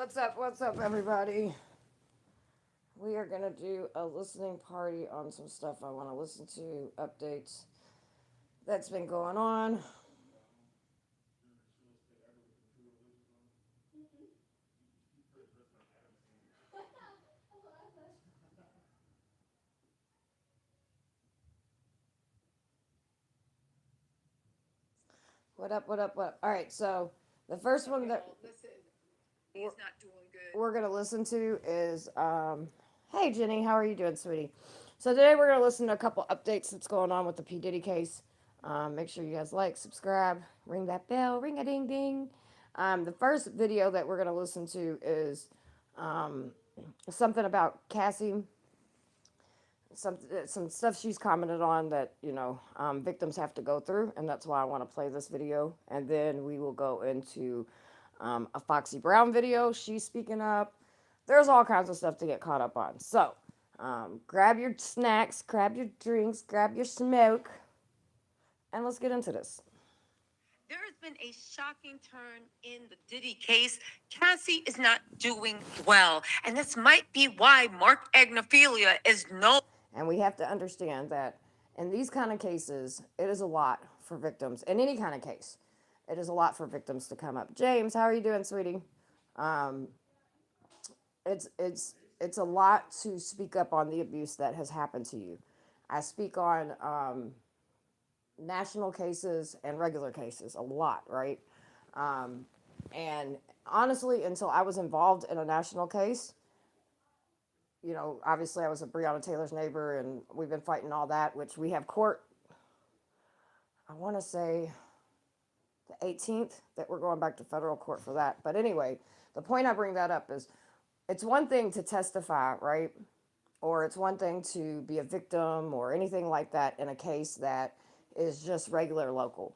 What's up, everybody? We are gonna do a listening party on some stuff I want to listen to, updates that's been going on. What up? What up? What up? All right, so the first one that we're gonna listen to is, hey Jenny, how are you doing, sweetie? So today we're gonna listen to a couple updates that's going on with the P Diddy case. Make sure you guys like, subscribe, ring that bell, ring a ding ding. The first video that we're gonna listen to is um, something about Cassie, some stuff she's commented on that victims have to go through, and that's why I want to play this video. And then we will go into a Foxy Brown video. She's speaking up. There's all kinds of stuff to get caught up on. So grab your snacks, grab your drinks, grab your smoke, and let's get into this. There has been a shocking turn in the Diddy case. Cassie is not doing well, and this might be why Mark Agnophilia is no. And we have to understand that in these kind of cases, it is a lot for victims. In any kind of case, it is a lot for victims to come up. James, how are you doing, sweetie? Um, it's a lot to speak up on the abuse that has happened to you. I speak on national cases and regular cases a lot, right? And honestly, until I was involved in a national case, obviously I was a Breonna Taylor's neighbor, and we've been fighting all that, which we have court, I want to say the 18th, that we're going back to federal court for that. But anyway, the point I bring that up is it's one thing to testify, right? Or it's one thing to be a victim or anything like that in a case that is just regular local.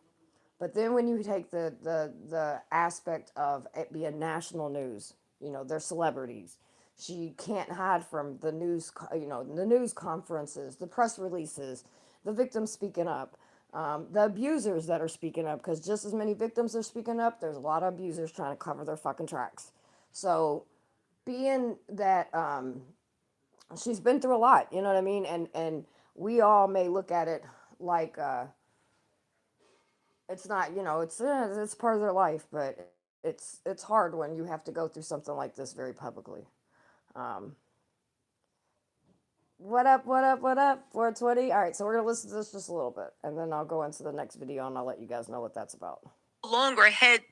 But then when you take the aspect of it being national news, they're celebrities. She can't hide from the news, the news conferences, the press releases, the victims speaking up, the abusers that are speaking up, because just as many victims are speaking up, there's a lot of abusers trying to cover their fucking tracks. So being that she's been through a lot, you know what I mean? And we all may look at it like it's not, it's part of their life, but it's hard when you have to go through something like this very publicly. Um, what up, what up, what up, 420? All right, so we're going to listen to this just a little bit, and then I'll go into the next video, and I'll let you guys know what that's about. Longer head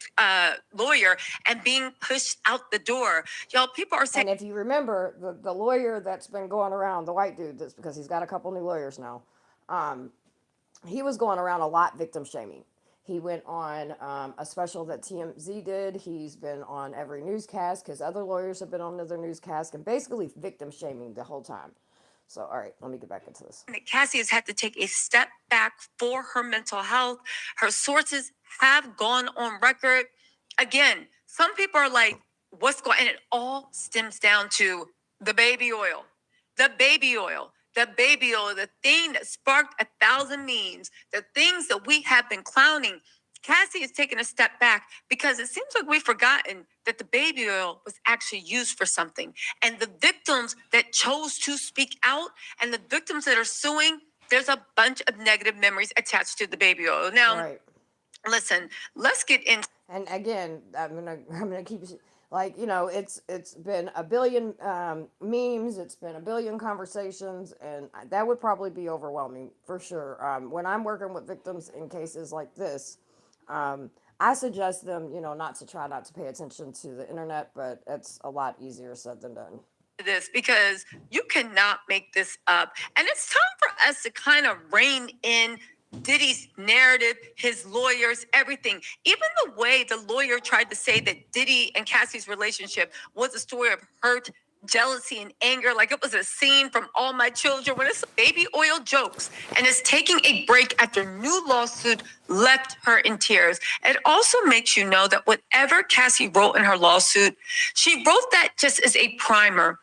lawyer and being pushed out the door. Y'all, people are saying. And if you remember, the lawyer that's been going around, the white dude, that's because he's got a couple new lawyers now, he was going around a lot victim shaming. He went on a special that TMZ did. He's been on every newscast because other lawyers have been on other newscasts, and basically victim shaming the whole time. So, all right, let me get back into this. Cassie has had to take a step back for her mental health. Her sources have gone on record. Again, some people are like, what's going on? And it all stems down to the baby oil. The baby oil. The baby oil, the thing that sparked 1,000 memes, the things that we have been clowning. Cassie is taking a step back because it seems like we've forgotten that the baby oil was actually used for something. And the victims that chose to speak out and the victims that are suing, there's a bunch of negative memories attached to the baby oil. Now, Right. Listen, let's get into. And again, I'm gonna keep it's been a billion memes, it's been a billion conversations, and that would probably be overwhelming for sure. When I'm working with victims in cases like this, I suggest them, not to pay attention to the internet, but it's a lot easier said than done. This because you cannot make this up, and it's time for us to kind of rein in Diddy's narrative, his lawyers, everything. Even the way the lawyer tried to say that Diddy and Cassie's relationship was a story of hurt, jealousy, and anger, like it was a scene from All My Children, when it's baby oil jokes, and is taking a break after new lawsuit left her in tears. It also makes you know that whatever Cassie wrote in her lawsuit, she wrote that just as a primer.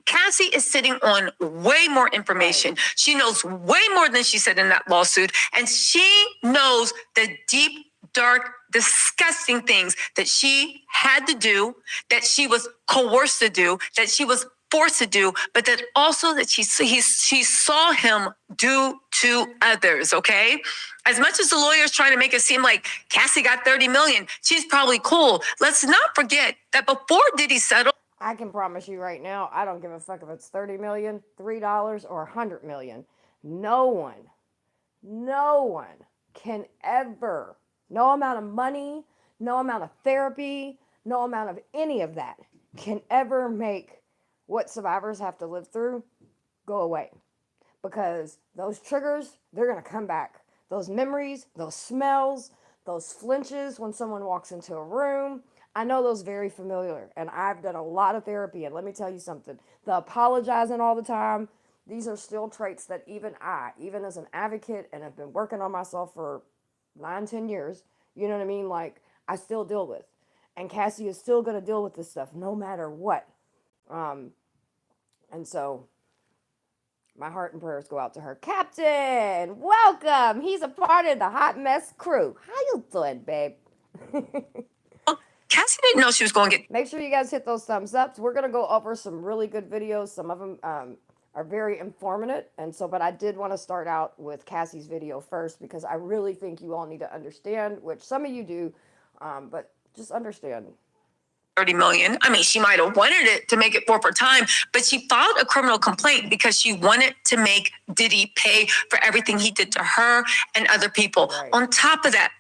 Cassie is sitting on way more information. She knows way more than she said in that lawsuit. And she knows the deep, dark disgusting things that she had to do, that she was coerced to do, that she was forced to do, but that also that she saw him do to others, okay? As much as the lawyer's trying to make it seem like Cassie got 30 million, she's probably cool. Let's not forget that before Diddy settled, I can promise you right now, I don't give a fuck if it's 30 million, $3, or 100 million. No one can ever, no amount of money, no amount of therapy, no amount of any of that can ever make what survivors have to live through go away. Because those triggers, they're going to come back. Those memories, those smells, those flinches when someone walks into a room, I know those very familiar. And I've done a lot of therapy. And let me tell you something, the apologizing all the time, these are still traits that even as an advocate, and have been working on myself for 9-10 years, you know what I mean? Like, I still deal with. And Cassie is still going to deal with this stuff no matter what. And so my heart and prayers go out to her. Captain, welcome. He's a part of the Hot Mess crew. How you doing, babe? Cassie didn't know she was going to get. Make sure you guys hit those thumbs up. We're going to go over some really good videos. Some of them are very informative. And so, but I did want to start out with Cassie's video first because I really think you all need to understand, which some of you do, but just understand. 30 million. I mean, she might have wanted it to make it for time, but she filed a criminal complaint because she wanted to make Diddy pay for everything he did to her and other people. Right. On top of that,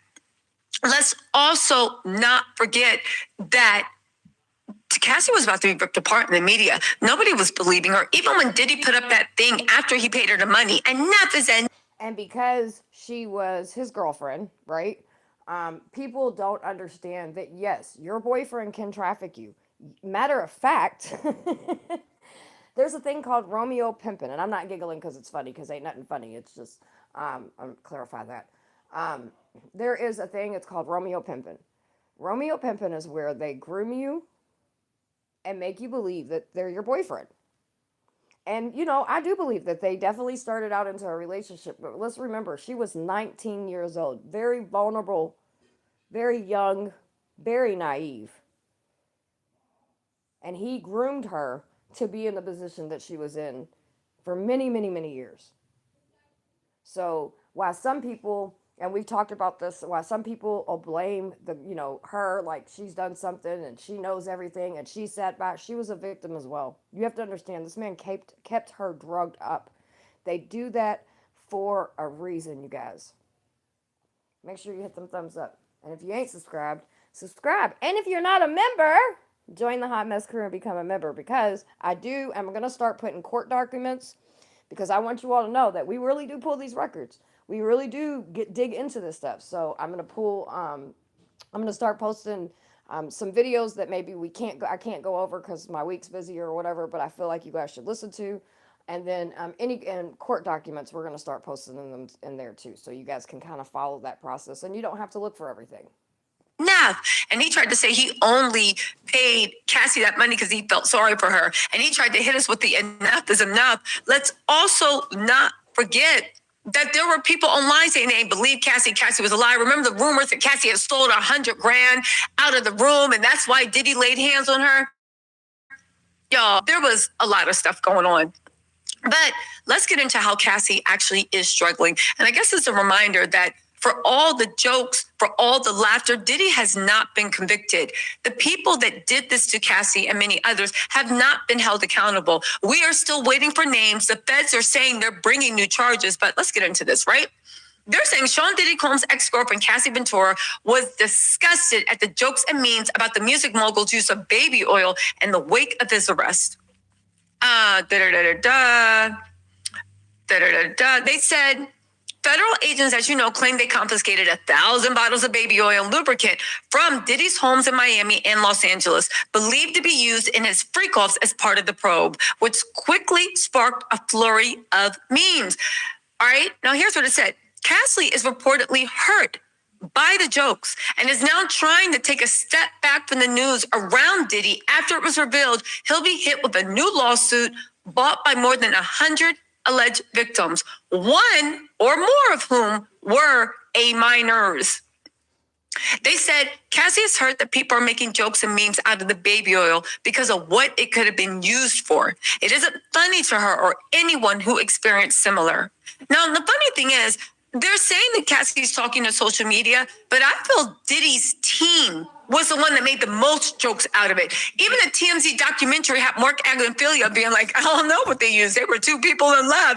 let's also not forget that Cassie was about to be ripped apart in the media. Nobody was believing her. Even when Diddy put up that thing after he paid her the money, enough is enough. And because she was his girlfriend, right? People don't understand that, yes, your boyfriend can traffic you. Matter of fact, there's a thing called Romeo pimping, and I'm not giggling because it's funny, because ain't nothing funny. It's just, I'll clarify that. There is a thing, it's called Romeo pimping. Romeo pimping is where they groom you and make you believe that they're your boyfriend. And, you know, I do believe that they definitely started out into a relationship. But let's remember, she was 19 years old, very vulnerable, very young, very naive. And he groomed her to be in the position that she was in for many, many, many years. So while some people, and we've talked about this, while some people will blame her, like she's done something and she knows everything and she sat back, she was a victim as well. You have to understand, this man kept her drugged up. They do that for a reason, you guys. Make sure you hit them thumbs up. And if you ain't subscribed, subscribe. And if you're not a member, join the Hot Mess crew and become a member, because I'm going to start putting court documents, because I want you all to know that we really do pull these records. We really do dig into this stuff. So I'm going to start posting some videos that maybe I can't go over because my week's busy or whatever, but I feel like you guys should listen to. And then and court documents, we're going to start posting them in there too. So you guys can kind of follow that process and you don't have to look for everything. Enough. And he tried to say he only paid Cassie that money because he felt sorry for her. And he tried to hit us with the enough is enough. Let's also not forget that there were people online saying they didn't believe Cassie was a liar. Remember the rumors that Cassie had stolen $100,000 out of the room, and that's why Diddy laid hands on her? Y'all, there was a lot of stuff going on. But let's get into how Cassie actually is struggling. And I guess it's a reminder that for all the jokes, for all the laughter, Diddy has not been convicted. The people that did this to Cassie and many others have not been held accountable. We are still waiting for names. The feds are saying they're bringing new charges, but let's get into this, right? They're saying Sean Diddy Combs' ex-girlfriend, Cassie Ventura, was disgusted at the jokes and memes about the music mogul's use of baby oil in the wake of his arrest. They said, federal agents, as you know, claim they confiscated 1,000 bottles of baby oil and lubricant from Diddy's homes in Miami and Los Angeles, believed to be used in his freak-offs as part of the probe, which quickly sparked a flurry of memes. All right, now here's what it said. Cassie is reportedly hurt by the jokes and is now trying to take a step back from the news around Diddy after it was revealed he'll be hit with a new lawsuit bought by more than 100 alleged victims, one or more of whom were minors. They said Cassie has heard that people are making jokes and memes out of the baby oil because of what it could have been used for. It isn't funny to her or anyone who experienced similar. Now, the funny thing is, they're saying that Cassie's talking to social media, but I feel Diddy's team was the one that made the most jokes out of it. Even the TMZ documentary had Mark Agnophilia being like, I don't know what they used. They were two people in love.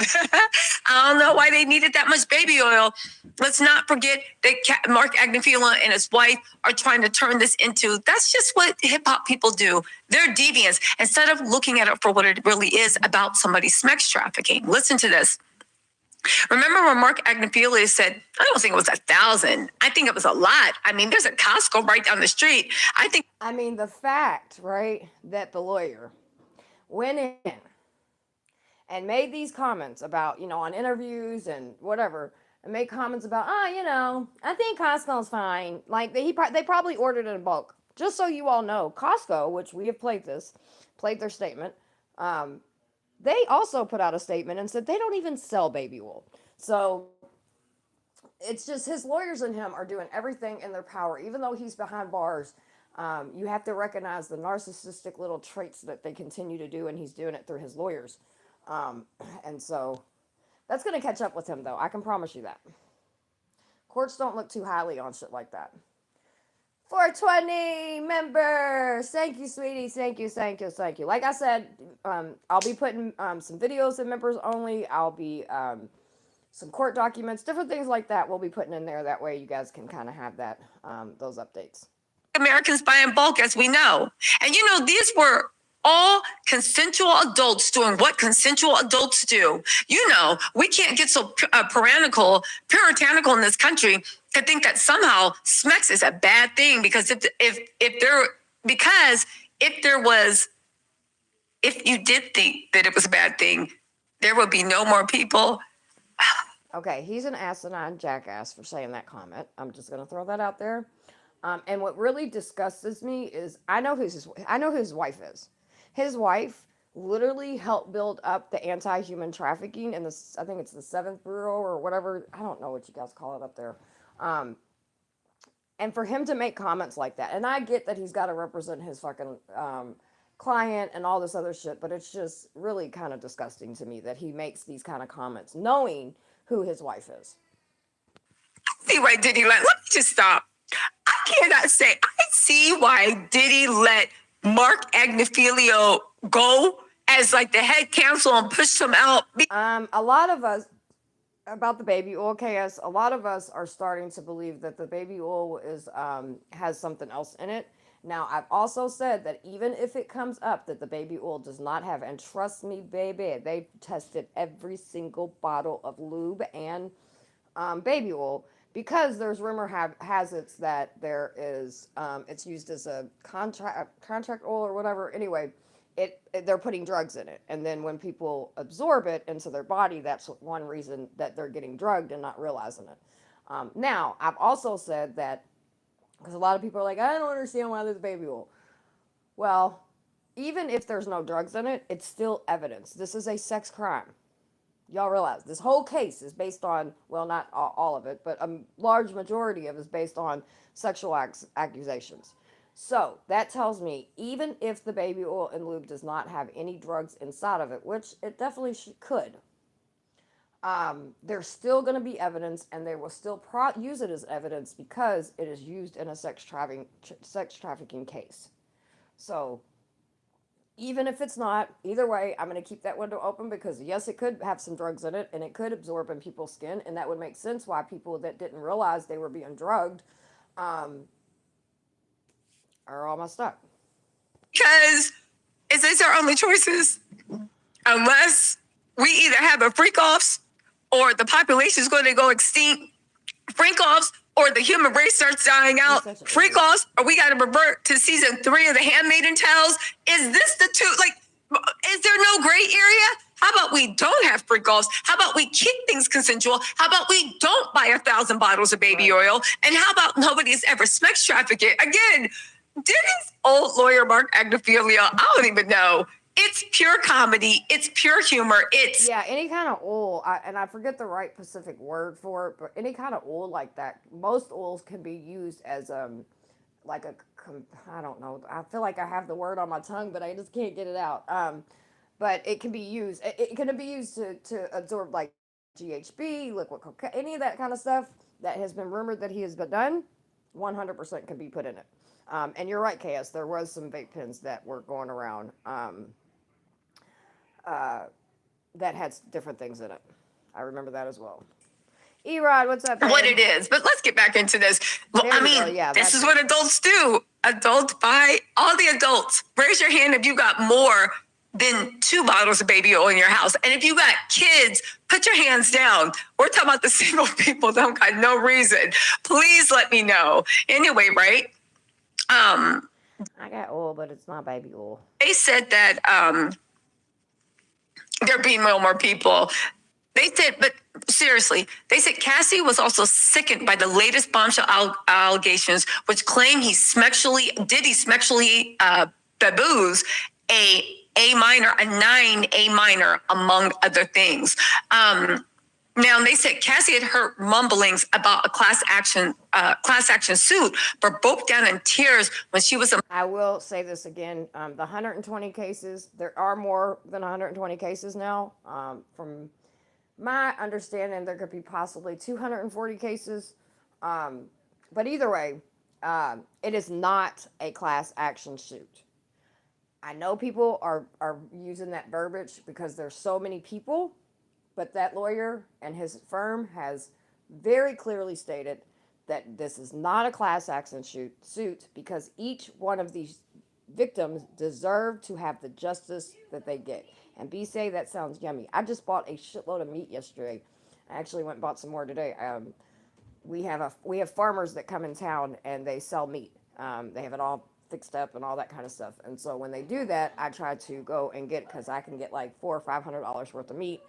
I don't know why they needed that much baby oil. Let's not forget that Mark Agnophilia and his wife are trying to turn this into, that's just what hip hop people do. They're deviants instead of looking at it for what it really is about somebody's sex trafficking. Listen to this. Remember when Mark Agnophilia said, I don't think it was 1,000. I think it was a lot. I mean, there's a Costco right down the street. I mean, the fact, right, that the lawyer went in and made these comments about, on interviews and whatever, and made comments about, I think Costco's fine. Like, they probably ordered it in bulk. Just so you all know, Costco, which we have played their statement, they also put out a statement and said they don't even sell baby wool. So it's just his lawyers and him are doing everything in their power, even though he's behind bars. You have to recognize the narcissistic little traits that they continue to do, and he's doing it through his lawyers. And so that's going to catch up with him, though. I can promise you that. Courts don't look too highly on shit like that. 420 members. Thank you, sweetie. Thank you. Like I said, I'll be putting some videos in members only. I'll be some court documents, different things like that we'll be putting in there. That way you guys can kind of have that, those updates. Americans buy in bulk, as we know. And these were all consensual adults doing what consensual adults do. We can't get so puritanical in this country to think that somehow Smex is a bad thing, because if you did think that it was a bad thing, there would be no more people. Okay, he's an asinine jackass for saying that comment. I'm just gonna throw that out there. And what really disgusts me is I know who his wife is. His wife literally helped build up the anti-human trafficking in I think it's the 7th Bureau or whatever. I don't know what you guys call it up there. And for him to make comments like that, and I get that he's got to represent his fucking client and all this other shit, but it's just really kind of disgusting to me that he makes these kind of comments knowing who his wife is. Anyway, Diddy, let me just stop. I cannot say I see why Diddy let Mark Agnophilia go as like the head counsel and pushed him out. A lot of us about the baby oil case, a lot of us are starting to believe that the baby oil is has something else in it. Now, I've also said that even if it comes up that the baby oil does not have, and trust me, baby, they've tested every single bottle of lube and baby oil, because there's rumor has it that there is it's used as a contract oil or whatever. Anyway, they're putting drugs in it, and then when people absorb it into their body, that's one reason that they're getting drugged and not realizing it. Now, I've also said that, because a lot of people are like, I don't understand why there's baby oil. Well, even if there's no drugs in it, it's still evidence. This is a sex crime. Y'all realize this whole case is based on, well, not all of it, but a large majority of it is based on sexual accusations. So that tells me, even if the baby oil and lube does not have any drugs inside of it, which it definitely could, there's still going to be evidence, and they will still use it as evidence because it is used in a sex trafficking case. So even if it's not, either way, I'm going to keep that window open, because yes, it could have some drugs in it, and it could absorb in people's skin, and that would make sense why people that didn't realize they were being drugged are all messed up. Because it's our only choices, unless we either have a freak-offs or the population is going to go extinct. Freak-offs or the human race starts dying out. Freak-offs or we got to revert to season 3 of The Handmaid's Tales. Is this the two? Like, is there no gray area? How about we don't have freak-offs? How about we keep things consensual? How about we don't buy 1,000 bottles of baby oil? And how about nobody's ever sex trafficked? Again, Diddy's old lawyer, Mark Agnophilia, I don't even know. It's pure comedy. It's pure humor. It's Yeah, any kind of oil, and I forget the right specific word for it, but any kind of oil like that, most oils can be used as like a I don't know. I feel like I have the word on my tongue, but I just can't get it out. But it can be used. It can be used to absorb like GHB, liquid cocaine, any of that kind of stuff that has been rumored that he has been done. 100% can be put in it. And you're right, KS. There was some vape pens that were going around that had different things in it. I remember that as well. Erod, what's up, what babe? it is. But let's get back into this. Well, There I we go. mean, Yeah, this that's is what adults do. Adults buy, all the adults, raise your hand if you got more than 2 bottles of baby oil in your house. And if you got kids, put your hands down. We're talking about the single people that don't got no reason. Please let me know. Anyway, right? I got oil, but it's not baby oil. They said that there being more people. They said, but seriously, they said Cassie was also sickened by the latest bombshell allegations, which claim Diddy sexually baboos a minor, a 9 minor, among other things. Now they said Cassie had heard mumblings about a class action suit, but broke down in tears when she was. I will say this again: the 120 cases. There are more than 120 cases now. From my understanding, there could be possibly 240 cases. But either way, it is not a class action suit. I know people are using that verbiage because there's so many people, but that lawyer and his firm has very clearly stated that this is not a class action suit because each one of these victims deserve to have the justice that they get. And B say that sounds yummy. I just bought a shitload of meat yesterday. I actually went and bought some more today. We have farmers that come in town and they sell meat. They have it all fixed up and all that kind of stuff. And so when they do that, I try to go and get it because I can get like $400 or $500 worth of meat,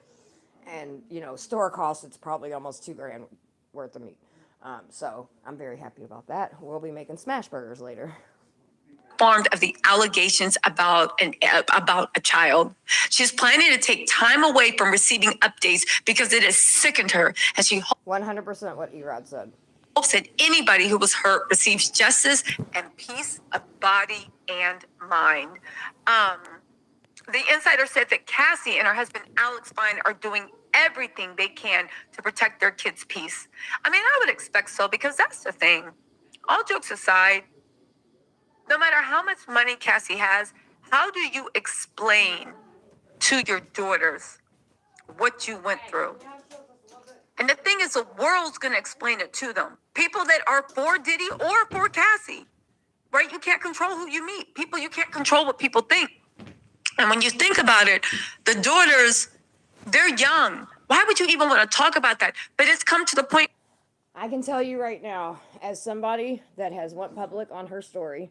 and store costs it's probably almost $2,000 worth of meat. So I'm very happy about that. We'll be making smash burgers later. Informed of the allegations about a child. She's planning to take time away from receiving updates because it has sickened her, and she 100% what Erod said. hopes that anybody who was hurt receives justice and peace of body and mind. The insider said that Cassie and her husband Alex Fine are doing everything they can to protect their kids' peace. I mean, I would expect so, because that's the thing. All jokes aside, no matter how much money Cassie has, how do you explain to your daughters what you went through? And the thing is, the world's going to explain it to them. People that are for Diddy or for Cassie, right? You can't control who you meet. People, you can't control what people think. And when you think about it, the daughters, they're young. Why would you even want to talk about that? But it's come to the point. I can tell you right now, as somebody that has went public on her story,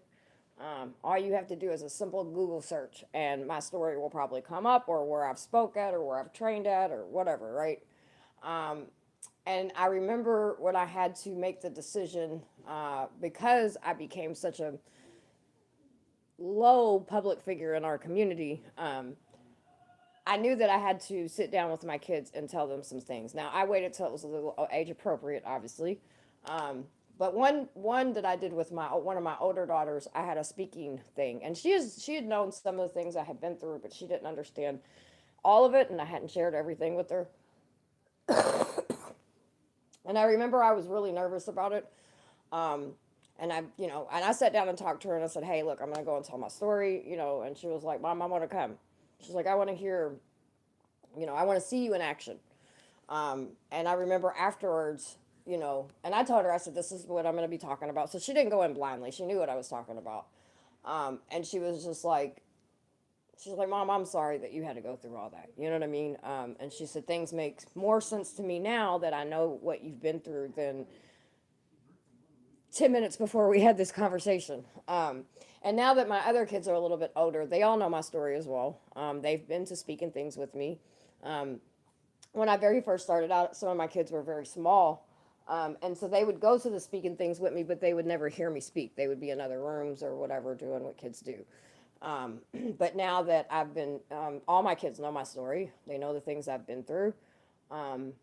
all you have to do is a simple Google search, and my story will probably come up, or where I've spoke at, or where I've trained at, or whatever, right? And I remember when I had to make the decision, because I became such a low public figure in our community. I knew that I had to sit down with my kids and tell them some things. Now I waited till it was a little age appropriate, obviously. But one that I did with one of my older daughters, I had a speaking thing, and she had known some of the things I had been through, but she didn't understand all of it, and I hadn't shared everything with her. And I remember I was really nervous about it. And I sat down and talked to her, and I said, "Hey, look, I'm gonna go and tell my story," and she was like, "Mom, I want to come." She's like, "I want to hear, I want to see you in action." And I remember afterwards, and I told her, I said, "This is what I'm going to be talking about." So she didn't go in blindly. She knew what I was talking about. And she was just like, she's like, "Mom, I'm sorry that you had to go through all that." You know what I mean? And she said, "Things make more sense to me now that I know what you've been through than 10 minutes before we had this conversation." And now that my other kids are a little bit older, they all know my story as well. They've been to speaking things with me. When I very first started out, some of my kids were very small. And so they would go to the speaking things with me, but they would never hear me speak. They would be in other rooms or whatever doing what kids do. But now that I've been, all my kids know my story. They know the things I've been through. Um,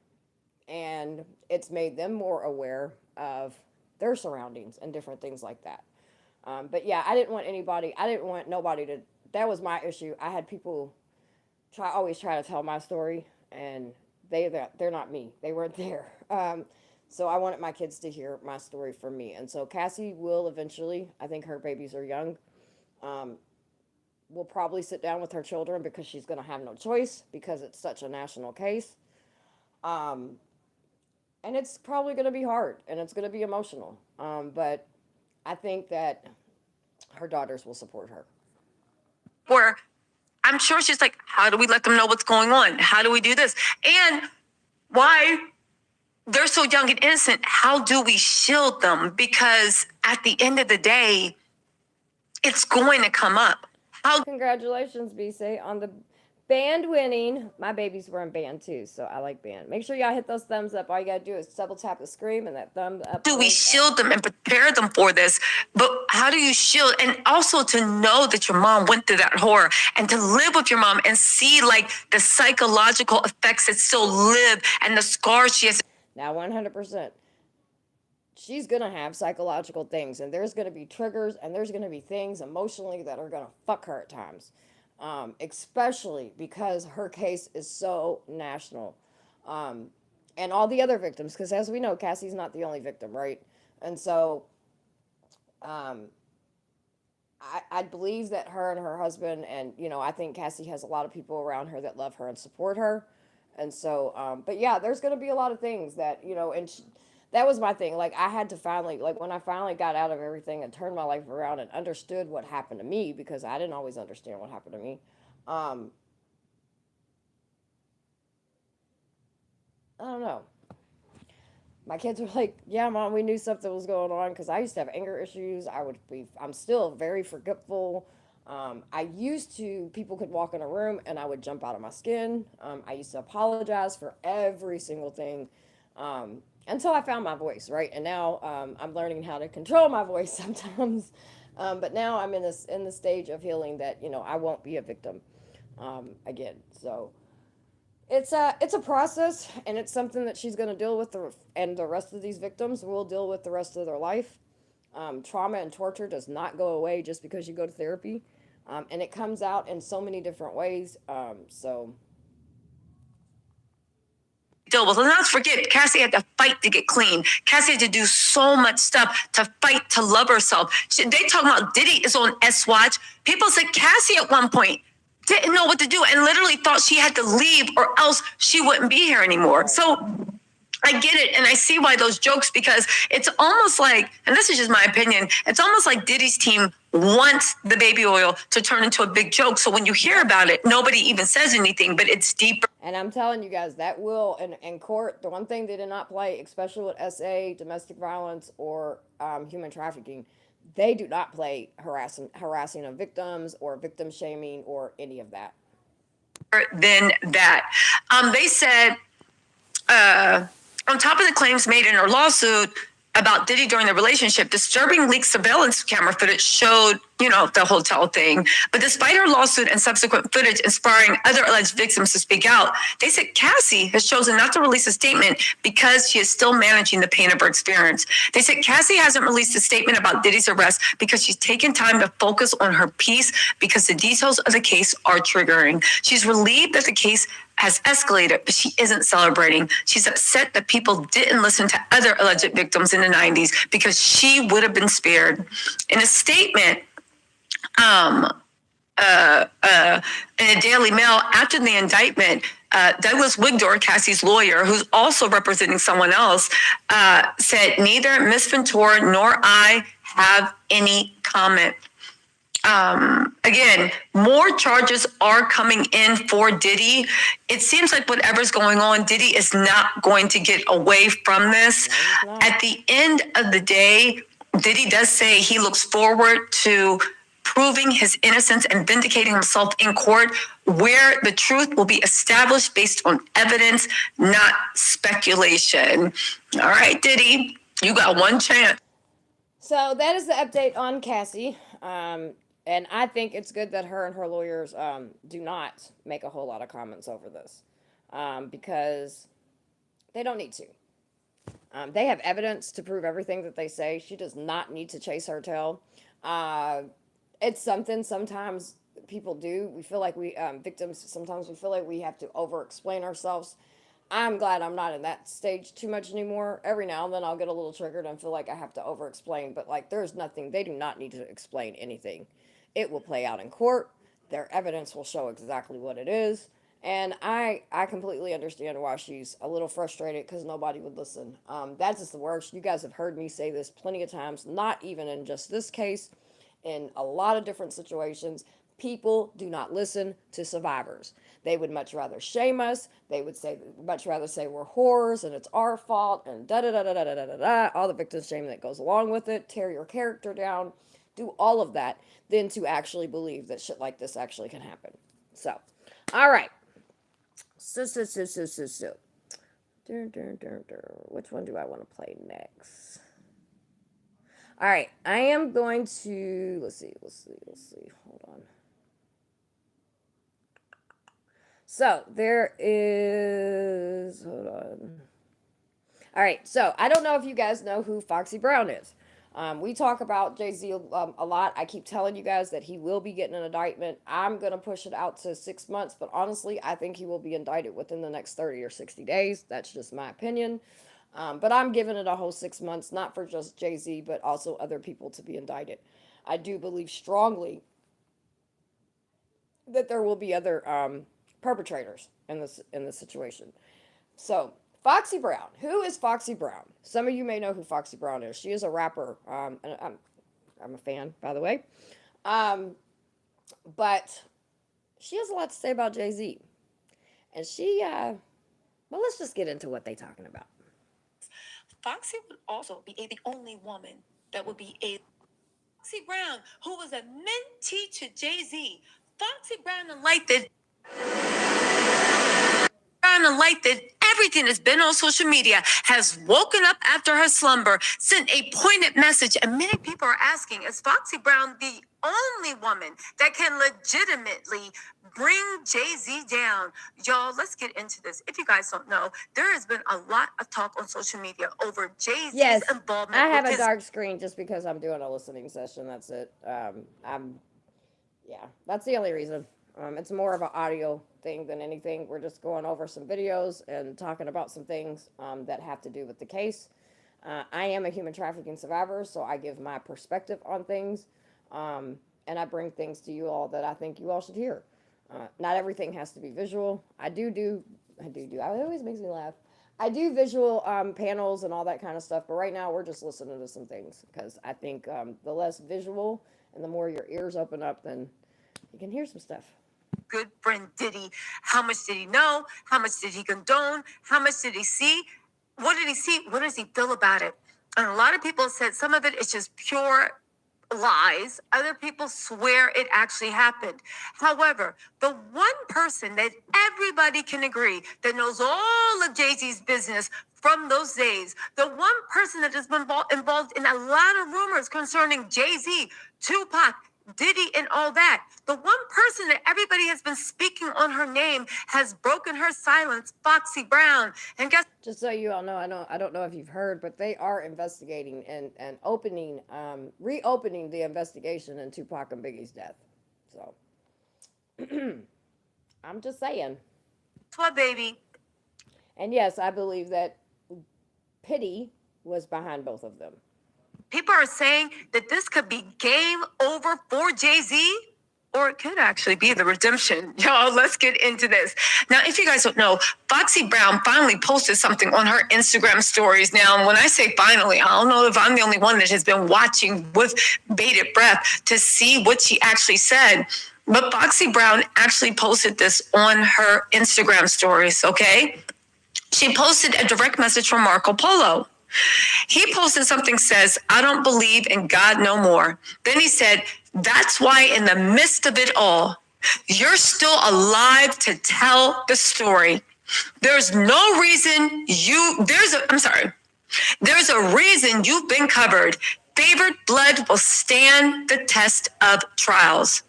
and it's made them more aware of their surroundings and different things like that. But yeah, I didn't want nobody to, that was my issue. I had people always try to tell my story, and they're not me. They weren't there. So I wanted my kids to hear my story from me. And so Cassie will eventually, I think her babies are young, um, will probably sit down with her children because she's going to have no choice because it's such a national case. Um, and it's probably going to be hard and it's going to be emotional. But I think that her daughters will support her. Where I'm sure she's like, how do we let them know what's going on? How do we do this? And why they're so young and innocent, how do we shield them? Because at the end of the day, it's going to come up. Congratulations, BC, on the band winning. My babies were in band too, so I like band. Make sure y'all hit those thumbs up. All you gotta do is double tap the screen and that thumb up. Do we shield them and prepare them for this? But how do you shield? And also to know that your mom went through that horror and to live with your mom and see like the psychological effects that still live and the scars she has. Now, 100%. She's going to have psychological things, and there's going to be triggers, and there's going to be things emotionally that are going to fuck her at times, especially because her case is so national. And all the other victims, because as we know, Cassie's not the only victim, right? And so I believe that her and her husband, and, you know, I think Cassie has a lot of people around her that love her and support her. And so, but yeah, there's going to be a lot of things that, you know, and that was my thing. Like, I had to finally, like, when I finally got out of everything and turned my life around and understood what happened to me, because I didn't always understand what happened to me. I don't know. My kids were like, yeah, Mom, we knew something was going on, because I used to have anger issues. I'm still very forgetful. People could walk in a room and I would jump out of my skin. I used to apologize for every single thing. Until I found my voice, right? And now I'm learning how to control my voice sometimes. But now I'm in the stage of healing that, you know, I won't be a victim again. So it's a process, and it's something that she's going to deal with, and the rest of these victims will deal with the rest of their life. Trauma and torture does not go away just because you go to therapy, and it comes out in so many different ways. So Deal with. Let's not forget, Cassie had to fight to get clean. Cassie had to do so much stuff to fight to love herself. They talking about Diddy is on S Watch. People said Cassie at one point didn't know what to do and literally thought she had to leave or else she wouldn't be here anymore. So I get it, and I see why those jokes, because it's almost like, and this is just my opinion, it's almost like Diddy's team wants the baby oil to turn into a big joke. So when you hear about it, nobody even says anything, but it's deeper. And I'm telling you guys, that will, in court, the one thing they did not play, especially with SA, domestic violence, or human trafficking, they do not play harassing of victims or victim shaming or any of that. Than that. They said, on top of the claims made in her lawsuit about Diddy during the relationship, disturbing leaked surveillance camera footage showed, you know, the hotel thing. But despite her lawsuit and subsequent footage inspiring other alleged victims to speak out, they said Cassie has chosen not to release a statement because she is still managing the pain of her experience. They said Cassie hasn't released a statement about Diddy's arrest because she's taken time to focus on her peace because the details of the case are triggering. She's relieved that the case has escalated, but she isn't celebrating. She's upset that people didn't listen to other alleged victims in the 90s because she would have been spared. In a statement, in the Daily Mail after the indictment, Douglas Wigdor, Cassie's lawyer, who's also representing someone else, said neither Ms. Ventura nor I have any comment. Again, more charges are coming in for Diddy. It seems like whatever's going on, Diddy is not going to get away from this. At the end of the day, Diddy does say he looks forward to proving his innocence and vindicating himself in court, where the truth will be established based on evidence, not speculation. All right, Diddy, you got one chance. So that is the update on Cassie. And I think it's good that her and her lawyers do not make a whole lot of comments over this, because they don't need to. They have evidence to prove everything that they say. She does not need to chase her tail. Uh, it's something sometimes people do. We feel like victims, sometimes we feel like we have to over explain ourselves. I'm glad I'm not in that stage too much anymore. Every now and then I'll get a little triggered and feel like I have to over explain, but like there's nothing, they do not need to explain anything. It will play out in court. Their evidence will show exactly what it is. And I completely understand why she's a little frustrated because nobody would listen. That's just the worst. You guys have heard me say this plenty of times, not even in just this case, in a lot of different situations. People do not listen to survivors. They would much rather shame us. They would much rather say we're whores and it's our fault and da da da da da da da da, all the victim shame that goes along with it, tear your character down, do all of that, than to actually believe that shit like this actually can happen. So, all right. So. Which one do I want to play next? All right, I am going to, let's see. Hold on. So there is, hold on. All right, so I don't know if you guys know who Foxy Brown is. We talk about Jay-Z a lot. I keep telling you guys that he will be getting an indictment. I'm going to push it out to 6 months, but honestly, I think he will be indicted within the next 30 or 60 days. That's just my opinion. But I'm giving it a whole 6 months, not for just Jay-Z, but also other people to be indicted. I do believe strongly that there will be other perpetrators in this situation. So, Foxy Brown. Who is Foxy Brown? Some of you may know who Foxy Brown is. She is a rapper. And I'm a fan, by the way. But she has a lot to say about Jay-Z. And well, let's just get into what they're talking about. Foxy would also be the only woman that would be a Foxy Brown, who was a mentee to Jay-Z. Foxy Brown enlightened everything that's been on social media, has woken up after her slumber, sent a pointed message, and many people are asking, is Foxy Brown the only woman that can legitimately bring Jay-Z down? Y'all, let's get into this. If you guys don't know, there has been a lot of talk on social media over Jay-Z's involvement. I have a dark screen just because I'm doing a listening session. That's it. That's the only reason. It's more of an audio thing than anything. We're just going over some videos and talking about some things that have to do with the case. I am a human trafficking survivor, so I give my perspective on things, and I bring things to you all that I think you all should hear. Not everything has to be visual. I do. It always makes me laugh. I do visual panels and all that kind of stuff, but right now we're just listening to some things because I think the less visual and the more your ears open up, then you can hear some stuff. Good friend Diddy. How much did he know? How much did he condone? How much did he see? What did he see? What does he feel about it? And a lot of people said some of it is just pure lies. Other people swear it actually happened. However, the one person that everybody can agree that knows all of Jay-Z's business from those days, the one person that has been involved in a lot of rumors concerning Jay-Z, Tupac, Diddy, and all that. The one person that everybody has been speaking on her name has broken her silence, Foxy Brown. And guess, just so you all know, I don't know if you've heard, but they are investigating and reopening the investigation in Tupac and Biggie's death. So I'm just saying. What, baby? And yes, I believe that Pity was behind both of them. People are saying that this could be game over for Jay-Z, or it could actually be the redemption. Y'all, let's get into this. Now, if you guys don't know, Foxy Brown finally posted something on her Instagram stories. Now, when I say finally, I don't know if I'm the only one that has been watching with bated breath to see what she actually said. But Foxy Brown actually posted this on her Instagram stories, okay? She posted a direct message from Marco Polo. He posted something, says, I don't believe in God no more. Then he said, that's why in the midst of it all, you're still alive to tell the story. There's no reason there's a reason you've been covered. Favored blood will stand the test of trials.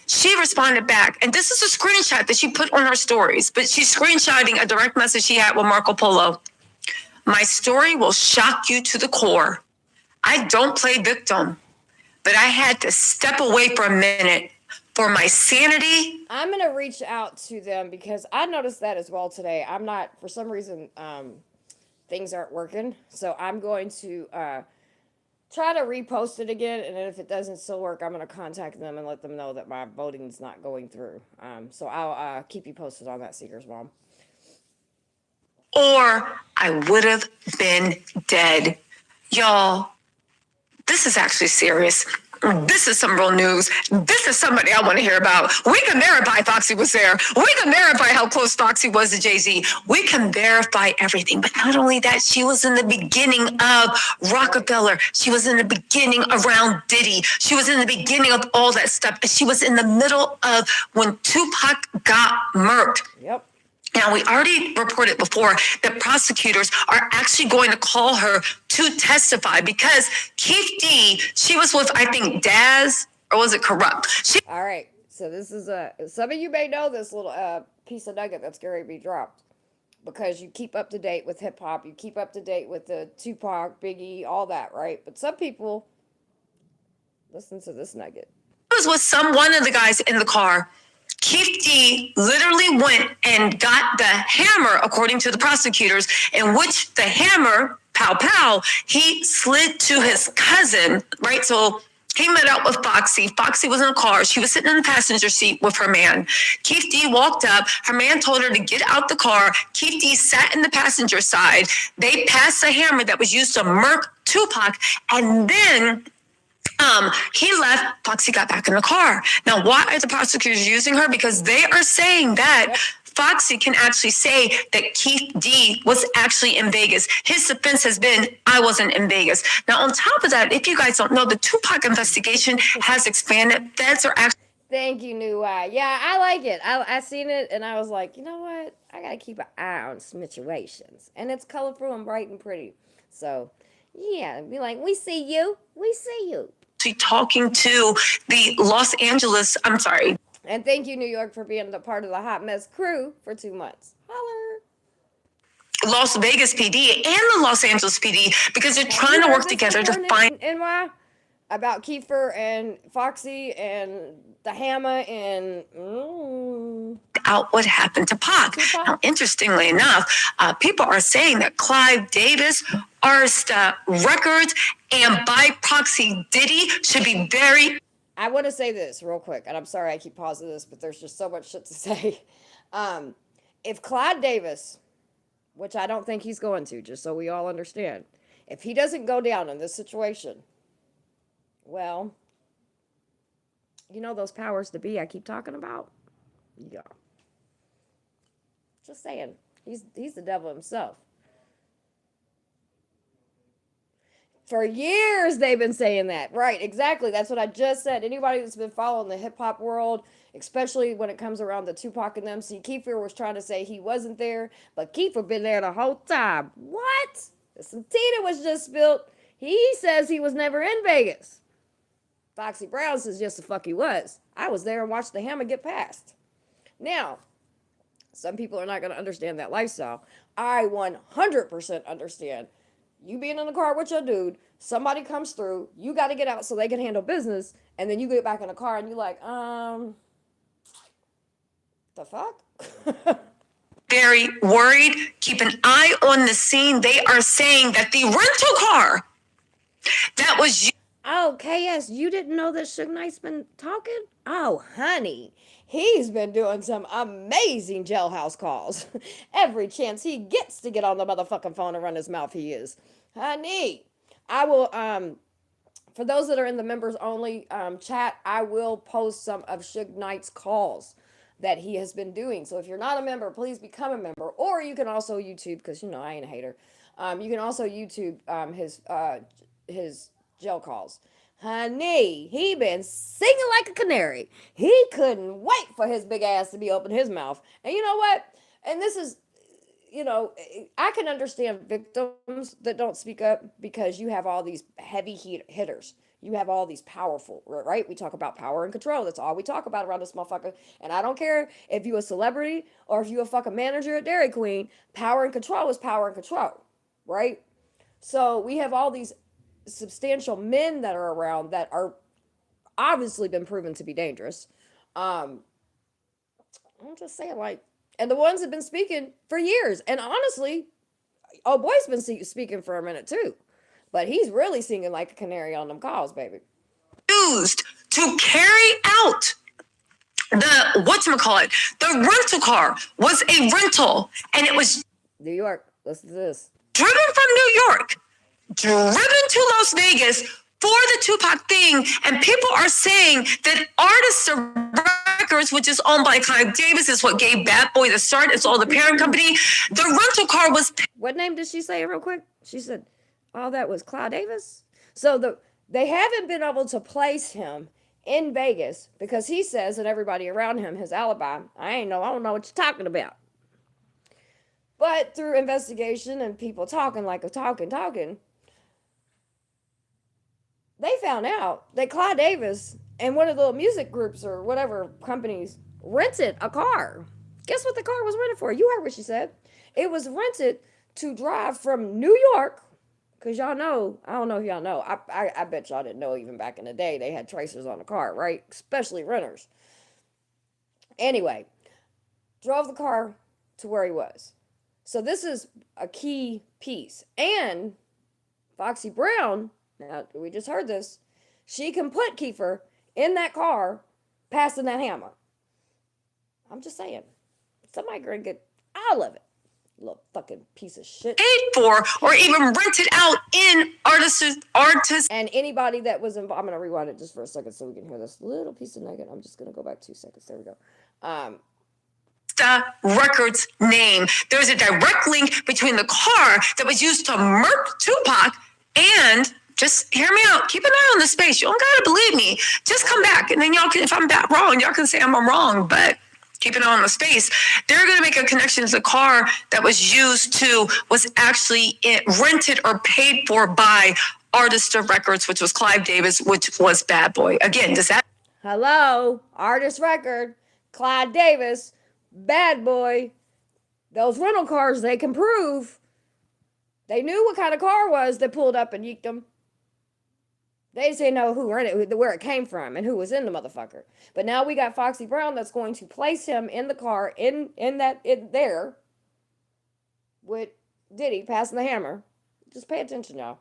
She responded back, and this is a screenshot that she put on her stories, but she's screenshotting a direct message she had with Marco Polo. My story will shock you to the core. I don't play victim, but I had to step away for a minute for my sanity. I'm going to reach out to them because I noticed that as well today. I'm not, for some reason, things aren't working. So I'm going to try to repost it again, and then if it doesn't still work, I'm going to contact them and let them know that my voting's not going through. So I'll keep you posted on that, Seeker's Mom. Or I would have been dead. Y'all, this is actually serious. This is some real news. This is somebody I want to hear about. We can verify Foxy was there. We can verify how close Foxy was to Jay-Z. We can verify everything. But not only that, she was in the beginning of Rockefeller. She was in the beginning around Diddy. She was in the beginning of all that stuff. And she was in the middle of when Tupac got murked. Yep. Now, we already reported before that prosecutors are actually going to call her to testify because Keith D, she was with, I think, Daz, or was it Corrupt? All right. So this is some of you may know this little piece of nugget that's going to be dropped because you keep up to date with hip hop, you keep up to date with the Tupac, Biggie, all that, right? But some people listen to this nugget. I was with one of the guys in the car. Keith D literally went and got the hammer, according to the prosecutors, in which the hammer, pow pow, he slid to his cousin, right? So he met up with Foxy. Foxy was in a car. She was sitting in the passenger seat with her man. Keith D walked up. Her man told her to get out the car. Keith D sat in the passenger side. They passed the hammer that was used to murk Tupac, and then he left. Foxy got back in the car. Now, why are the prosecutors using her? Because they are saying that Foxy can actually say that Keith D was actually in Vegas. His defense has been, I wasn't in Vegas. Now, on top of that, if you guys don't know, the Tupac investigation has expanded. Feds are actually... Thank you, New Eye. Yeah, I like it. I seen it, and I was like, you know what? I got to keep an eye on situations. And it's colorful and bright and pretty. So, yeah, be like, we see you. We see you. Talking to the Los Angeles, I'm sorry. And thank you, New York, for being the part of the Hot Mess crew for 2 months. Holler. Las Vegas PD and the Los Angeles PD, because they're trying to work together to find NY about Kiefer and Foxy and the hammer and out what happened to Pac. Now, interestingly enough, people are saying that Clive Davis, Arsta Records, and by proxy Diddy should be very... I want to say this real quick, and I'm sorry I keep pausing this, but there's just so much shit to say. If Clive Davis, which I don't think he's going to, just so we all understand, if he doesn't go down in this situation, well, you know those powers to be I keep talking about? Yeah. Just saying. He's the devil himself. For years they've been saying that. Right, exactly. That's what I just said. Anybody that's been following the hip-hop world, especially when it comes around the Tupac and them, see, Kiefer was trying to say he wasn't there, but Kiefer been there the whole time. What? Some tea that was just spilled. He says he was never in Vegas. Foxy Brown says yes the fuck he was. I was there and watched the hammer get passed. Now, some people are not going to understand that lifestyle. I 100% understand. You being in the car with your dude, somebody comes through, you got to get out so they can handle business, and then you get back in the car and you're like, the fuck? Very worried. Keep an eye on the scene. They are saying that the rental car that was... Oh, KS, you didn't know that Suge Knight's been talking? Oh, honey. He's been doing some amazing jailhouse calls. Every chance he gets to get on the motherfucking phone and run his mouth, he is. Honey, I will, for those that are in the members only chat, I will post some of Suge Knight's calls that he has been doing. So if you're not a member, please become a member. Or you can also YouTube, because, you know, I ain't a hater. You can also YouTube his jail calls. Honey, he been singing like a canary. He couldn't wait for his big ass to be open his mouth. And you know what? And this is, you know, I can understand victims that don't speak up because you have all these heavy hitters. You have all these powerful, right? We talk about power and control. That's all we talk about around this motherfucker. And I don't care if you a celebrity or if you a fucking manager at Dairy Queen. Power and control is power and control, right? So we have all these substantial men that are around that are obviously been proven to be dangerous. Um, I'm just saying, like, and the ones that have been speaking for years. And honestly, oh boy's been speaking for a minute too, but he's really singing like a canary on them calls, baby. Used to carry out the whatchamacallit, the rental car was a rental, and it was New York, listen to this. driven from New York, driven to Las Vegas for the Tupac thing, and people are saying that Artists Records, which is owned by Clive Davis, is what gave Bad Boy the start. It's all the parent company. The rental car was. What name did she say real quick? She said, "All that was Clive Davis." So they haven't been able to place him in Vegas because he says that everybody around him, his alibi, I don't know what you're talking about. But through investigation and people talking like a talking, they found out that Clive Davis and one of the little music groups or whatever companies rented a car. Guess what the car was rented for? You heard what she said. It was rented to drive from New York, because y'all know, I don't know if y'all know, I bet y'all didn't know even back in the day they had tracers on the car, right? Especially renters. Anyway, drove the car to where he was. So this is a key piece. And Foxy Brown, now we just heard this, she can put Kiefer in that car passing that hammer. I'm just saying, somebody gonna get all of it. Little fucking piece of shit. Paid for or even rented out in artists. And anybody that was involved, I'm gonna rewind it just for a second so we can hear this little piece of nugget. I'm just gonna go back 2 seconds. There we go. Records name. There's a direct link between the car that was used to murk Tupac and, just hear me out, keep an eye on the space. You don't gotta believe me. Just come back and then y'all can, if I'm wrong, y'all can say I'm wrong, but keep an eye on the space. They're gonna make a connection to the car that was used to, was actually rented or paid for by Artists Records, which was Clive Davis, which was Bad Boy. Again, does that? Hello, Artist Record, Clive Davis, Bad Boy. Those rental cars, they can prove they knew what kind of car it was that pulled up and yeeked them. They just didn't know who rented, where it came from, and who was in the motherfucker. But now we got Foxy Brown that's going to place him in the car in there with Diddy passing the hammer. Just pay attention, y'all.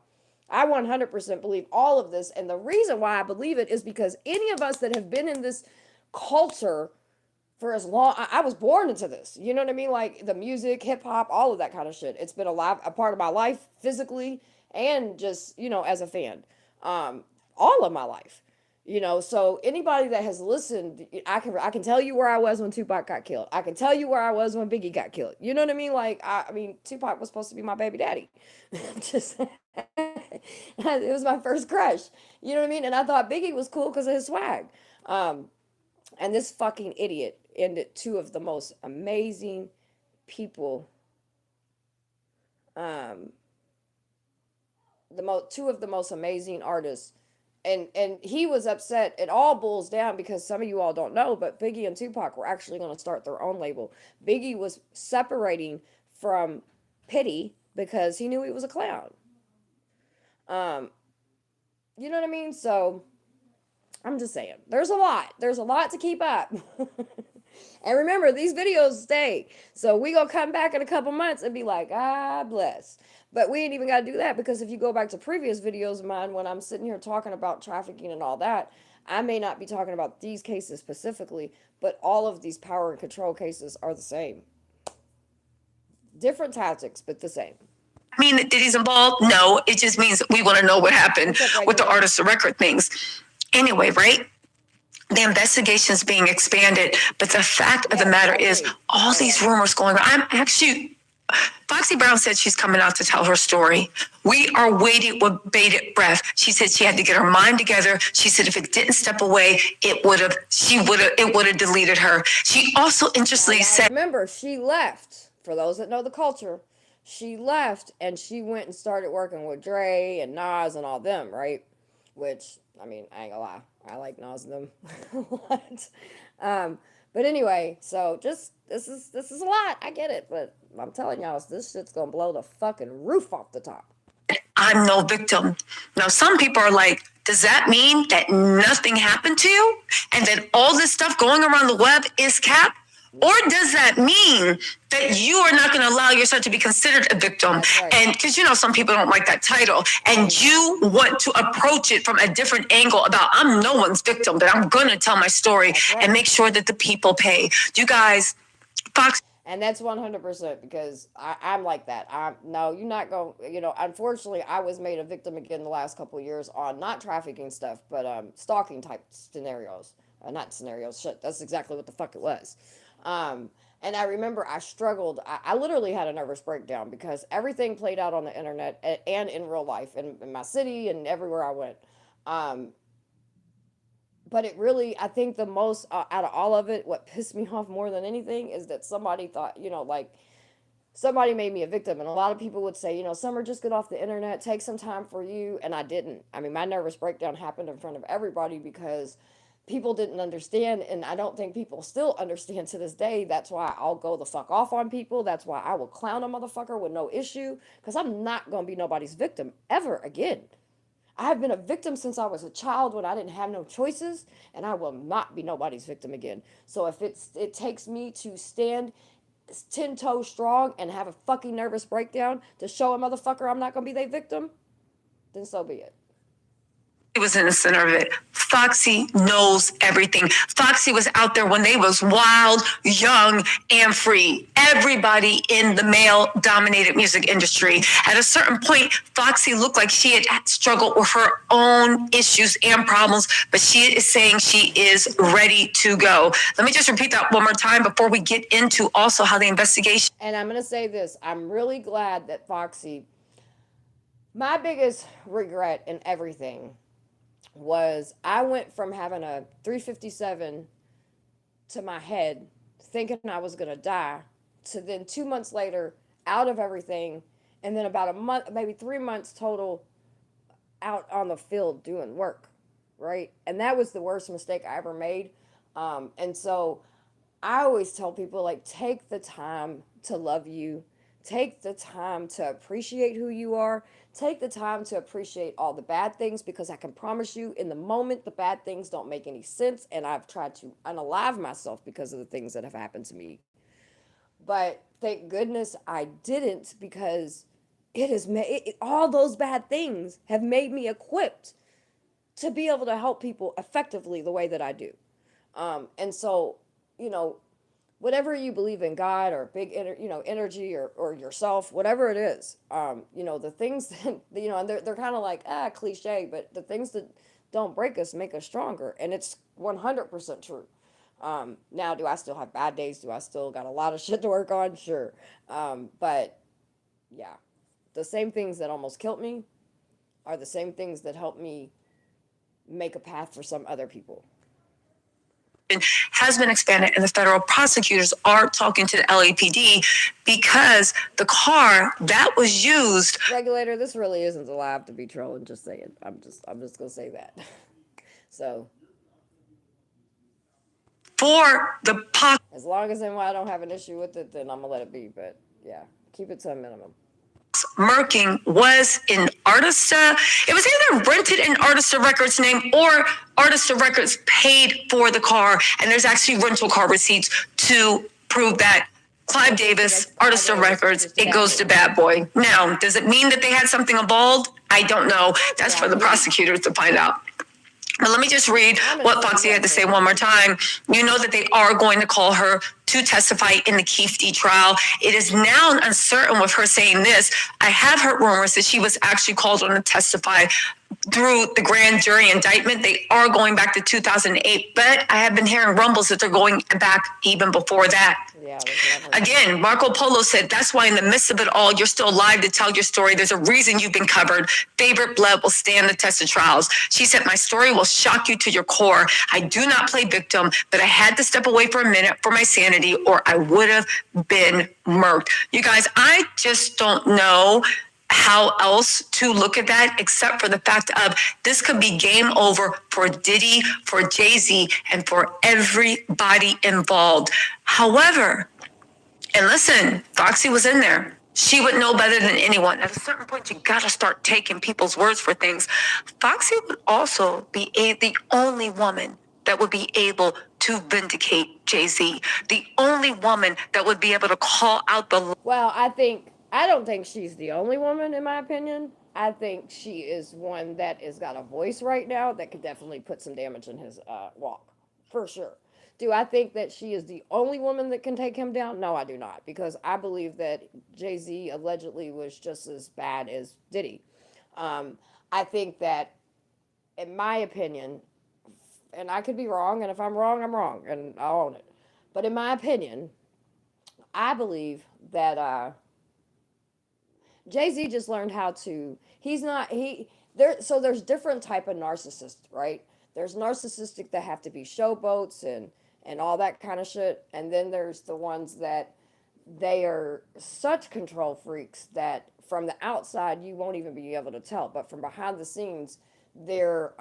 I 100% believe all of this, and the reason why I believe it is because any of us that have been in this culture for as long, I was born into this, you know what I mean? Like the music, hip hop, all of that kind of shit. It's been a part of my life physically and just, as a fan, all of my life, so anybody that has listened, I can tell you where I was when Tupac got killed. I can tell you where I was when Biggie got killed. You know what I mean? Like, I mean, Tupac was supposed to be my baby daddy. Just, it was my first crush. You know what I mean? And I thought Biggie was cool because of his swag. And this fucking idiot ended two of the most amazing people, two of the most amazing artists, and he was upset. It all boils down because some of you all don't know, but Biggie and Tupac were actually going to start their own label. Biggie was separating from Pitty because he knew he was a clown. You know what I mean? So I'm just saying, there's a lot to keep up. And remember, these videos stay. So we gonna come back in a couple months and be like, God bless. But we ain't even got to do that, because if you go back to previous videos of mine, when I'm sitting here talking about trafficking and all that, I may not be talking about these cases specifically, but all of these power and control cases are the same. Different tactics, but the same. I mean that Diddy's involved? No, it just means we want to know what happened with the Artists Record things. Anyway, right? The investigation is being expanded, but the fact of the matter is, all these rumors going on. I'm actually, Foxy Brown said she's coming out to tell her story. We are waiting with bated breath. She said she had to get her mind together. She said if it didn't step away, it would have deleted her. She also interestingly said, remember, she left for those that know the culture, she left and she went and started working with Dre and Nas and all them, right? Which, I mean, I ain't gonna lie, I like Nas and them a lot. Um, but anyway, so just this is a lot. I get it, but I'm telling y'all, this shit's gonna blow the fucking roof off the top. I'm no victim. Now, some people are like, does that mean that nothing happened to you and that all this stuff going around the web is cap? Or does that mean that you are not going to allow yourself to be considered a victim? Right. And because, some people don't like that title, and you want to approach it from a different angle about, I'm no one's victim, but I'm going to tell my story right. and make sure that the people pay. You guys, Fox. And that's 100% because I'm like that. No, you're not going, unfortunately, I was made a victim again the last couple of years on not trafficking stuff, but stalking type scenarios. Not scenarios, shit, that's exactly what the fuck it was. And I remember I struggled. I literally had a nervous breakdown because everything played out on the internet and in real life in my city and everywhere I went. But it really, I think the most out of all of it, what pissed me off more than anything is that somebody thought, like somebody made me a victim. And a lot of people would say, Summer, just get off the internet, take some time for you. And I didn't. I mean, my nervous breakdown happened in front of everybody because people didn't understand. And I don't think people still understand to this day. That's why I'll go the fuck off on people. That's why I will clown a motherfucker with no issue because I'm not going to be nobody's victim ever again. I have been a victim since I was a child when I didn't have no choices, and I will not be nobody's victim again. So if it takes me to stand 10 toes strong and have a fucking nervous breakdown to show a motherfucker I'm not going to be their victim, then so be it. He was in the center of it. Foxy knows everything. Foxy was out there when they was wild, young, and free. Everybody in the male-dominated music industry. At a certain point, Foxy looked like she had struggled with her own issues and problems, but she is saying she is ready to go. Let me just repeat that one more time before we get into also how the investigation. And I'm going to say this. I'm really glad that Foxy, my biggest regret in everything was I went from having a 357 to my head thinking I was going to die to then 2 months later out of everything and then about a month, maybe 3 months total out on the field doing work, right? And that was the worst mistake I ever made. And so I always tell people, like, take the time to love you. Take the time to appreciate who you are. Take the time to appreciate all the bad things because I can promise you in the moment the bad things don't make any sense and I've tried to unalive myself because of the things that have happened to me. But thank goodness I didn't because it has made all those bad things have made me equipped to be able to help people effectively the way that I do. And so, whatever you believe in, God or big, energy or yourself, whatever it is, the things that, and they're kind of like, cliche, but the things that don't break us make us stronger. And it's 100% true. Now, do I still have bad days? Do I still got a lot of shit to work on? Sure. But yeah, the same things that almost killed me are the same things that helped me make a path for some other people. Has been expanded and the federal prosecutors are talking to the LAPD because the car that was used. Regulator, this really isn't the lab to be trolling, just saying. I'm just gonna say that. So for the as long as I don't have an issue with it, then I'm gonna let it be. But yeah, keep it to a minimum. Murking was in Artista. It was either rented in Artista Records' name or Artista Records paid for the car. And there's actually rental car receipts to prove that. Clive Davis, Artista Records, it goes to Bad Boy. Now, does it mean that they had something involved? I don't know. That's for the prosecutors to find out. But let me just read what Foxy had to say one more time. You know that they are going to call her to testify in the Keefe D trial. It is now uncertain with her saying this. I have heard rumors that she was actually called on to testify through the grand jury indictment. They are going back to 2008, but I have been hearing rumbles that they're going back even before that. Yeah. Again, Marco Polo said, that's why in the midst of it all, you're still alive to tell your story. There's a reason you've been covered. Favorite blood will stand the test of trials. She said, my story will shock you to your core. I do not play victim, but I had to step away for a minute for my sanity or I would have been murked. You guys, I just don't know how else to look at that except for the fact of this could be game over for Diddy, for Jay-Z, and for everybody involved. However, and listen, Foxy was in there. She would know better than anyone. At a certain point, you gotta start taking people's words for things. Foxy would also be the only woman that would be able to vindicate Jay-Z. The only woman that would be able to call out the... Well, I don't think she's the only woman, in my opinion. I think she is one that has got a voice right now that could definitely put some damage in his walk, for sure. Do I think that she is the only woman that can take him down? No, I do not, because I believe that Jay-Z allegedly was just as bad as Diddy. I think that, in my opinion, and I could be wrong, and if I'm wrong, I'm wrong, and I'll own it. But in my opinion, I believe that Jay-Z just learned how to, he's not, he, there, so there's different type of narcissists, right? There's narcissistic that have to be showboats and all that kind of shit. And then there's the ones that they are such control freaks that from the outside you won't even be able to tell. But from behind the scenes, they're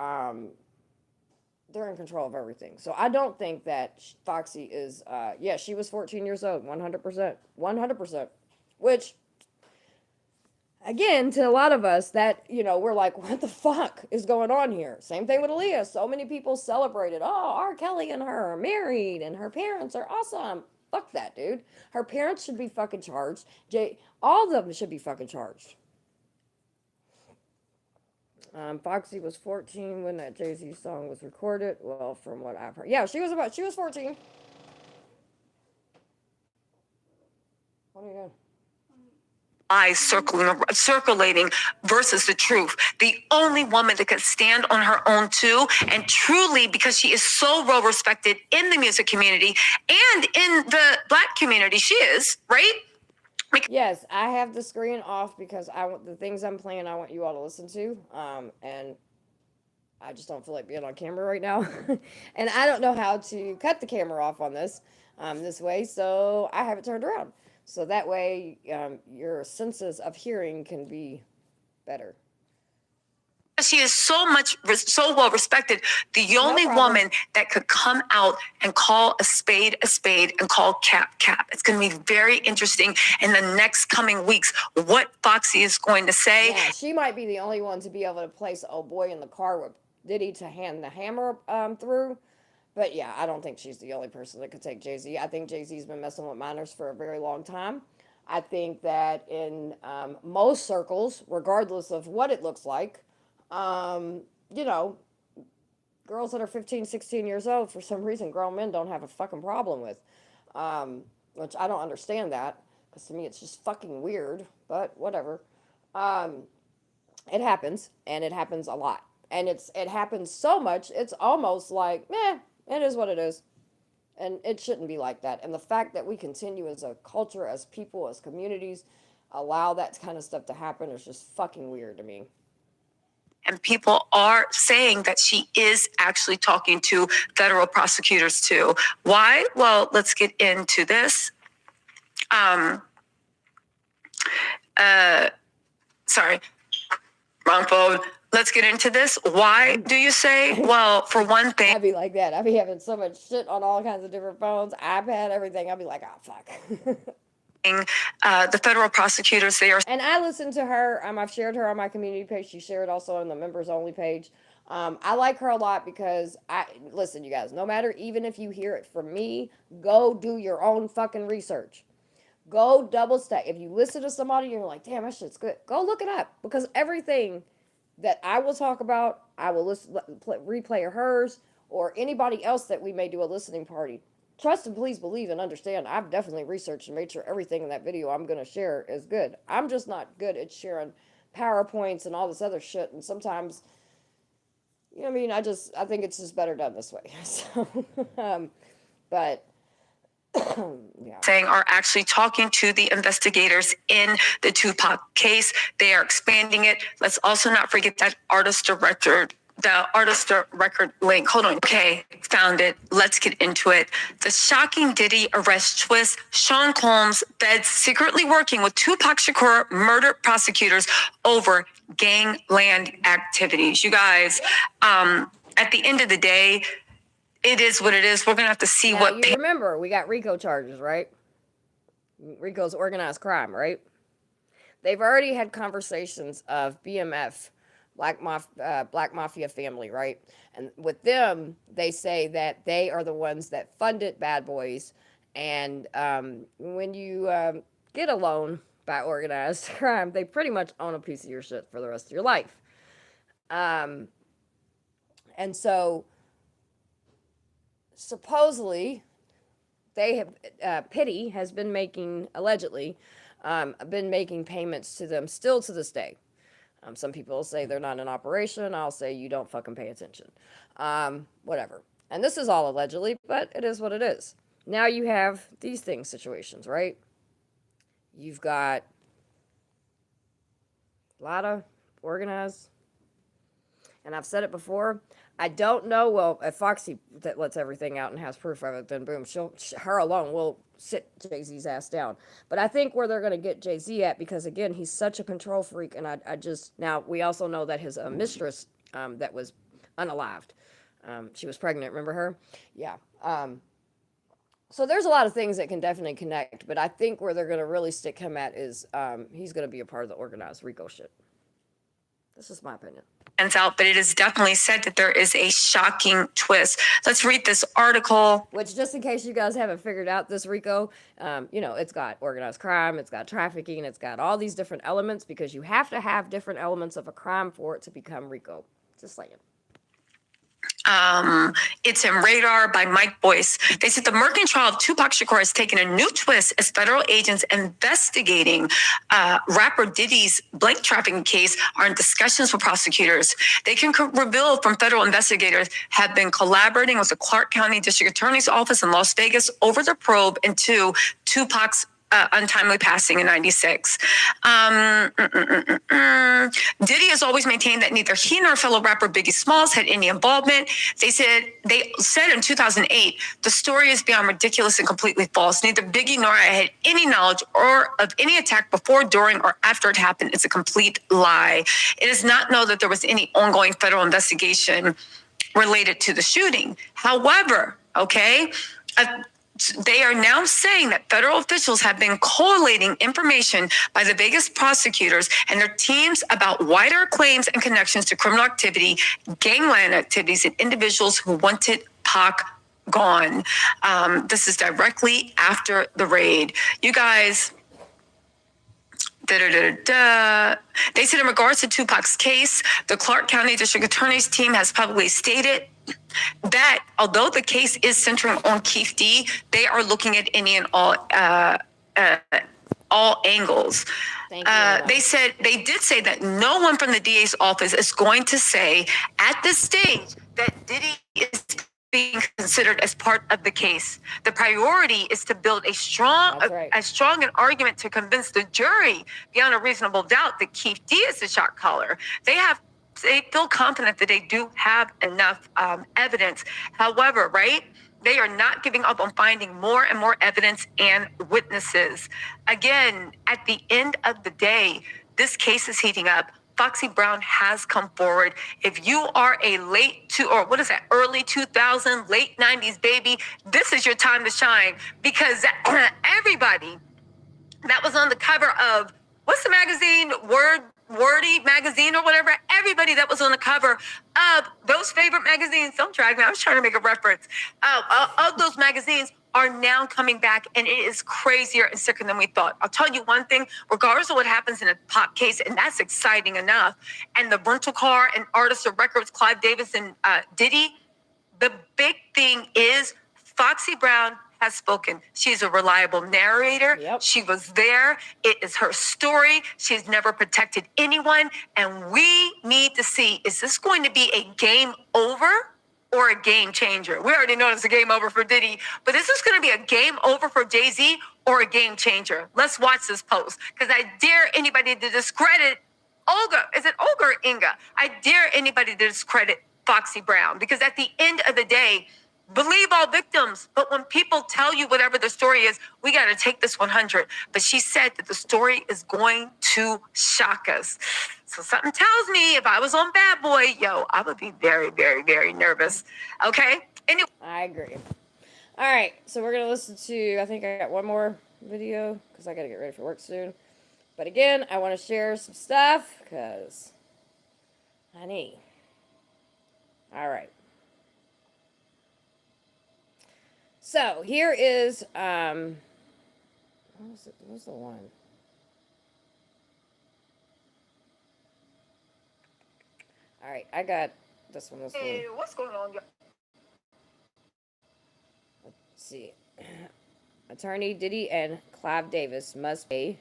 in control of everything. So I don't think that Foxy is, yeah, she was 14 years old, 100%. 100%. Which, again, to a lot of us, that, we're like, what the fuck is going on here? Same thing with Aaliyah. So many people celebrated, oh, R. Kelly and her are married and her parents are awesome. Fuck that, dude. Her parents should be fucking charged. All of them should be fucking charged. Foxy was 14 when that Jay-Z song was recorded. Well, from what I've heard. Yeah, she was 14. What are you doing? Lies circulating versus the truth. The only woman that could stand on her own too, and truly, because she is so well respected in the music community and in the Black community, she is, right? Yes, I have the screen off because I want the things I'm playing. I want you all to listen to, and I just don't feel like being on camera right now, and I don't know how to cut the camera off on this way, so I have it turned around, so that way your senses of hearing can be better. She is so well respected. The only woman that could come out and call a spade and call cap. It's going to be very interesting in the next coming weeks what Foxy is going to say. Yeah, she might be the only one to be able to place old boy in the car with Diddy to hand the hammer through. But yeah, I don't think she's the only person that could take Jay-Z. I think Jay-Z's been messing with minors for a very long time. I think that in most circles, regardless of what it looks like, you know, girls that are 15, 16 years old, for some reason, grown men don't have a fucking problem with. Which I don't understand that, because to me it's just fucking weird, but whatever. It happens, and it happens a lot. And it happens so much, it's almost like, it is what it is. And it shouldn't be like that. And the fact that we continue as a culture, as people, as communities, allow that kind of stuff to happen is just fucking weird to me. And people are saying that she is actually talking to federal prosecutors too. Why? Well, let's get into this. Sorry, wrong phone. Let's get into this. Why do you say? Well, for one thing. I'd be like that. I'd be having so much shit on all kinds of different phones, iPad, everything. I'd be like, oh, fuck. The federal prosecutors, they are. And I listened to her. I've shared her on my community page. She shared also on the members only page. I like her a lot because listen, you guys, no matter, even if you hear it from me, go do your own fucking research. Go double stack. If you listen to somebody and you're like, damn, that shit's good, go look it up, because everything that I will talk about, I will replay of hers or anybody else that we may do a listening party. Trust and please believe and understand, I've definitely researched and made sure everything in that video I'm going to share is good. I'm just not good at sharing PowerPoints and all this other shit. And sometimes You know what I mean? I think it's just better done this way. So, but yeah. Saying are actually talking to the investigators in the Tupac case. They are expanding it. Let's also not forget that the artist record link. Hold on. Okay, found it. Let's get into it. The shocking Diddy arrest twist. Sean Combs, feds secretly working with Tupac Shakur murder prosecutors over gangland activities. You guys, at the end of the day, it is what it is. We're going to have to see Now, what... you remember, we got RICO charges, right? RICO's organized crime, right? They've already had conversations of BMF, Black Mafia family, right? And with them, they say that they are the ones that funded Bad Boys. And when you get a loan by organized crime, they pretty much own a piece of your shit for the rest of your life. And so supposedly they have Pity has been making, allegedly, been making payments to them still to this day. Some people say they're not in operation. I'll say you don't fucking pay attention. Whatever. And this is all allegedly, but it is what it is. Now you have these situations, right? You've got a lot of organized, and I've said it before, I don't know. Well, if Foxy that lets everything out and has proof of it, then boom, her alone will sit Jay-Z's ass down. But I think where they're going to get Jay-Z at, because again, he's such a control freak, and I just, now we also know that his mistress that was unalived, she was pregnant. Remember her? Yeah. So there's a lot of things that can definitely connect, but I think where they're going to really stick him at is he's going to be a part of the organized RICO shit. This is my opinion. Out, but it is definitely said that there is a shocking twist. Let's read this article. Which, just in case you guys haven't figured out this RICO, it's got organized crime, it's got trafficking, it's got all these different elements, because you have to have different elements of a crime for it to become RICO. Just saying. It's in Radar by Mike Boyce. They said the murking trial of Tupac Shakur has taken a new twist as federal agents investigating rapper Diddy's blank trafficking case are in discussions with prosecutors. They can reveal from federal investigators have been collaborating with the Clark County District Attorney's Office in Las Vegas over the probe into Tupac's untimely passing in 96. Diddy has always maintained that neither he nor fellow rapper Biggie Smalls had any involvement. They said in 2008, the story is beyond ridiculous and completely false. Neither Biggie nor I had any knowledge or of any attack before, during, or after it happened. It's a complete lie. It is not known that there was any ongoing federal investigation related to the shooting. However, they are now saying that federal officials have been collating information by the Vegas prosecutors and their teams about wider claims and connections to criminal activity, gangland activities, and individuals who wanted Pac gone. This is directly after the raid. You guys... They said in regards to Tupac's case, the Clark County District Attorney's team has publicly stated that although the case is centering on Keith D, they are looking at any and all angles. They did say that no one from the DA's office is going to say at this stage that Diddy is being considered as part of the case. The priority is to build a strong an argument to convince the jury beyond a reasonable doubt that Keith D is the shot caller. They feel confident that they do have enough evidence. However, they are not giving up on finding more and more evidence and witnesses. Again, at the end of the day, this case is heating up. Foxy Brown has come forward. If you are a early 2000, late 90s baby, this is your time to shine, because everybody that was on the cover of, what's the magazine, Wordy magazine or whatever, everybody that was on the cover of those favorite magazines, don't drag me, I was trying to make a reference, of those magazines are now coming back, and it is crazier and sicker than we thought. I'll tell you one thing, regardless of what happens in a Pac case, and that's exciting enough, and the rental car and artists of records, Clive Davis and Diddy, the big thing is Foxy Brown has spoken. She's a reliable narrator. Yep. She was there. It is her story. She's never protected anyone. And we need to see, is this going to be a game over or a game changer? We already know it's a game over for Diddy, but is this going to be a game over for Jay-Z or a game changer? Let's watch this post, because I dare anybody to discredit Olga. Is it Olga or Inga? I dare anybody to discredit Foxy Brown, because at the end of the day, believe all victims. But when people tell you whatever the story is, we got to take this 100. But she said that the story is going to shock us. So something tells me if I was on Bad Boy, I would be very, very, very nervous. Okay? Anyway. I agree. All right, so we're going to listen to, I think I got one more video because I got to get ready for work soon. But again, I want to share some stuff because I need. All right. So here is what was the one? All right, I got this one. Hey, what's going on? Let's see. Attorney Diddy and Clive Davis must pay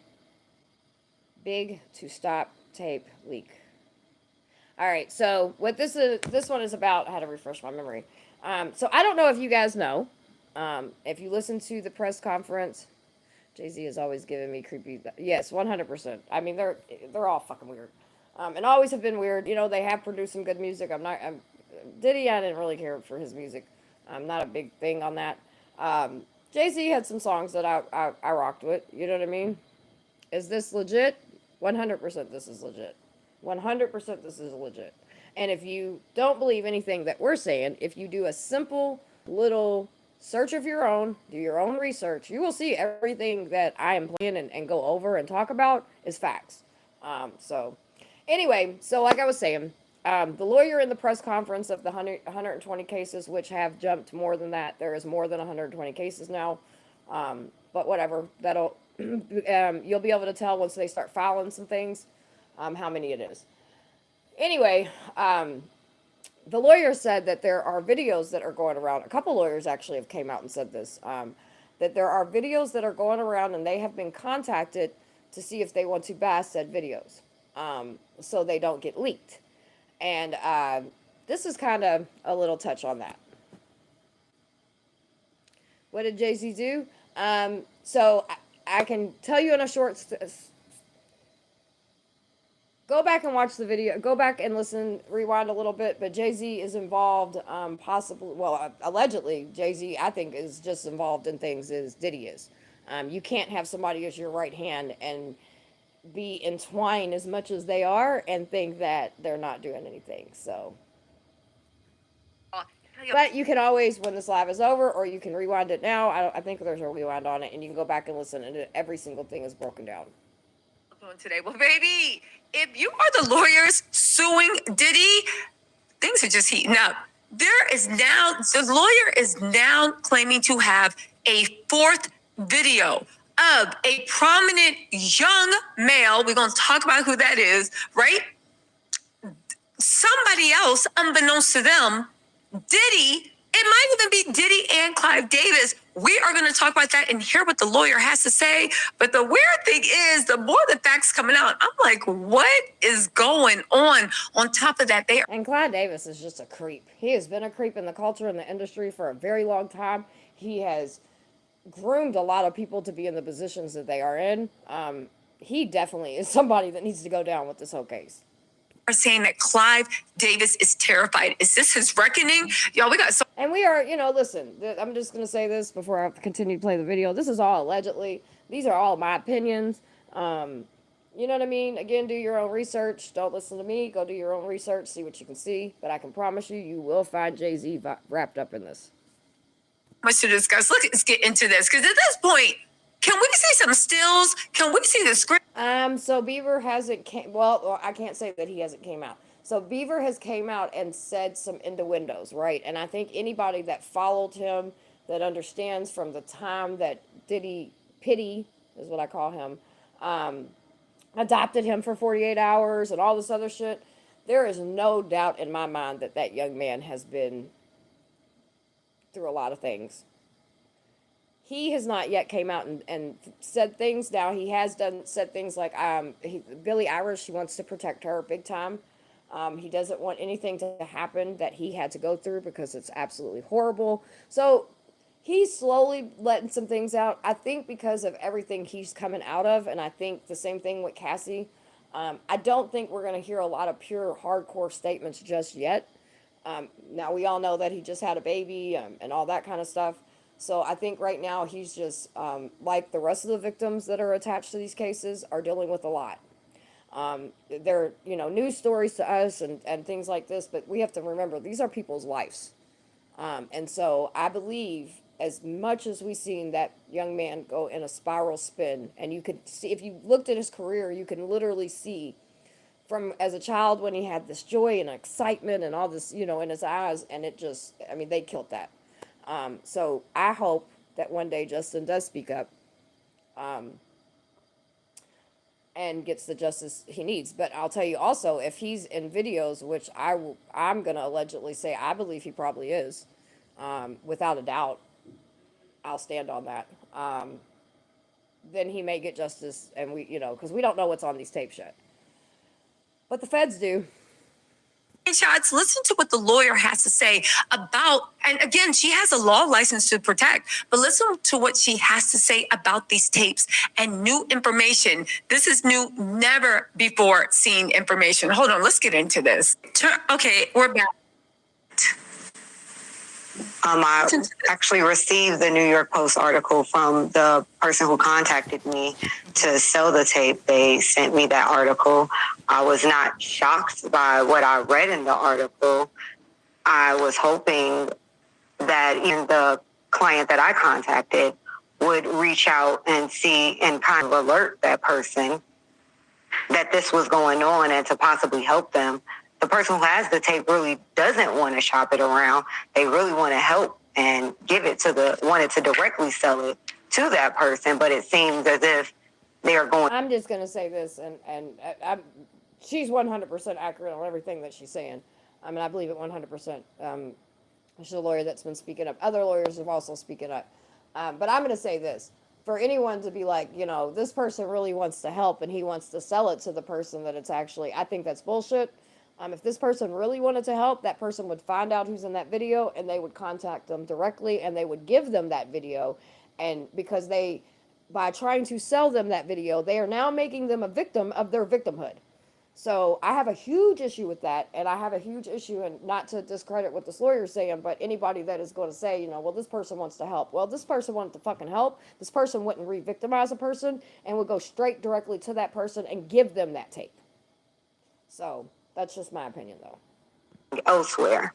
big to stop tape leak. All right, so what this one is about, I had to refresh my memory. So I don't know if you guys know. If you listen to the press conference, Jay-Z is always giving me creepy. Yes, 100%. I mean, they're all fucking weird, and always have been weird. You know, they have produced some good music. Diddy, I didn't really care for his music. I'm not a big thing on that. Jay-Z had some songs that I rocked with. You know what I mean? Is this legit? 100% this is legit. 100% this is legit. And if you don't believe anything that we're saying, if you do a simple little search of your own, do your own research, you will see everything that I am playing and go over and talk about is facts. So anyway, so like I was saying, the lawyer in the press conference of the 120 cases, which have jumped more than that. There is more than 120 cases now. But whatever, that'll you'll be able to tell once they start filing some things how many it is. Anyway, the lawyer said that there are videos that are going around. A couple lawyers actually have came out and said this, that there are videos that are going around and they have been contacted to see if they want to buy said videos, so they don't get leaked. And this is kind of a little touch on that. What did Jay-Z do? So I can tell you in a short go back and watch the video. Go back and listen, rewind a little bit. But Jay-Z is involved, possibly, well, allegedly, Jay-Z, I think, is just involved in things as Diddy is. You can't have somebody as your right hand and be entwined as much as they are and think that they're not doing anything. So, but you can always, when this live is over, or you can rewind it now. I think there's a rewind on it, and you can go back and listen, and every single thing is broken down. Today, well, baby, if you are the lawyers suing Diddy, things are just heating up. The lawyer is now claiming to have a fourth video of a prominent young male. We're going to talk about who that is, right? Somebody else, unbeknownst to them, Diddy, it might even be Diddy and Clive Davis. We are going to talk about that and hear what the lawyer has to say. But the weird thing is, the more the facts coming out, I'm like, what is going on? On top of that, And Clive Davis is just a creep. He has been a creep in the culture and the industry for a very long time. He has groomed a lot of people to be in the positions that they are in. He definitely is somebody that needs to go down with this whole case. Are saying that Clive Davis is terrified. Is this his reckoning? Y'all, we got so. And we are, listen, I'm just going to say this before I continue to play the video. This is all allegedly. These are all my opinions. You know what I mean? Again, do your own research. Don't listen to me. Go do your own research. See what you can see. But I can promise you, you will find Jay-Z wrapped up in this. Much to discuss. Let's get into this. Because at this point, can we see some stills? Can we see the script? So Beaver hasn't well, I can't say that he hasn't came out. So Beaver has came out and said some innuendos, right? And I think anybody that followed him, that understands from the time that Diddy, Pity is what I call him, adopted him for 48 hours and all this other shit, there is no doubt in my mind that that young man has been through a lot of things. he has not yet came out and said things. Now he has said things like Billie Eilish, he wants to protect her big time. He doesn't want anything to happen that he had to go through because it's absolutely horrible. So he's slowly letting some things out. I think because of everything he's coming out of, and I think the same thing with Cassie. I don't think we're going to hear a lot of pure hardcore statements just yet. Now we all know that he just had a baby and all that kind of stuff. So I think right now he's just like the rest of the victims that are attached to these cases are dealing with a lot. They're news stories to us and things like this, but we have to remember these are people's lives. And so I believe as much as we've seen that young man go in a spiral spin, and you could see, if you looked at his career, you can literally see from as a child when he had this joy and excitement and all this, in his eyes, and it just, I mean, they killed that. So I hope that one day Justin does speak up and gets the justice he needs. But I'll tell you also, if he's in videos, which I'm going to allegedly say I believe he probably is, without a doubt, I'll stand on that. Then he may get justice, and because we don't know what's on these tapes yet. But the feds do. Shots, listen to what the lawyer has to say about, and again, she has a law license to protect, but listen to what she has to say about these tapes and new information. This is new, never before seen information. Hold on, let's get into this. Okay, we're back. I actually received the New York Post article from the person who contacted me to sell the tape. They sent me that article. I was not shocked by what I read in the article. I was hoping that even the client that I contacted would reach out and see and kind of alert that person that this was going on and to possibly help them. The person who has the tape really doesn't want to shop it around. They really want to help and give it wanted to directly sell it to that person, but it seems as if they are going. I'm just going to say this, and she's 100% accurate on everything that she's saying. I mean, I believe it 100%. She's a lawyer that's been speaking up. Other lawyers have also spoken up. But I'm going to say this. For anyone to be like, this person really wants to help and he wants to sell it to the person that it's actually, I think that's bullshit. If this person really wanted to help, that person would find out who's in that video and they would contact them directly and they would give them that video. And because by trying to sell them that video, they are now making them a victim of their victimhood. So I have a huge issue with that. And I have a huge issue, and not to discredit what this lawyer is saying, but anybody that is going to say, well, this person wants to help. Well, this person wanted to fucking help. This person wouldn't re-victimize a person and would go straight directly to that person and give them that tape. So that's just my opinion, though. Elsewhere.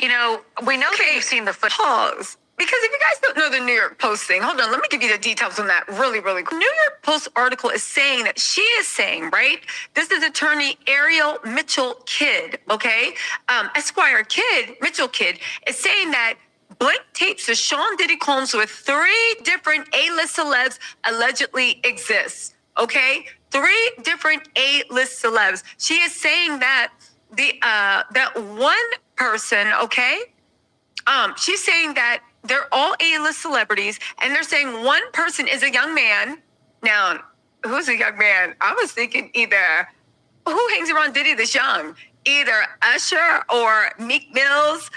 We know that you've seen the footage. Pause. Because if you guys don't know the New York Post thing, hold on, let me give you the details on that really, really quick. New York Post article is saying that she is saying, right? This is attorney Ariel Mitchell Kidd, okay? Esquire Kidd, Mitchell Kidd, is saying that blank tapes of Sean Diddy Combs with 3 different A-list celebs allegedly exists, okay? 3 different A-list celebs. She is saying that that one person, okay? She's saying that they're all A-list celebrities, and they're saying one person is a young man. Now, who's a young man? I was thinking either, who hangs around Diddy this young? Either Usher or Meek Mills.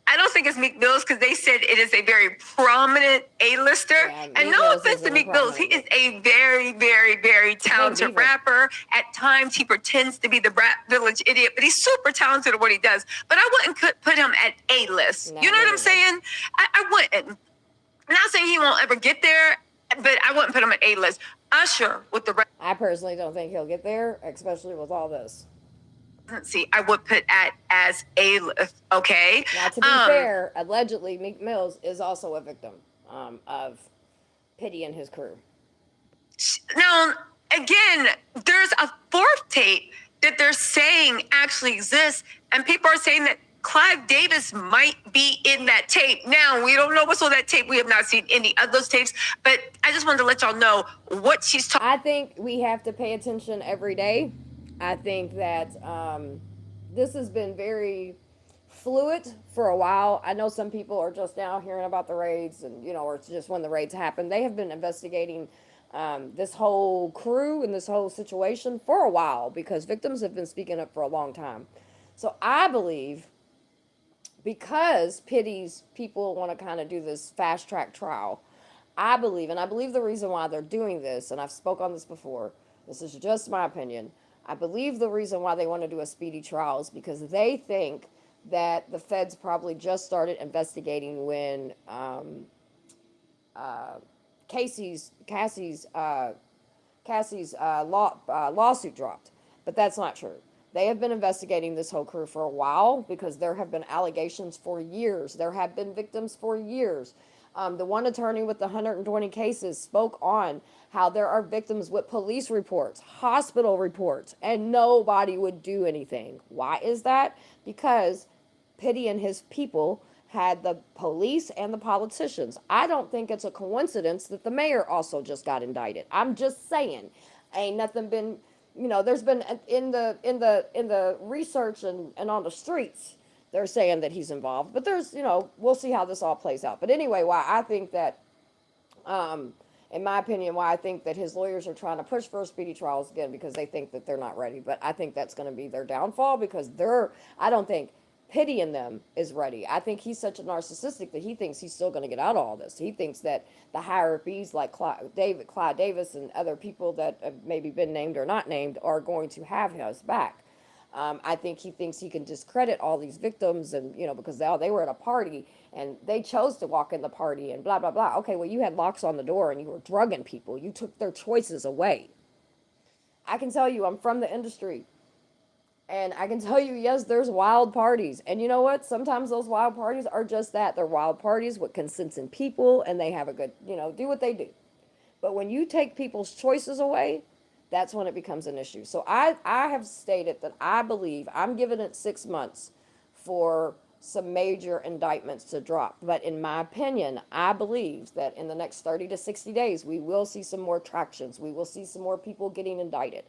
I don't think it's Meek Mills because they said it is a very prominent A-lister. Yeah, and no offense to Meek Mills, he is a very, very, very talented rapper. At times, he pretends to be the rap village idiot, but he's super talented at what he does. But I wouldn't put him at A-list. You know what I'm saying? I wouldn't. I'm not saying he won't ever get there, but I wouldn't put him at A-list. Usher with the rap. I personally don't think he'll get there, especially with all this. I would put as A-list, okay? Now, to be fair, allegedly, Meek Mills is also a victim of Pity and his crew. Now, again, there's a 4th tape that they're saying actually exists, and people are saying that Clive Davis might be in that tape. Now, we don't know what's on that tape. We have not seen any of those tapes, but I just wanted to let y'all know what she's talking. I think we have to pay attention every day. I think that this has been very fluid for a while. I know some people are just now hearing about the raids, and or it's just when the raids happen. They have been investigating this whole crew and this whole situation for a while because victims have been speaking up for a long time. So I believe because Pity's people want to kind of do this fast track trial, I believe, and I believe the reason why they're doing this, and I've spoke on this before, this is just my opinion. I believe the reason why they want to do a speedy trial is because they think that the feds probably just started investigating when Cassie's lawsuit dropped, but that's not true. They have been investigating this whole crew for a while because there have been allegations for years. There have been victims for years. The one attorney with the 120 cases spoke on how there are victims with police reports, hospital reports, and nobody would do anything. Why is that? Because Pitty and his people had the police and the politicians. I don't think it's a coincidence that the mayor also just got indicted. I'm just saying, ain't nothing been, there's been in the research and on the streets, they're saying that he's involved. But there's, we'll see how this all plays out. But anyway, why I think that, in my opinion, why I think that his lawyers are trying to push for speedy trials again because they think that they're not ready. But I think that's going to be their downfall because I don't think Pity in them is ready. I think he's such a narcissistic that he thinks he's still going to get out of all this. He thinks that the hierarchies like Clyde Davis, and other people that have maybe been named or not named are going to have his back. I think he thinks he can discredit all these victims, and because they were at a party and they chose to walk in the party and blah blah blah. Okay, well, you had locks on the door and you were drugging people. You took their choices away. I can tell you, I'm from the industry. And I can tell you, yes, there's wild parties. And you know what? Sometimes those wild parties are just that. They're wild parties with consenting people, and they have a good, do what they do. But when you take people's choices away, that's when it becomes an issue. So I have stated that I believe I'm giving it 6 months for some major indictments to drop. But in my opinion, I believe that in the next 30 to 60 days, we will see some more tractions. We will see some more people getting indicted.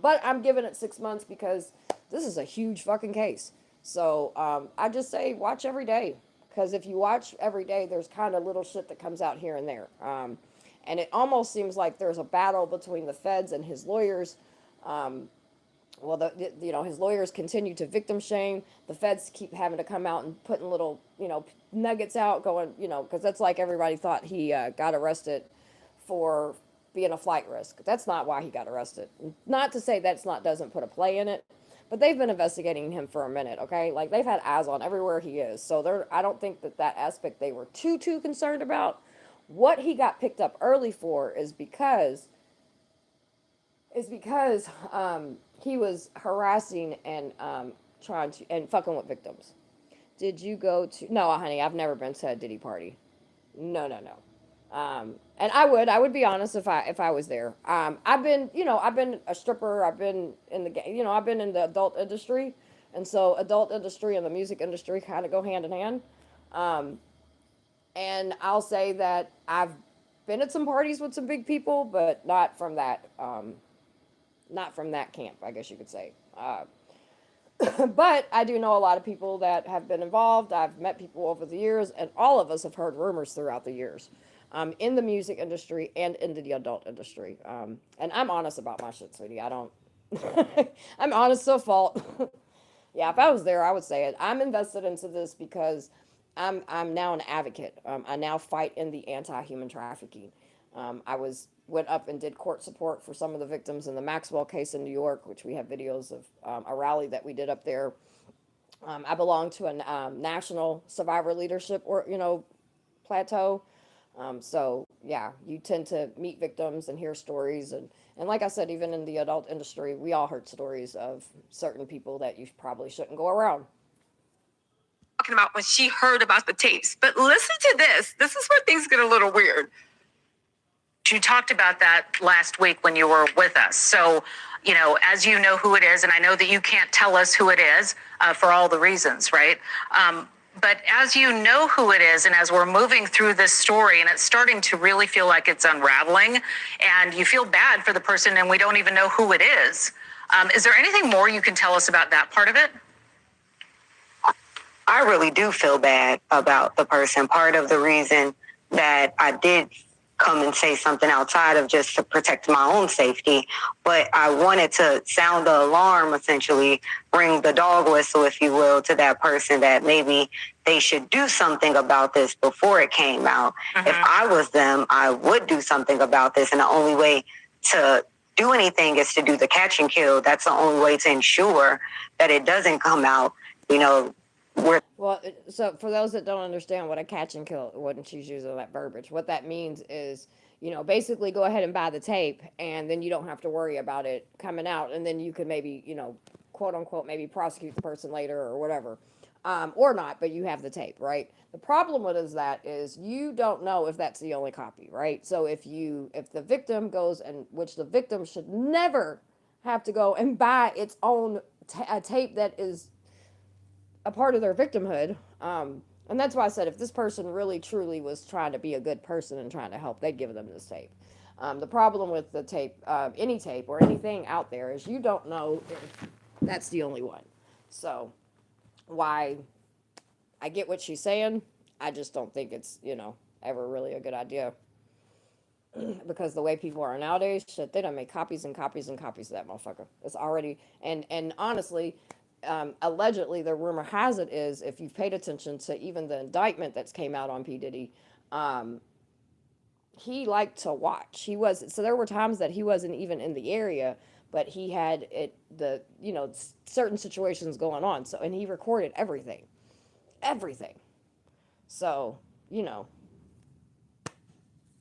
But I'm giving it 6 months because this is a huge fucking case. So I just say watch every day. Because if you watch every day, there's kind of little shit that comes out here and there. And it almost seems like there's a battle between the feds and his lawyers. His lawyers continue to victim shame. The feds keep having to come out and putting little, nuggets out going, because that's like everybody thought he got arrested for being a flight risk. That's not why he got arrested. Not to say doesn't put a play in it, but they've been investigating him for a minute, okay? Like, they've had eyes on everywhere he is. So I don't think that aspect they were too concerned about. What he got picked up early for is because he was harassing and trying to and fucking with victims. Did you go to? No, honey, I've never been to a Diddy party. No. And I would be honest if I was there. I've been a stripper. I've been in I've been in the adult industry, and so adult industry and the music industry kind of go hand in hand. And I'll say that I've been at some parties with some big people, but not from that camp, I guess you could say. But I do know a lot of people that have been involved. I've met people over the years, and all of us have heard rumors throughout the years, in the music industry and in the adult industry. And I'm honest about my shit, sweetie. I don't. I'm honest to a fault. Yeah, if I was there, I would say it. I'm invested into this because I'm now an advocate. I now fight in the anti-human trafficking. I went up and did court support for some of the victims in the Maxwell case in New York, which we have videos of a rally that we did up there. I belong to a national survivor leadership plateau. So yeah, you tend to meet victims and hear stories, and like I said, even in the adult industry, we all heard stories of certain people that you probably shouldn't go around. Talking about when she heard about the tapes, but listen to this. This is where things get a little weird. You talked about that last week when you were with us. So, as you know who it is, and I know that you can't tell us who it is for all the reasons, right? But as you know who it is, and as we're moving through this story, and it's starting to really feel like it's unraveling, and you feel bad for the person, and we don't even know who it is there anything more you can tell us about that part of it? I really do feel bad about the person. Part of the reason that I did come and say something outside of just to protect my own safety, but I wanted to sound the alarm, essentially ring the dog whistle, if you will, to that person that maybe they should do something about this before it came out. If I was them, I would do something about this. And the only way to do anything is to do the catch and kill. That's the only way to ensure that it doesn't come out, Well, so for those that don't understand what a catch and kill, when she's using that verbiage, what that means is, basically go ahead and buy the tape, and then you don't have to worry about it coming out, and then you could maybe, quote unquote, maybe prosecute the person later or whatever, or not, but you have the tape, right? The problem with is you don't know if that's the only copy, right? So if the victim goes, and which the victim should never have to go and buy its own a tape that is a part of their victimhood. And that's why I said if this person really truly was trying to be a good person and trying to help, they'd give them this tape. The problem with the tape, any tape or anything out there, is you don't know if that's the only one. So why I get what she's saying, I just don't think it's, ever really a good idea. Because the way people are nowadays, shit, they don't make copies and copies and copies of that motherfucker. It's already, and honestly, allegedly, the rumor has it is, if you've paid attention to even the indictment that's came out on P. Diddy, he liked to watch. So there were times that he wasn't even in the area, but he had certain situations going on. So, and he recorded everything. So,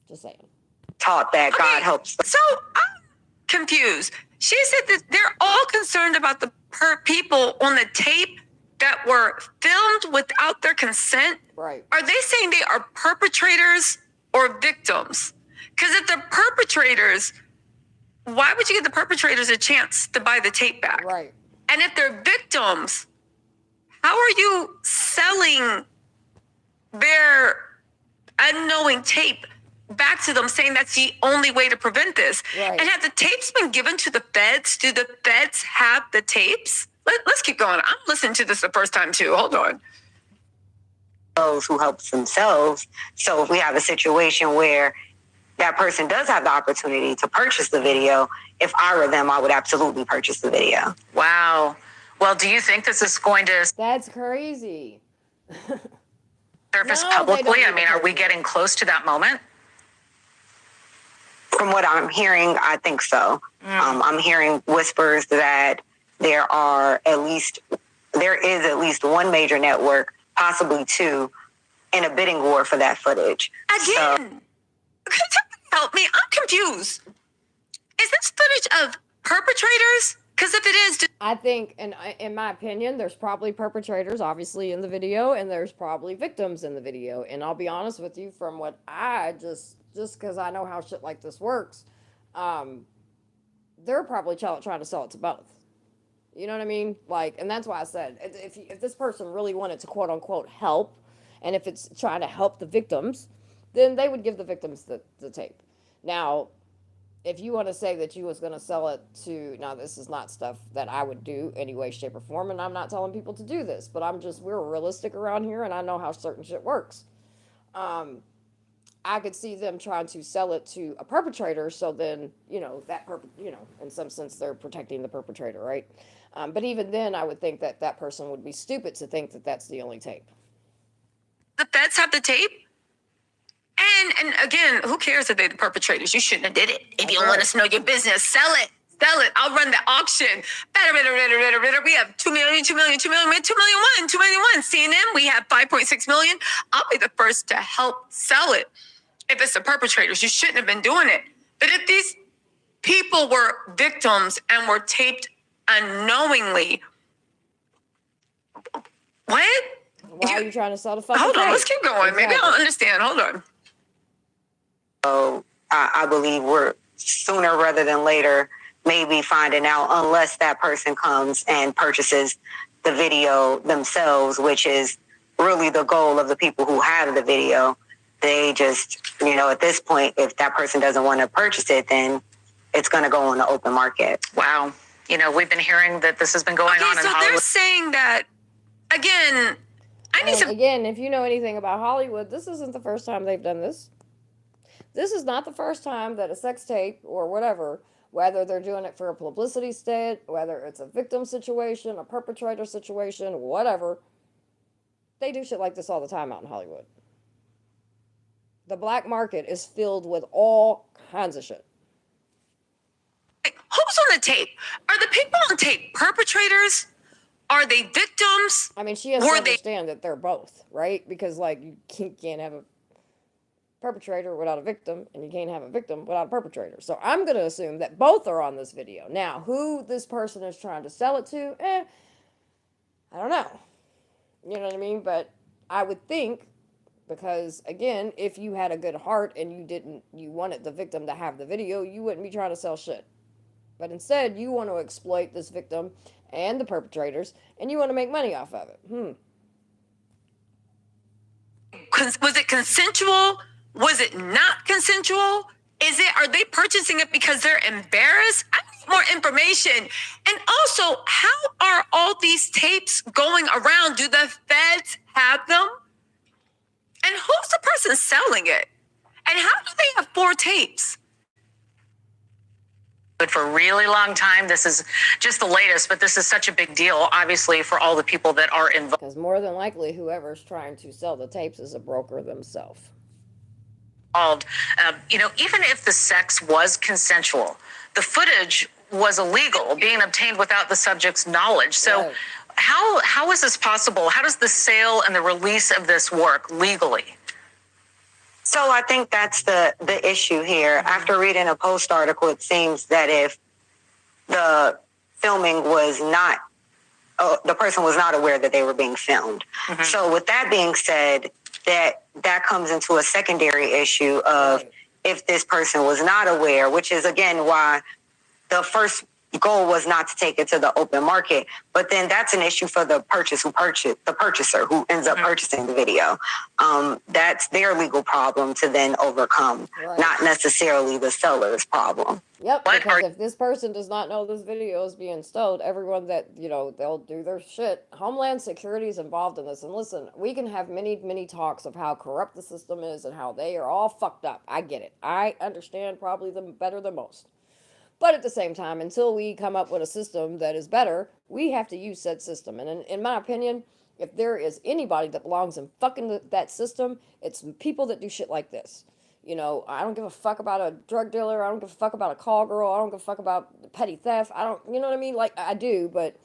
just saying. Taught that God helps. So I'm confused. She said that they're all concerned about the people on the tape that were filmed without their consent. Right. Are they saying they are perpetrators or victims? Because if they're perpetrators, why would you give the perpetrators a chance to buy the tape back? Right. And if they're victims, how are you selling their unknowing tape back to them, saying that's the only way to prevent this? Right. And have the tapes been given to the feds? Do the feds have the tapes? Let's keep going. I'm listening to this the first time too. Hold on. Those who helps themselves. So if we have a situation where that person does have the opportunity to purchase the video, if I were them, I would absolutely purchase the video. Wow. Well, do you think this is going to That's crazy. surface No, they publicly? don't I mean, are we getting close to that moment? From what I'm hearing, I think so. I'm hearing whispers that there is at least one major network, possibly two, in a bidding war for that footage. Again, could you help me? I'm confused. Is this footage of perpetrators? Because if it is, I think, in my opinion, there's probably perpetrators, obviously, in the video, and there's probably victims in the video. And I'll be honest with you, from what I just because I know how shit like this works, they're probably trying to sell it to both. You know what I mean? Like, and that's why I said, if this person really wanted to quote unquote help, and if it's trying to help the victims, then they would give the victims the tape. Now, if you want to say that you was going to sell it to, now this is not stuff that I would do any way, shape, or form, and I'm not telling people to do this, but we're realistic around here, and I know how certain shit works. I could see them trying to sell it to a perpetrator, so then, in some sense they're protecting the perpetrator, right? But even then, I would think that person would be stupid to think that that's the only tape. the feds have the tape. And again, who cares if they're the perpetrators? You shouldn't have did it. If you don't want us to know your business, sell it. Sell it. I'll run the auction. We have 2 million, 2 million, 2 million. We have 2 million one, 2 million one. CNN, we have 5.6 million. I'll be the first to help sell it. If it's the perpetrators, you shouldn't have been doing it. But if these people were victims and were taped unknowingly, what? Why are you trying to sell the fucking Hold on, tape? let's keep going. Exactly. Maybe I'll understand. Hold on. So I believe we're sooner rather than later maybe finding out, unless that person comes and purchases the video themselves, which is really the goal of the people who have the video. They just, at this point, if that person doesn't want to purchase it, then it's going to go on the open market. Wow. We've been hearing that this has been going on in so Hollywood. they're saying that, again, I need And some. again, if you know anything about Hollywood, this isn't the first time they've done this. This is not the first time that a sex tape or whatever, whether they're doing it for a publicity stunt, whether it's a victim situation, a perpetrator situation, whatever, they do shit like this all the time out in Hollywood. The black market is filled with all kinds of shit. Who's on the tape? Are the people on tape perpetrators? Are they victims? I mean, she has to understand that they're both, right? Because, like, you can't have a perpetrator without a victim, and you can't have a victim without a perpetrator. So I'm going to assume that both are on this video. Now, who this person is trying to sell it to, I don't know. You know what I mean? But I would think, because again, if you had a good heart and you wanted the victim to have the video, you wouldn't be trying to sell shit. But instead, you want to exploit this victim and the perpetrators, and you want to make money off of it. Was it consensual? Was it not consensual? Are they purchasing it because they're embarrassed? I need more information. And also, how are all these tapes going around? Do the feds have them? And who's the person selling it? And how do they have 4 tapes? For a really long time. This is just the latest, but this is such a big deal, obviously, for all the people that are involved. Because more than likely, whoever's trying to sell the tapes is a broker themselves. Even if the sex was consensual, the footage was illegal, being obtained without the subject's knowledge. So Right. how is this possible? How does the sale and the release of this work legally? So I think that's the issue here. After reading a Post article, it seems that if the filming was not, the person was not aware that they were being filmed. Mm-hmm. So with that being said, that comes into a secondary issue of Right. if this person was not aware, which is again why the first goal was not to take it to the open market. But then that's an issue for the purchaser who ends up purchasing the video. That's their legal problem to then overcome, Right. not necessarily the seller's problem. Yep, What because are- if this person does not know this video is being stowed, everyone that, they'll do their shit. Homeland Security is involved in this. And listen, we can have many, many talks of how corrupt the system is and how they are all fucked up. I get it. I understand probably them better than most. But at the same time, until we come up with a system that is better, we have to use said system. And in my opinion, if there is anybody that belongs in fucking that system, it's people that do shit like this. I don't give a fuck about a drug dealer. I don't give a fuck about a call girl. I don't give a fuck about petty theft. You know what I mean? Like, I do, but,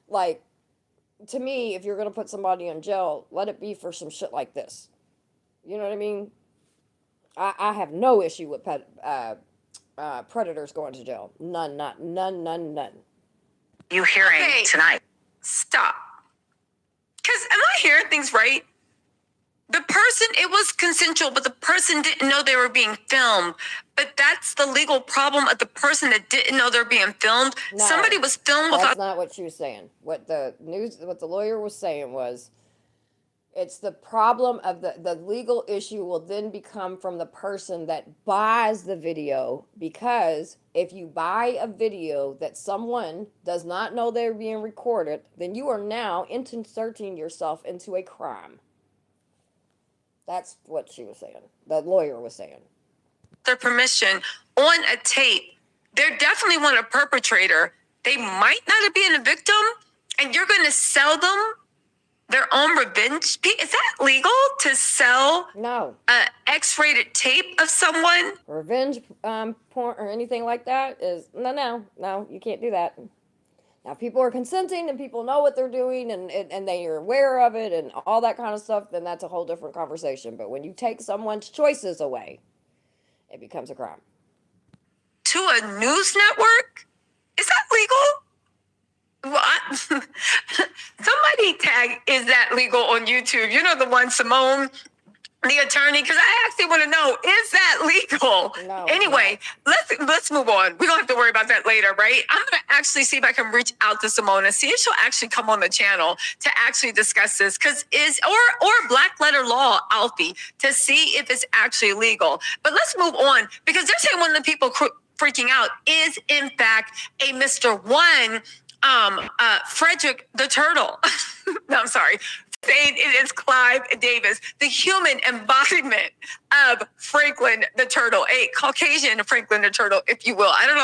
like, to me, if you're going to put somebody in jail, let it be for some shit like this. You know what I mean? I have no issue with predators going to jail. None. You hearing Okay. tonight? Stop. Because am I hearing things right? The person, it was consensual, but the person didn't know they were being filmed. But that's the legal problem of the person that didn't know they're being filmed. No, Somebody was filmed That's without. not what she was saying. What the lawyer was saying was, it's the problem of the legal issue will then become from the person that buys the video, because if you buy a video that someone does not know they're being recorded, then you are now inserting yourself into a crime. That's what she was saying. The lawyer was saying. Their permission on a tape. They're definitely one a perpetrator. They might not have been a victim, and you're going to sell them their own revenge. Is that legal to sell No. a X-rated tape of someone? Revenge porn or anything like that is no, you can't do that. Now, people are consenting and people know what they're doing and they are aware of it and all that kind of stuff, then that's a whole different conversation. But when you take someone's choices away, it becomes a crime. To a news network? Is that legal? What? Somebody tag, is that legal on YouTube? You know the one, Simone, the attorney, because I actually want to know, is that legal? No, Anyway, let's move on. We don't have to worry about that later, right? I'm going to actually see if I can reach out to Simone and see if she'll actually come on the channel to actually discuss this, because or Black Letter Law, Alfie, to see if it's actually legal. But let's move on, because they're saying one of the people freaking out is in fact a Mr. One, Frederick the Turtle. No, I'm sorry. saying it is Clive Davis, the human embodiment of Franklin the Turtle, a Caucasian Franklin the Turtle, if you will. I don't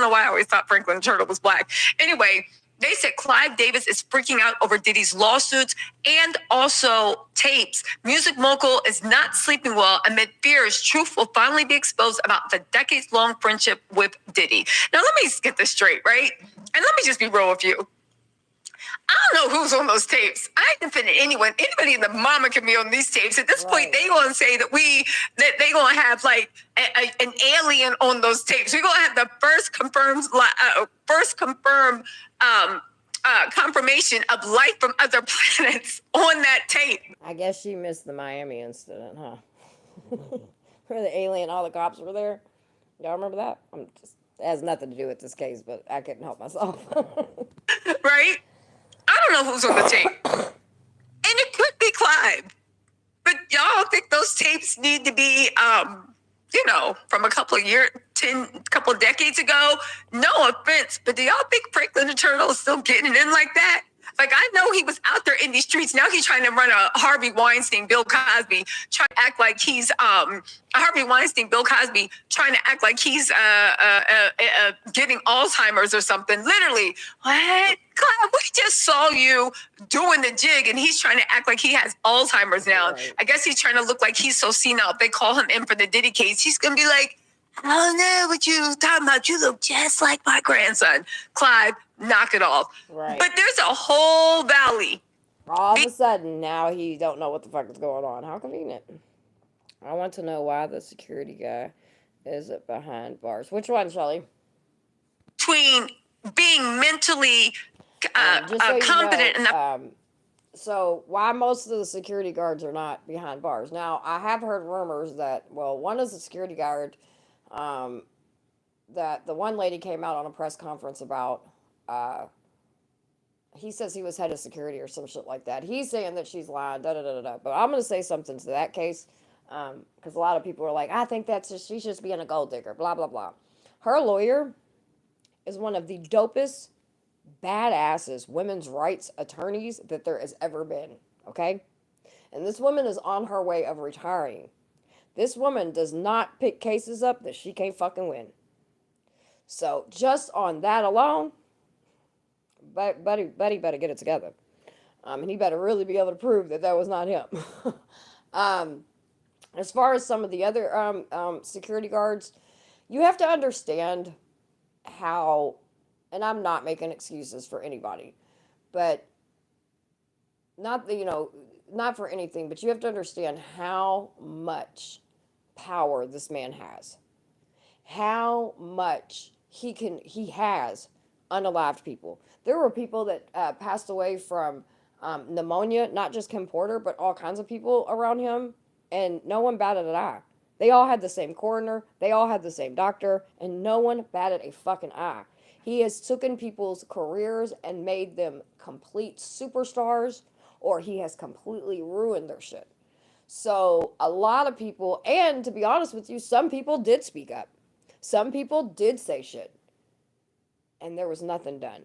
know why I always thought Franklin the Turtle was black. Anyway, they said Clive Davis is freaking out over Diddy's lawsuits and also tapes. Music mogul is not sleeping well amid fears truth will finally be exposed about the decades-long friendship with Diddy. Now, let me get this straight, right? And let me just be real with you. I don't know who's on those tapes. I ain't defending anyone. Anybody in the mama can be on these tapes. At this point, they gonna say that they gonna have like an alien on those tapes. We gonna have the first confirmed confirmation of life from other planets on that tape. I guess she missed the Miami incident, huh? Where the alien, all the cops were there. Y'all remember that? It has nothing to do with this case, but I couldn't help myself. Right? I don't know who's on the tape. And it could be Clive. But y'all think those tapes need to be, from a couple of decades ago? No offense, but do y'all think Franklin the Turtle is still getting in like that? Like, I know he was out there in these streets. Now he's trying to run a Harvey Weinstein, Bill Cosby, trying to act like he's Harvey Weinstein, Bill Cosby, trying to act like he's getting Alzheimer's or something. Literally, what? Clive, we just saw you doing the jig, and he's trying to act like he has Alzheimer's now. Right. I guess he's trying to look like he's so senile. If they call him in for the Diddy case, he's gonna be like, I don't know what you talking about. You look just like my grandson. Clive, knock it off. Right. But there's a whole valley. All of a sudden, now he don't know what the fuck is going on. How convenient. I want to know why the security guy is behind bars. Which one, Shelly? Between being mentally competent enough. So why most of the security guards are not behind bars. Now, I have heard rumors that, one is a security guard that the one lady came out on a press conference about, he says he was head of security or some shit like that. He's saying that she's lying, da-da-da-da-da. But I'm going to say something to that case, because a lot of people are like, I think she's just being a gold digger, blah, blah, blah. Her lawyer is one of the dopest, badasses women's rights attorneys that there has ever been, okay? And this woman is on her way of retiring. This woman does not pick cases up that she can't fucking win. So just on that alone, buddy better get it together. And he better really be able to prove that was not him. As far as some of the other security guards, you have to understand how, and I'm not making excuses for anybody, but not for anything, but you have to understand how much power this man has. How much he has unalived people. There were people that passed away from pneumonia, not just Kim Porter, but all kinds of people around him, and no one batted an eye. They all had the same coroner, they all had the same doctor, and no one batted a fucking eye. He has taken people's careers and made them complete superstars, or he has completely ruined their shit. So a lot of people, and to be honest with you, some people did speak up. Some people did say shit. And there was nothing done.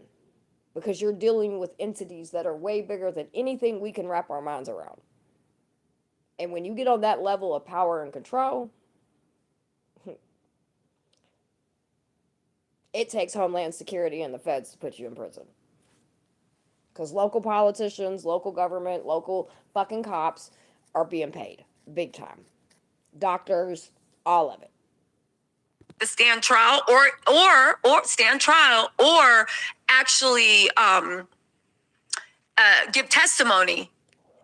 Because you're dealing with entities that are way bigger than anything we can wrap our minds around. And when you get on that level of power and control, it takes Homeland Security and the feds to put you in prison. Because local politicians, local government, local fucking cops are being paid big time. Doctors, all of it. To stand trial or stand trial or actually give testimony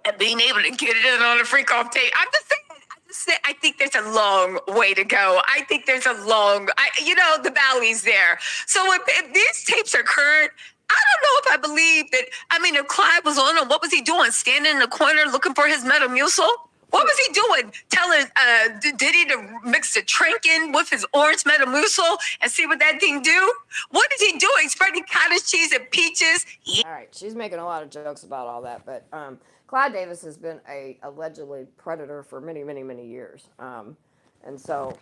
and being able to get it in on a freak off tape. I'm just saying, I think there's a long way to go. I think there's a long, the valley's there. So if these tapes are current, I don't know if I believe that. I mean, if Clive was on them, what was he doing? Standing in the corner looking for his Metamucil? What was he doing? Telling Diddy to mix the Trinken with his orange Metamucil and see what that thing do? What is he doing? Spreading cottage cheese and peaches? All right, she's making a lot of jokes about all that, but Clive Davis has been a allegedly predator for many, many, many years, and so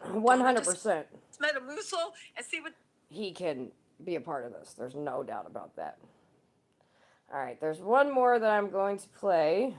100% Metamucil and see what he can be a part of this. There's no doubt about that. All right, there's one more that I'm going to play.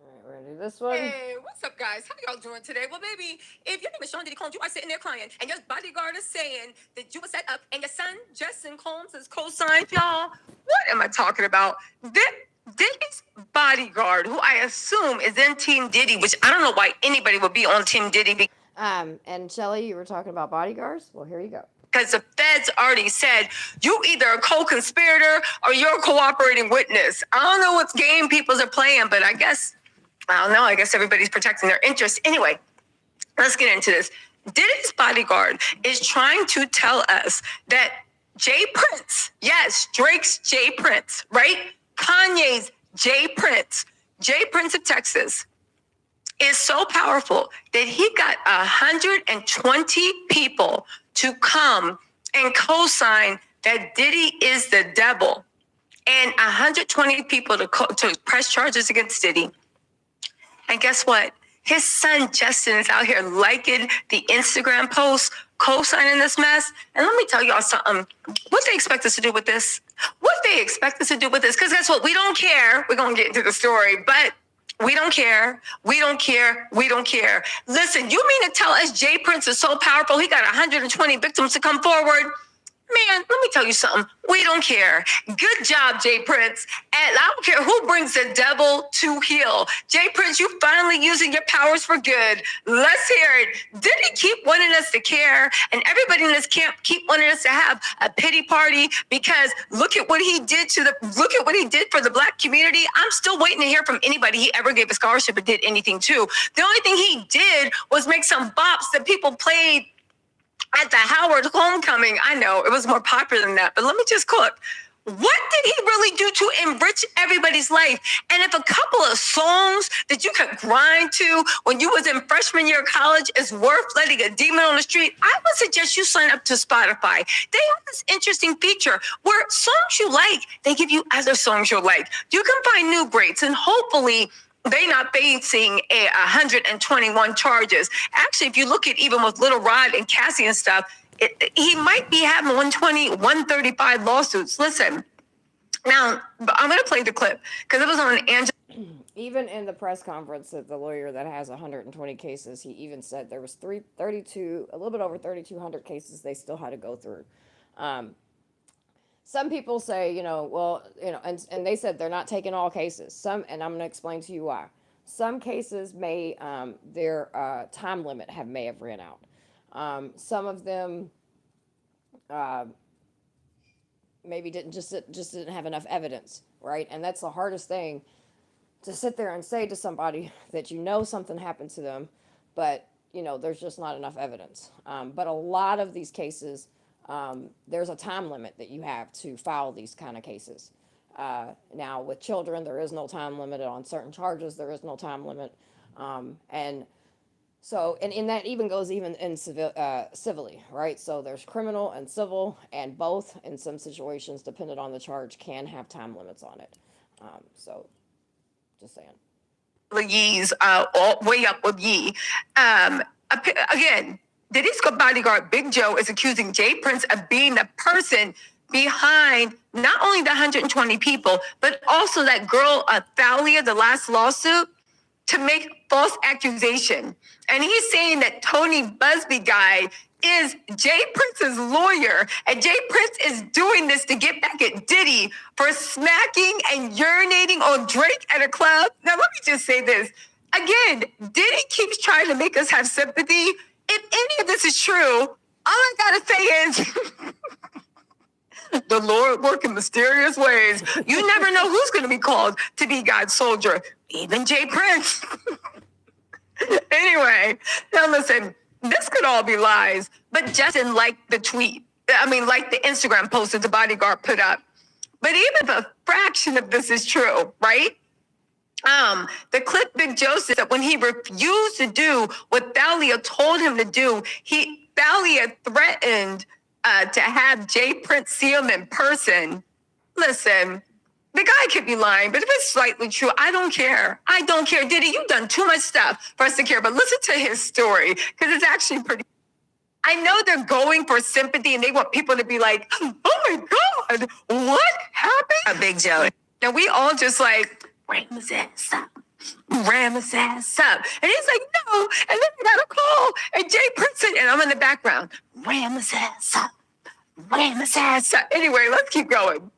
All right, we're gonna do this one. Hey, what's up, guys? How y'all doing today? Well, baby, if your name is Sean Diddy Combs, you are sitting there crying, and your bodyguard is saying that you were set up, and your son, Justin Combs, is co-signed, y'all. What am I talking about? Diddy's bodyguard, who I assume is in Team Diddy, which I don't know why anybody would be on Team Diddy. And Shelly, you were talking about bodyguards? Well, here you go. Because the feds already said you either a co-conspirator or you're a cooperating witness. I don't know what game people are playing, but I don't know. I guess everybody's protecting their interests. Anyway, let's get into this. Diddy's bodyguard is trying to tell us that Jay Prince, yes, Drake's Jay Prince, right? Kanye's Jay Prince of Texas, is so powerful that he got 120 people to come and co-sign that Diddy is the devil, and 120 people to press charges against Diddy. And guess what? His son Justin is out here liking the Instagram posts, co-signing this mess. And let me tell y'all something. What they expect us to do with this? Because guess what? We don't care. We're going to get into the story, but we don't care. Listen, you mean to tell us Jay Prince is so powerful, he got 120 victims to come forward? Man, let me tell you something. We don't care. Good job, Jay Prince. And I don't care who brings the devil to heel. Jay Prince, you finally using your powers for good. Let's hear it. Did he keep wanting us to care? And everybody in this camp keep wanting us to have a pity party because look at what he did for the Black community. I'm still waiting to hear from anybody he ever gave a scholarship or did anything to. The only thing he did was make some bops that people played at the Howard homecoming. I know it was more popular than that, but let me just cook. What did he really do to enrich everybody's life? And if a couple of songs that you could grind to when you was in freshman year of college is worth letting a demon on the street, I would suggest you sign up to Spotify. They have this interesting feature where songs you like, they give you other songs you like. You can find new greats, and hopefully they not facing 121 charges. Actually, if you look at even with Little Rod and Cassie and stuff, he might be having 120, 135 lawsuits. Listen, now I'm going to play the clip because it was on Angela. Even in the press conference that the lawyer that has 120 cases, he even said there was a little bit over 3,200 cases they still had to go through. Some people say, and they said they're not taking all cases. And I'm going to explain to you why. Some cases their time limit may have ran out. Some of them maybe just didn't have enough evidence, right? And that's the hardest thing, to sit there and say to somebody that something happened to them, but there's just not enough evidence. But a lot of these cases, there's a time limit that you have to file these kind of cases. Now with children, there is no time limit. On certain charges, there is no time limit. And in that even goes in civilly, right? So there's criminal and civil, and both in some situations, depending on the charge, can have time limits on it. So just saying. Yee's all way up with Yee. Again, Diddy's bodyguard, Big Joe, is accusing Jay Prince of being the person behind not only the 120 people, but also that girl, Thalia, the last lawsuit, to make false accusation. And he's saying that Tony Busby guy is Jay Prince's lawyer, and Jay Prince is doing this to get back at Diddy for smacking and urinating on Drake at a club. Now, let me just say this. Again, Diddy keeps trying to make us have sympathy. If any of this is true, all I gotta say is the Lord work in mysterious ways. You never know who's gonna be called to be God's soldier, even Jay Prince. Anyway, now listen, this could all be lies, but Justin liked the Instagram post that the bodyguard put up. But even if a fraction of this is true, right? The clip Big Joe said that when he refused to do what Thalia told him to do, Thalia threatened to have Jay Prince see him in person. Listen, the guy could be lying, but if it's slightly true, I don't care. Diddy, you've done too much stuff for us to care. But listen to his story, because it's actually pretty. I know they're going for sympathy and they want people to be like, oh my God, what happened? Big Joe. And we all just like, ram his ass up. Ram his ass up. And he's like, no. And then I got a call. And Jay Prince said, and I'm in the background, ram his ass up. Ram his ass up. Anyway, let's keep going.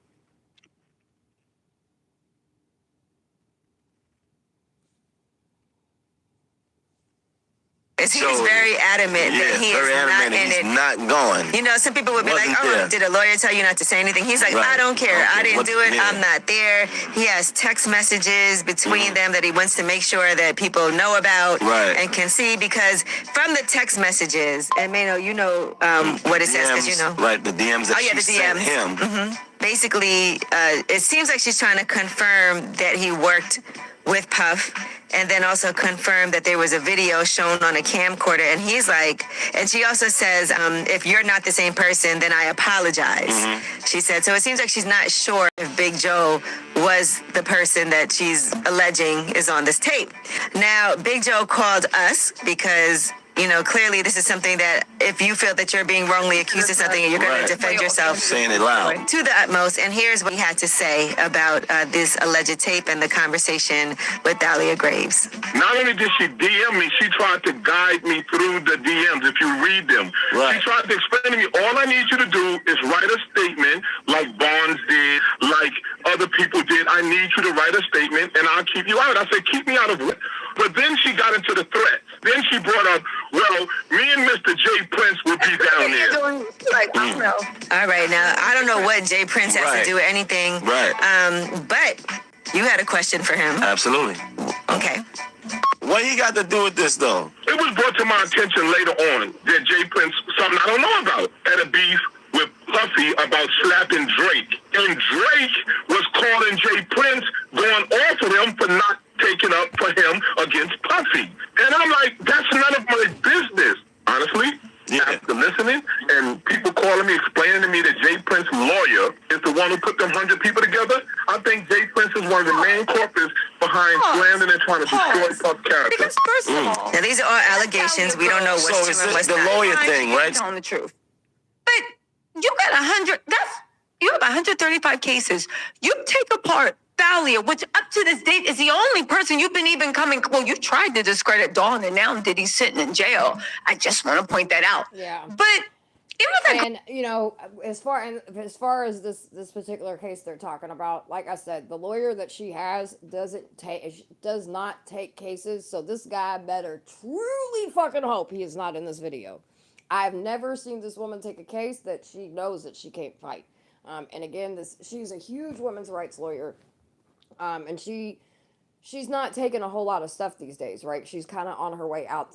He's very adamant that he is not in it. Not going. You know, some people would be like, oh, did a lawyer tell you not to say anything? He's like, I don't care. I didn't do it. I'm not there. He has text messages between them that he wants to make sure that people know about and can see, because from the text messages, and you know what it says, because you know. Right, the DMs that she sent him. Basically, it seems like she's trying to confirm that he worked with Puff, and then also confirm that there was a video shown on a camcorder. And he's like, and she also says, if you're not the same person, then I apologize. She said, so it seems like she's not sure if Big Joe was the person that she's alleging is on this tape. Now, Big Joe called us because, you know, clearly this is something that if you feel that you're being wrongly accused of something, you're going to defend yourself. Saying it loud. To the utmost. And here's what he had to say about this alleged tape and the conversation with Dahlia Graves. Not only did she DM me, she tried to guide me through the DMs, if you read them. She tried to explain to me, all I need you to do is write a statement like Barnes did, like other people did. I need you to write a statement and I'll keep you out. I said, keep me out of what? But then she got into the threat. Then she brought up, well, me and Mr. Jay Prince will be down there. Like, I don't know. All right, now, I don't know what Jay Prince has to do with anything. But you had a question for him. Absolutely. Okay. What he got to do with this, though? It was brought to my attention later on that Jay Prince, something I don't know about, had a beef with Puffy about slapping Drake. And Drake was calling Jay Prince, going off of him for not taking up for him against Puffy. And I'm like, that's none of my business, honestly. After listening and people calling me, explaining to me that Jay Prince's lawyer is the one who put them 100 people together, I think Jay Prince is one of the main culprits behind slandering and trying to destroy Puff's character. Because first of all, now these are all allegations. We don't know what's true and what's the not. lawyer thing, right? Telling the truth. But you got 100. You have 135 cases. You take apart Dahlia, which up to this date is the only person you've been even coming. Well, you tried to discredit Dawn, and now Diddy's sitting in jail. I just want to point that out. Yeah. But and you know, as far as this particular case they're talking about, like I said, the lawyer that she has does not take cases. So this guy better truly fucking hope he is not in this video. I've never seen this woman take a case that she knows that she can't fight. And again, she's a huge women's rights lawyer. And she's not taking a whole lot of stuff these days, right? She's kind of on her way out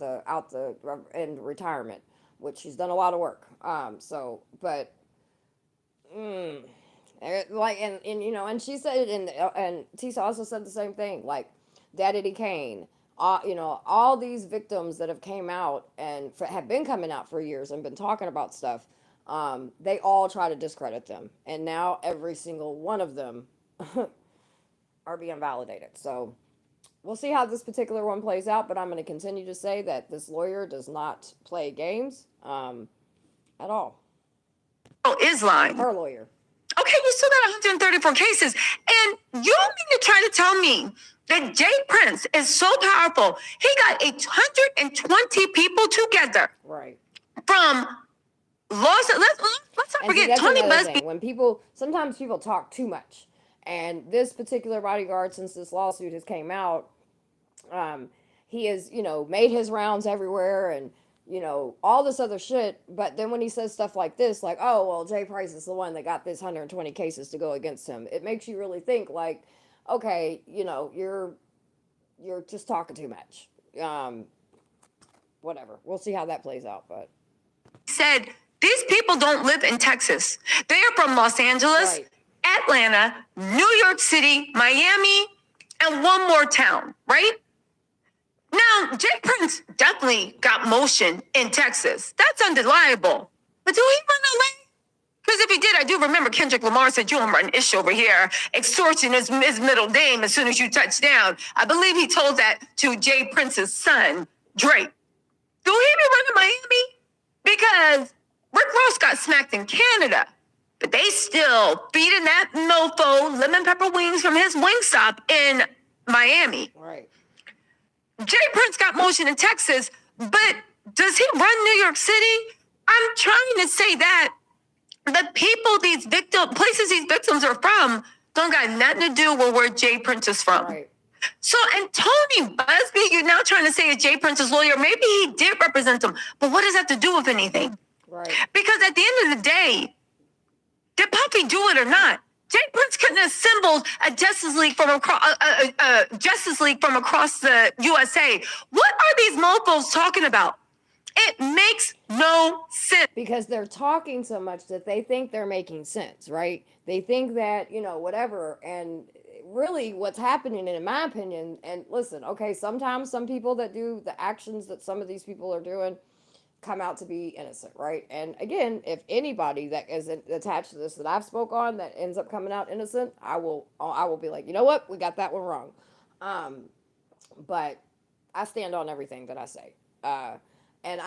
in retirement, which she's done a lot of work. And you know, and she said, and Tisa also said the same thing, like Diddy Kane, you know, all these victims that have came out and have been coming out for years and been talking about stuff, they all try to discredit them. And now every single one of them are being validated. So we'll see how this particular one plays out, but I'm going to continue to say that this lawyer does not play games at all. is lying. Her lawyer. Okay, you still got 134 cases. And you don't mean to try to tell me that Jay Prince is so powerful. He got 120 people together. Right. From let's not forget Tony Busby. When sometimes people talk too much. And this particular bodyguard, since this lawsuit has came out, he has, you know, made his rounds everywhere and, you know, all this other shit. But then when he says stuff like this, like, oh, well, Jay Price is the one that got this 120 cases to go against him. It makes you really think like, okay, you know, you're just talking too much. Whatever. We'll see how that plays out. But said, these people don't live in Texas. They are from Los Angeles. Right. Atlanta, New York City, Miami, and one more town, right? Now, Jay Prince definitely got motion in Texas. That's undeniable. But do he run LA? Because if he did, I do remember Kendrick Lamar said, you don't run ish over here. Extortion is his middle name as soon as you touch down. I believe he told that to Jay Prince's son, Drake. Do he be running Miami? Because Ross got smacked in Canada, but they still feeding that mofo lemon pepper wings from his Wingstop in Miami. Right. Jay Prince got motion in Texas, but does he run New York City? I'm trying to say that the people places these victims are from don't got nothing to do with where Jay Prince is from. Right. So, and Tony Busby, you're now trying to say is Jay Prince's lawyer. Maybe he did represent him, but what does that have to do with anything? Right. Because at the end of the day, did Puffy do it or not? Jay Prince couldn't have assembled a Justice League from across the USA. What are these mofos talking about? It makes no sense. Because they're talking so much that they think they're making sense, right? They think that, whatever. And really what's happening, in my opinion, and listen, okay, sometimes some people that do the actions that some of these people are doing come out to be innocent, right? And again, if anybody that is attached to this that I've spoke on that ends up coming out innocent, I will be like, you know what, we got that one wrong. But I stand on everything that I say. And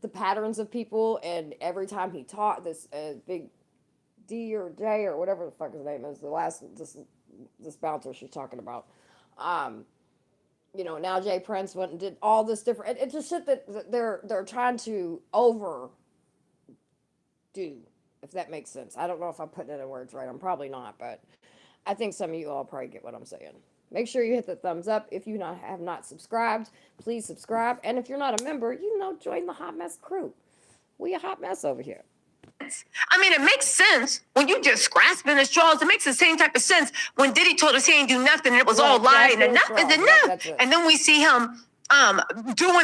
the patterns of people, and every time he taught this big D or J or whatever the fuck his name is, this bouncer she's talking about. Now Jay Prince went and did all this different. It's just shit that they're trying to overdo, if that makes sense. I don't know if I'm putting it in words right. I'm probably not, but I think some of you all probably get what I'm saying. Make sure you hit the thumbs up. If you have not subscribed, please subscribe. And if you're not a member, join the Hot Mess crew. We a hot mess over here. I mean, it makes sense when you just grasping at straws. It makes the same type of sense when Diddy told us he ain't do nothing and it was all lying. Enough is enough. And then we see him doing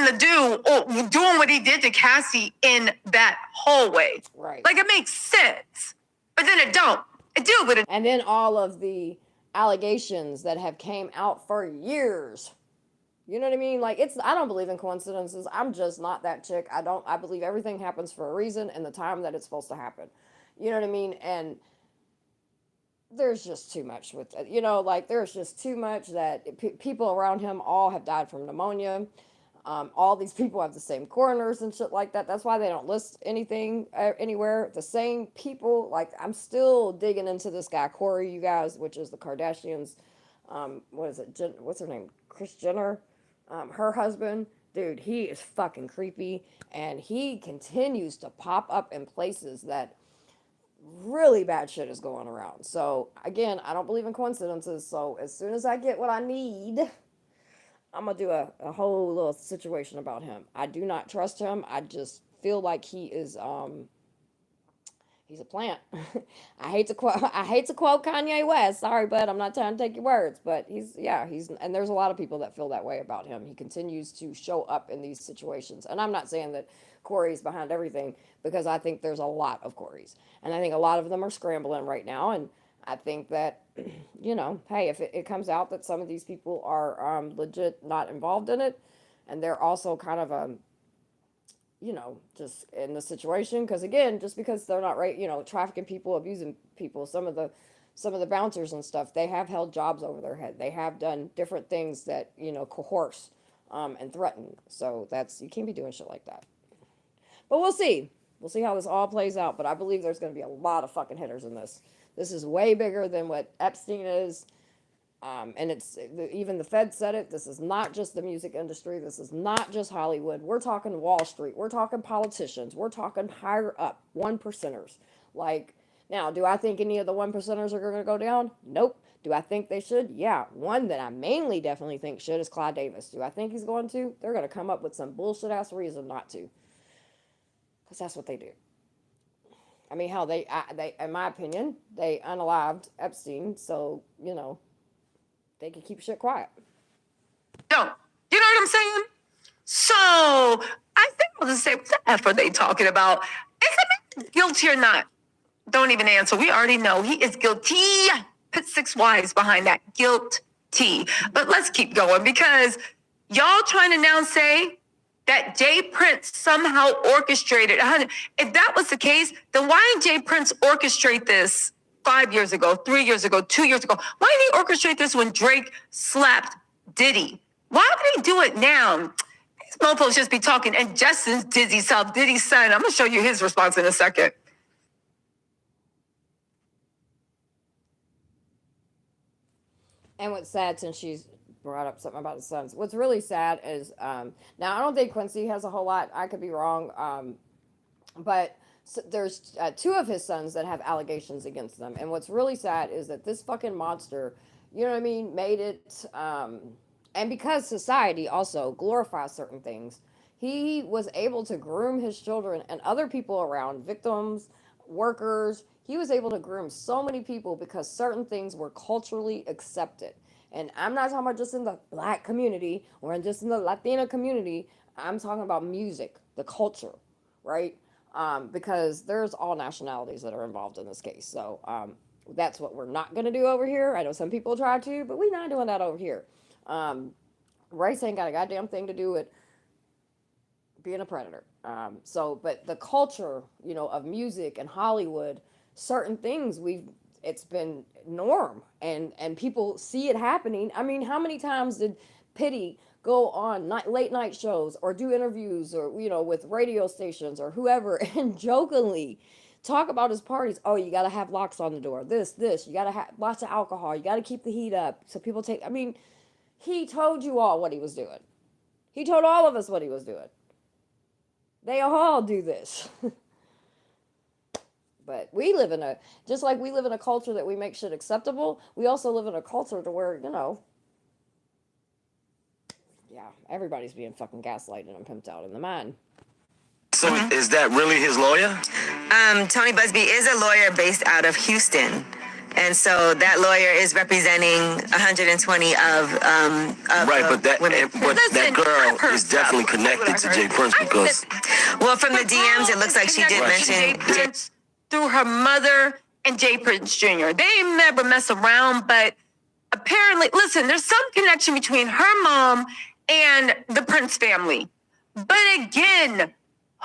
what he did to Cassie in that hallway. Right. Like, it makes sense. But then it don't. It do, but it. And then all of the allegations that have came out for years. You know what I mean? Like, I don't believe in coincidences. I'm just not that chick. I believe everything happens for a reason and the time that it's supposed to happen. You know what I mean? And there's just too much with it. There's just too much that people around him all have died from pneumonia. All these people have the same coroners and shit like that. That's why they don't list anything anywhere. The same people, I'm still digging into this guy, Corey, you guys, which is the Kardashians. What is it? What's her name? Kris Jenner. Her husband, dude, he is fucking creepy, and he continues to pop up in places that really bad shit is going around. So again, I don't believe in coincidences. So as soon as I get what I need, I'm gonna do a whole little situation about him. I do not trust him. I just feel like he is he's a plant. I hate to quote Kanye West. Sorry, bud, I'm not trying to take your words, but he's and there's a lot of people that feel that way about him. He continues to show up in these situations. And I'm not saying that Corey's behind everything, because I think there's a lot of Corey's. And I think a lot of them are scrambling right now. And I think that, hey, if it comes out that some of these people are legit not involved in it, and they're also kind of just in the situation, because again, just because they're not right, trafficking people, abusing people, some of the bouncers and stuff, they have held jobs over their head. They have done different things that, coerce and threaten. So you can't be doing shit like that. But we'll see. We'll see how this all plays out. But I believe there's going to be a lot of fucking hitters in this. This is way bigger than what Epstein is. And even the Fed said it. This is not just the music industry. This is not just Hollywood. We're talking Wall Street. We're talking politicians. We're talking higher up, 1%ers. Now, do I think any of the 1%ers are going to go down? Nope. Do I think they should? Yeah. One that I mainly definitely think should is Clyde Davis. Do I think he's going to? They're going to come up with some bullshit-ass reason not to. Because that's what they do. I mean, hell, they, in my opinion, they unalived Epstein, so, they can keep shit quiet. Don't. You know what I'm saying? So, I think I'll just say, what the F are they talking about? Is the man guilty or not? Don't even answer. We already know he is guilty. Put 6 Y's behind that. Guilty. But let's keep going, because y'all trying to now say that Jay Prince somehow orchestrated. If that was the case, then why didn't Jay Prince orchestrate this 5 years ago, 3 years ago, 2 years ago? Why did he orchestrate this when Drake slapped Diddy? Why would he do it now? These Mofos just be talking. And Justin's Diddy's self, Diddy's son. I'm gonna show you his response in a second. And what's sad, since she's brought up something about his sons, what's really sad is now I don't think Quincy has a whole lot. I could be wrong, but there's two of his sons that have allegations against them. And what's really sad is that this fucking monster, you know what I mean, made it. And because society also glorifies certain things, he was able to groom his children and other people around, victims, workers. He was able to groom so many people because certain things were culturally accepted. And I'm not talking about just in the black community or just in the Latina community. I'm talking about music, the culture, right? Because there's all nationalities that are involved in this case. So that's what we're not going to do over here. I know some people try to, but we're not doing that over here. Race ain't got a goddamn thing to do with being a predator. But the culture, of music and Hollywood, certain things it's been norm, and people see it happening. I mean, how many times did Pity go on late night shows or do interviews or, with radio stations or whoever and jokingly talk about his parties? Oh, you got to have locks on the door. This, you got to have lots of alcohol. You got to keep the heat up. So people he told you all what he was doing. He told all of us what he was doing. They all do this. But we live just like we live in a culture that we make shit acceptable, we also live in a culture to where, everybody's being fucking gaslighted and pimped out in the mind. So is that really his lawyer? Tony Busby is a lawyer based out of Houston. And so that lawyer is representing 120 of right, but that women. that girl is definitely connected to Jay Prince because Well, from the DMs, it looks like she did mention Jay Prince through her mother and Jay Prince Jr. They never mess around, but apparently, listen, there's some connection between her mom and the Prince family. But again,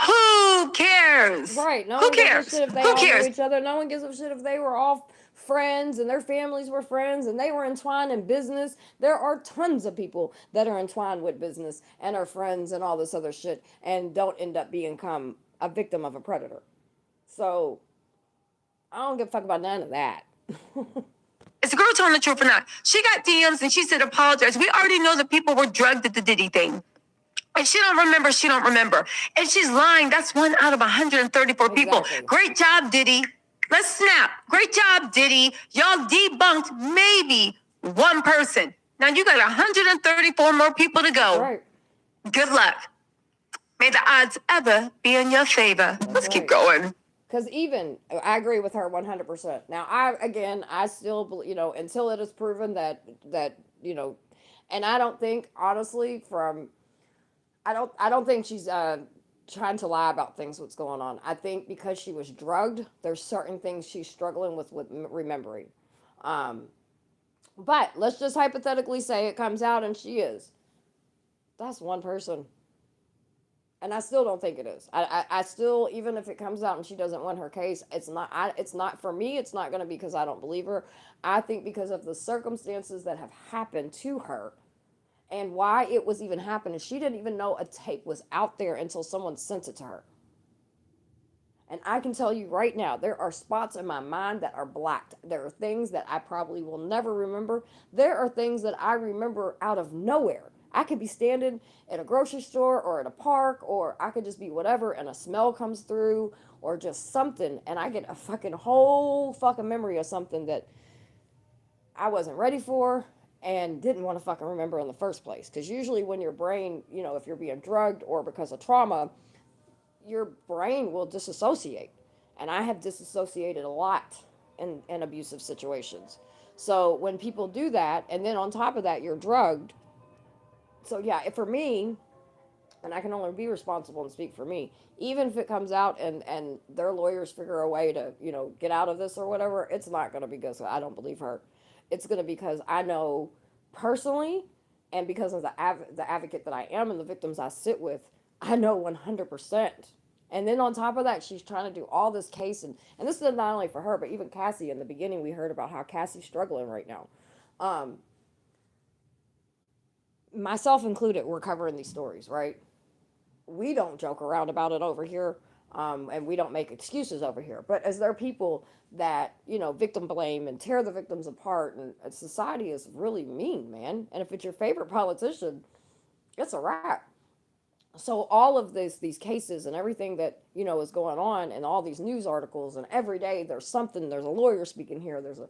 who cares? Right. No Who one cares? gives a shit if they Who all cares? knew each other. No one gives a shit if they were all friends and their families were friends and they were entwined in business. There are tons of people that are entwined with business and are friends and all this other shit and don't end up become a victim of a predator. So I don't give a fuck about none of that. Is the girl telling the truth or not? She got DMs and she said apologize. We already know that people were drugged at the Diddy thing. And she don't remember. And she's lying. That's 1 out of 134 people. Exactly. Great job, Diddy. Let's snap. Great job, Diddy. Y'all debunked maybe one person. Now you got 134 more people to go. Right. Good luck. May the odds ever be in your favor. Let's keep going. Because I agree with her 100%. Now, I still believe, until it is proven that, and I don't think, honestly, I don't think she's trying to lie about what's going on. I think because she was drugged, there's certain things she's struggling with remembering. But let's just hypothetically say it comes out and she is. That's one person. And I still don't think it is. I still, even if it comes out and she doesn't win her case, it's not for me. It's not going to be because I don't believe her. I think because of the circumstances that have happened to her and why it was even happening. She didn't even know a tape was out there until someone sent it to her. And I can tell you right now, there are spots in my mind that are blacked. There are things that I probably will never remember. There are things that I remember out of nowhere. I could be standing at a grocery store or at a park, or I could just be whatever, and a smell comes through, or just something, and I get a fucking whole fucking memory of something that I wasn't ready for and didn't want to fucking remember in the first place. Because usually when your brain, if you're being drugged or because of trauma, your brain will disassociate. And I have disassociated a lot in abusive situations. So when people do that, and then on top of that, you're drugged. So yeah, for me, and I can only be responsible and speak for me, even if it comes out and their lawyers figure a way to, get out of this or whatever, it's not going to be good. So I don't believe her. It's going to be because I know personally, and because of the advocate that I am and the victims I sit with, I know 100%. And then on top of that, she's trying to do all this case. And this is not only for her, but even Cassie. In the beginning, we heard about how Cassie's struggling right now. Myself included, we're covering these stories, right? we don't joke around about it over here, and we don't make excuses over here. But as there are people that, victim blame and tear the victims apart, and society is really mean, man. And if it's your favorite politician, it's a wrap. So all of these cases and everything that is going on, and all these news articles, and every day there's something, there's a lawyer speaking here, there's a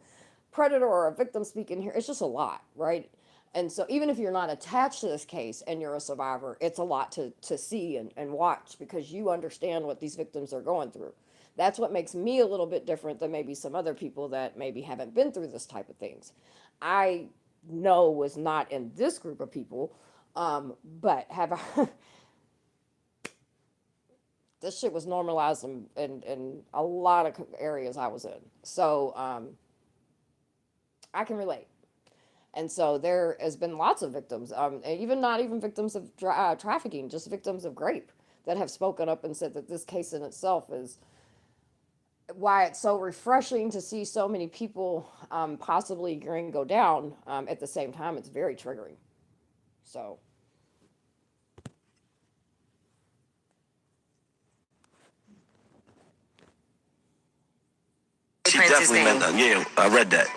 predator or a victim speaking here. It's just a lot, right? And so even if you're not attached to this case and you're a survivor, it's a lot to see and watch, because you understand what these victims are going through. That's what makes me a little bit different than maybe some other people that maybe haven't been through this type of things. I know was not in this group of people, but have this shit was normalized in a lot of areas I was in. So I can relate. And so there has been lots of victims, and even not even victims of trafficking, just victims of rape, that have spoken up and said that this case in itself is why it's so refreshing to see so many people possibly going to go down. At the same time, it's very triggering. So. She definitely meant that. Yeah, I read that.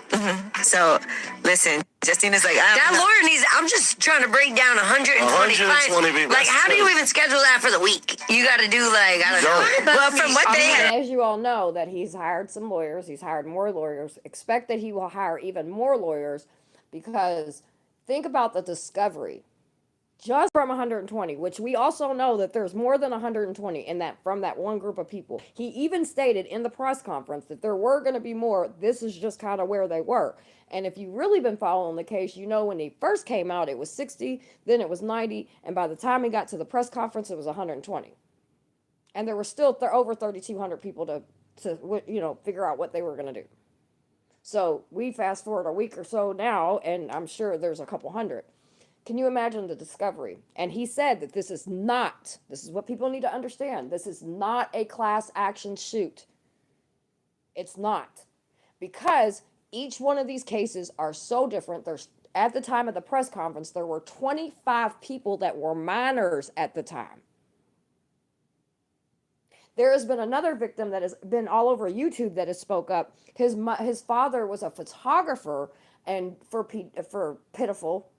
So, listen, Justina's like, that lawyer needs. I'm just trying to break down 120 120 fines. Like, how do you even schedule that for the week? You got to do like I don't know. well, from what they And as you all know, that he's hired some lawyers. He's hired more lawyers. Expect that he will hire even more lawyers, because think about the discovery. Just from 120, which we also know that there's more than 120 in that, from that one group of people. He even stated in the press conference that there were going to be more. This is just kind of where they were. And if you've really been following the case, when he first came out, it was 60, then it was 90, and by the time he got to the press conference, it was 120. And there were still over 3,200 people to figure out what they were going to do. So we fast forward a week or so now, and I'm sure there's a couple hundred. Can you imagine the discovery? And he said that this is what people need to understand. This is not a class action suit. It's not. Because each one of these cases are so different. At the time of the press conference, there were 25 people that were minors at the time. There has been another victim that has been all over YouTube that has spoke up. His father was a photographer, and for Pitiful.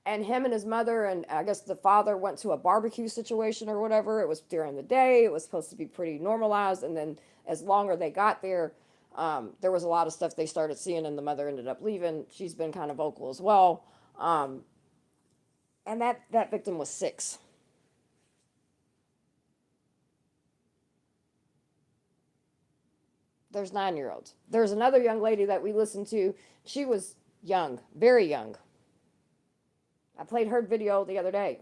And him and his mother, and I guess the father, went to a barbecue situation or whatever. It was during the day. It was supposed to be pretty normalized. And then as longer they got there, there was a lot of stuff they started seeing, and the mother ended up leaving. She's been kind of vocal as well. And that victim was 6. There's 9-year-olds. There's another young lady that we listened to. She was young, very young. I played her video the other day.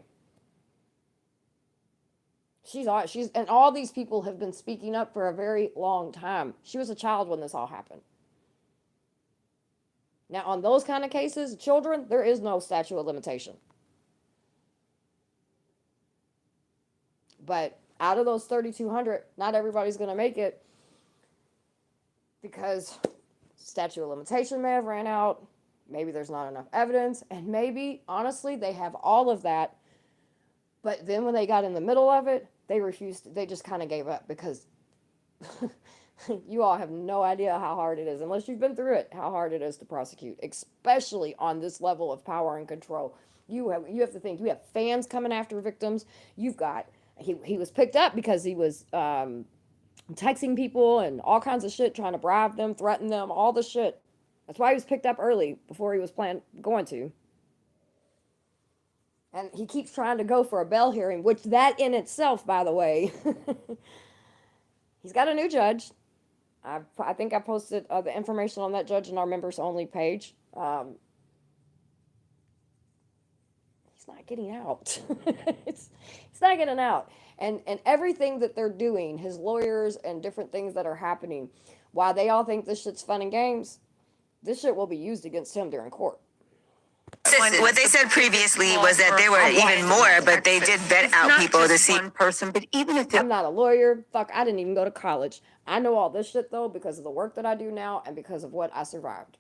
And all these people have been speaking up for a very long time. She was a child when this all happened. Now, on those kind of cases, children, there is no statute of limitation. But out of those 3,200, not everybody's going to make it, because statute of limitation may have ran out. Maybe there's not enough evidence, and maybe, honestly, they have all of that, but then when they got in the middle of it, they refused. They just kind of gave up, because you all have no idea how hard it is, unless you've been through it, how hard it is to prosecute, especially on this level of power and control. You have to think, you have fans coming after victims. You've got, he was picked up because he was texting people and all kinds of shit, trying to bribe them, threaten them, all the shit. That's why he was picked up early, before he was going to. And he keeps trying to go for a bail hearing, which that in itself, by the way, he's got a new judge. I think I posted the information on that judge in our members only page. He's not getting out. It's not getting out. And everything that they're doing, his lawyers and different things that are happening, while they all think this shit's fun and games, this shit will be used against him during court. What they said previously was that there were even more, but they did vet out people to see. One person, but even if I'm not a lawyer. Fuck, I didn't even go to college. I know all this shit, though, because of the work that I do now and because of what I survived.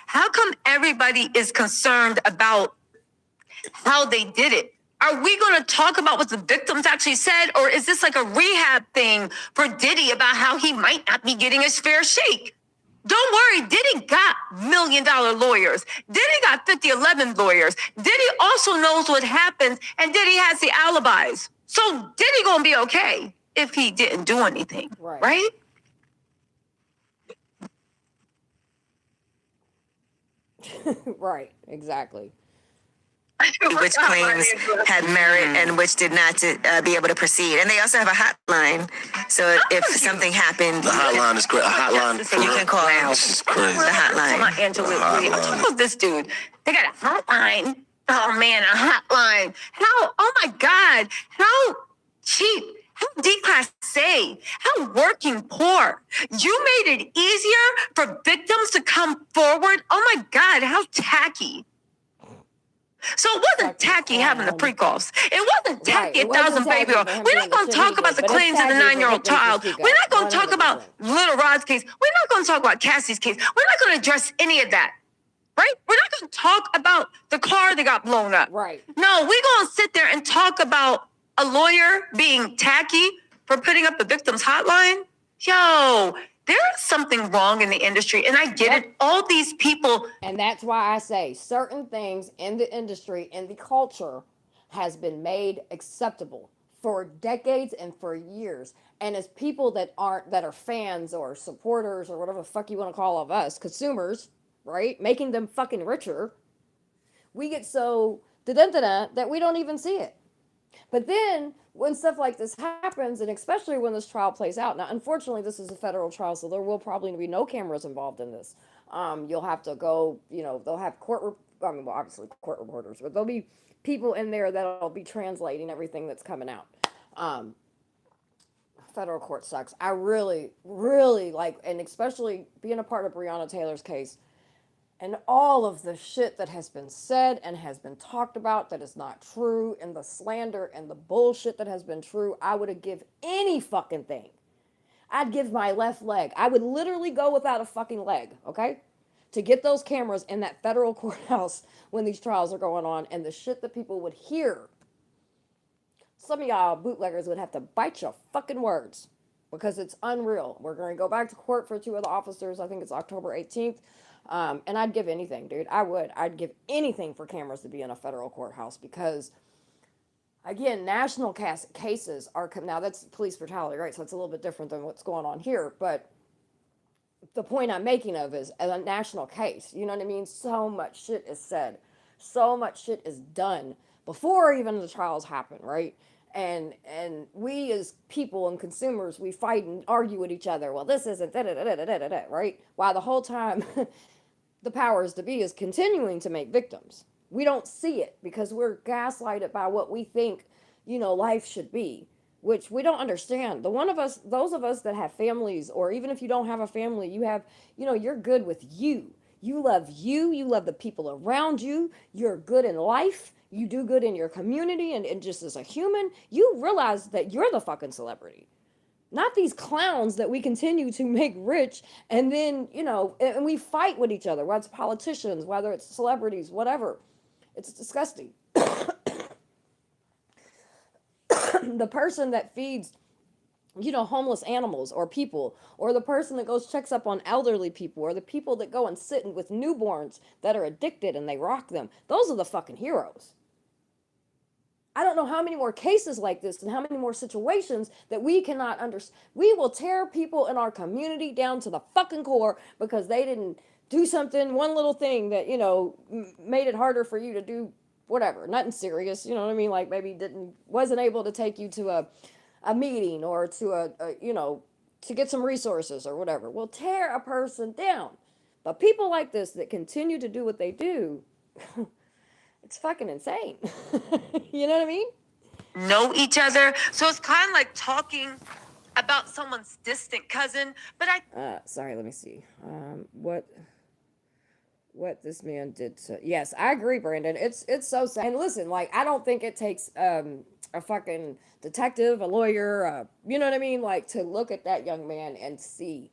How come everybody is concerned about how they did it? Are we going to talk about what the victims actually said? Or is this like a rehab thing for Diddy about how he might not be getting his fair shake? Don't worry, Diddy got $1 million lawyers. Diddy got 5011 lawyers. Diddy also knows what happens, and Diddy has the alibis. So Diddy gonna be okay if he didn't do anything, right? Right, exactly. Which claims had merit and which did not to be able to proceed. And they also have a hotline. So if something happened, The hotline is great. A hotline. you can call This is crazy. the hotline. Come on, Angela. I'm talking about this dude. They got a hotline. Oh man, a hotline. How? Oh my God. How cheap. How declassé. How working poor. You made it easier for victims to come forward. Oh my God. How tacky. So it wasn't tacky having the pre-calls. It wasn't tacky It 1,000 wasn't baby. tacky for him We're doing not going the to shit he talk about did, the but it's claims of the tacky for 9-year-old victims to child. speak We're up, not going to talk about 100%. Little Rod's case. We're not going to talk about Cassie's case. We're not going to address any of that. Right? We're not going to talk about the car that got blown up. Right. No, we're going to sit there and talk about a lawyer being tacky for putting up the victim's hotline. Yo, there is something wrong in the industry, and I get it. All these people. And that's why I say certain things in the industry, in the culture, has been made acceptable for decades and for years. And as people that are fans or supporters or whatever the fuck you want to call of us, consumers, right? Making them fucking richer, we get so da-da-da-da that we don't even see it. But then when stuff like this happens, and especially when this trial plays out, now unfortunately this is a federal trial, so there will probably be no cameras involved in this. You'll have to go, they'll have obviously court reporters, but there'll be people in there that'll be translating everything that's coming out. Federal court sucks. I really, really like, and especially being a part of Breonna Taylor's case, and all of the shit that has been said and has been talked about that is not true, and the slander and the bullshit that has been true, I would have give any fucking thing. I'd give my left leg. I would literally go without a fucking leg, okay? To get those cameras in that federal courthouse when these trials are going on, and the shit that people would hear. Some of y'all bootleggers would have to bite your fucking words because it's unreal. We're going to go back to court for 2 of the officers. I think it's October 18th. And I'd give anything, dude. I'd give anything for cameras to be in a federal courthouse because, again, national cases are, now that's police brutality, right? So it's a little bit different than what's going on here. But the point I'm making of is a national case. You know what I mean? So much shit is said. So much shit is done before even the trials happen, right? And we as people and consumers, we fight and argue with each other. Well, this isn't da-da-da-da-da-da-da, right? While the whole time the powers to be is continuing to make victims. We don't see it because we're gaslighted by what we think, life should be, which we don't understand. Those of us that have families, or even if you don't have a family, you have, you're good with you. You love the people around you, you're good in life, you do good in your community and just as a human, you realize that you're the fucking celebrity. Not these clowns that we continue to make rich, and then, and we fight with each other, whether it's politicians, whether it's celebrities, whatever. It's disgusting. The person that feeds, homeless animals or people, or the person that goes checks up on elderly people, or the people that go and sit with newborns that are addicted and they rock them. Those are the fucking heroes. I don't know how many more cases like this and how many more situations that we cannot understand. We will tear people in our community down to the fucking core because they didn't do something, one little thing that, made it harder for you to do whatever. Nothing serious, you know what I mean? Like maybe wasn't able to take you to a meeting or to to get some resources or whatever. We'll tear a person down. But people like this that continue to do what they do, it's fucking insane. You know what I mean? Know each other. So it's kind of like talking about someone's distant cousin. But sorry, let me see. What this man did to, yes, I agree, Brandon. It's so sad. And listen, like, I don't think it takes a fucking detective, a lawyer, you know what I mean? Like, to look at that young man and see.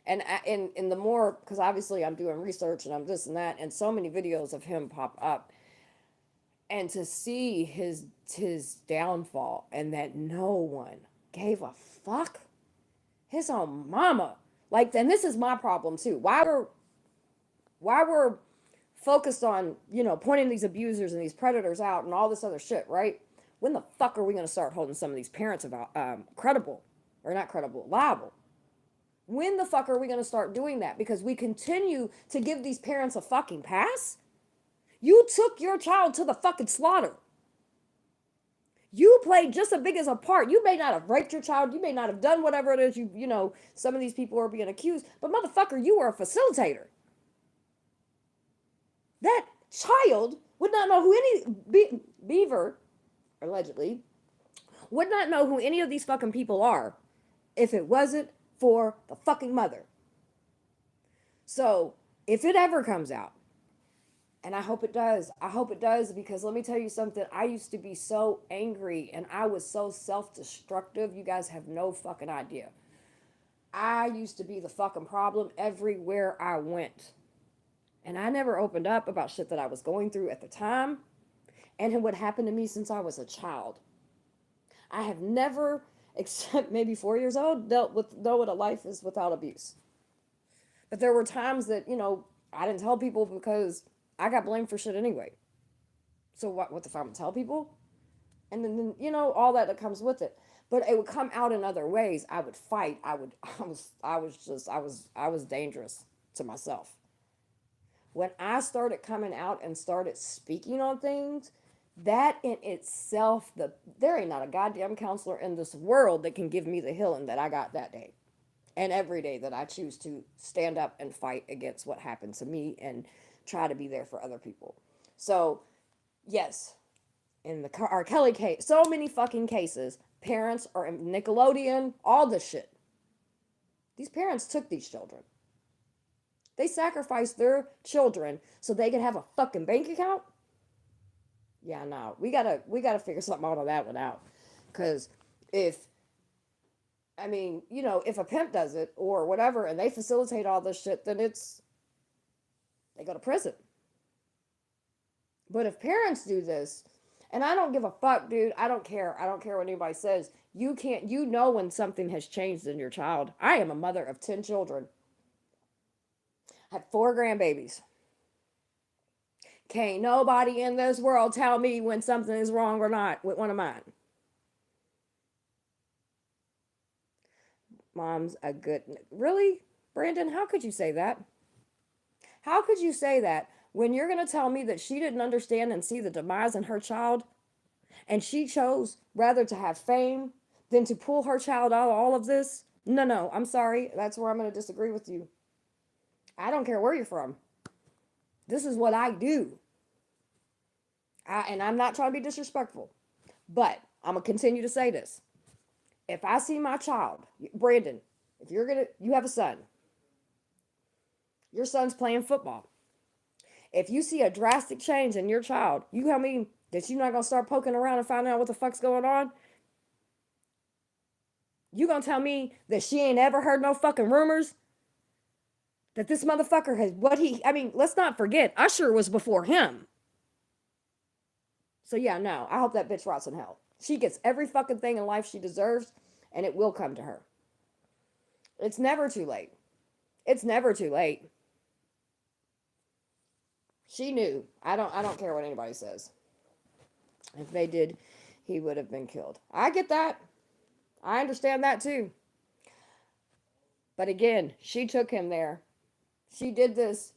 And the more, because obviously I'm doing research and I'm this and that, and so many videos of him pop up. And to see his downfall and that no one gave a fuck, his own mama. Like, and this is my problem too. Why we're focused on, pointing these abusers and these predators out and all this other shit, right? When the fuck are we going to start holding some of these parents about credible, or not credible, liable? When the fuck are we going to start doing that? Because we continue to give these parents a fucking pass. You took your child to the fucking slaughter. You played just as big as a part. You may not have raped your child. You may not have done whatever it is some of these people are being accused. But motherfucker, you were a facilitator. That child would not know who any Beaver, allegedly, would not know who any of these fucking people are if it wasn't for the fucking mother. So if it ever comes out, and I hope it does, because let me tell you something. I used to be so angry and I was so self-destructive. You guys have no fucking idea. I used to be the fucking problem everywhere I went. And I never opened up about shit that I was going through at the time and what happened to me since I was a child. I have never, except maybe 4 years old, know what a life is without abuse. But there were times that, I didn't tell people because I got blamed for shit anyway. So what if I'm gonna tell people? And then all that comes with it. But it would come out in other ways. I would fight. I was dangerous to myself. When I started coming out and started speaking on things, that in itself, there ain't not a goddamn counselor in this world that can give me the healing that I got that day. And every day that I choose to stand up and fight against what happened to me and try to be there for other people. So, yes, in the R. Kelly case, so many fucking cases, parents are in Nickelodeon, all this shit. These parents took these children. They sacrificed their children so they could have a fucking bank account. Yeah, no, we gotta figure something out on that one out. Because if a pimp does it or whatever and they facilitate all this shit, then they go to prison. But if parents do this, and I don't give a fuck, dude, I don't care what anybody says. You when something has changed in your child. I am a mother of 10 children. I have 4 grandbabies. Can't nobody in this world tell me when something is wrong or not with one of mine. Mom's a good... Really? Brandon, how could you say that? How could you say that when you're going to tell me that she didn't understand and see the demise in her child, and she chose rather to have fame than to pull her child out of all of this? No, I'm sorry. That's where I'm going to disagree with you. I don't care where you're from. This is what I do. And I'm not trying to be disrespectful, but I'm going to continue to say this. If I see my child, Brandon, if you have a son, your son's playing football. If you see a drastic change in your child, you tell me that you're not going to start poking around and find out what the fuck's going on? You going to tell me that she ain't ever heard no fucking rumors? That this motherfucker has let's not forget, Usher was before him. So yeah, no, I hope that bitch rots in hell. She gets every fucking thing in life she deserves, and it will come to her. It's never too late. It's never too late. She knew. I don't care what anybody says. If they did, he would have been killed. I get that. I understand that too. But again, she took him there. She did this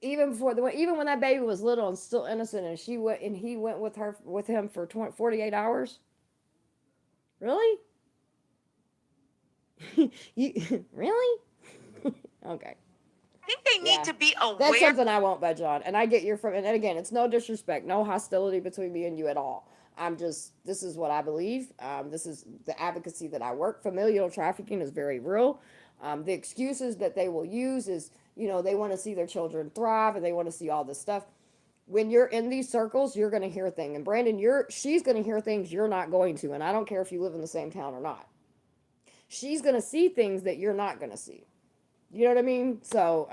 even when that baby was little and still innocent, and he went with him for 48 hours. Really? Really? Okay. I think they need to be aware. That's something I won't budge on. And I get and again, it's no disrespect, no hostility between me and you at all. This is what I believe. This is the advocacy that I work. Familial trafficking is very real. The excuses that they will use is, they want to see their children thrive and they want to see all this stuff. When you're in these circles, you're going to hear things. And Brandon, she's going to hear things you're not going to. And I don't care if you live in the same town or not. She's going to see things that you're not going to see. You know what I mean? So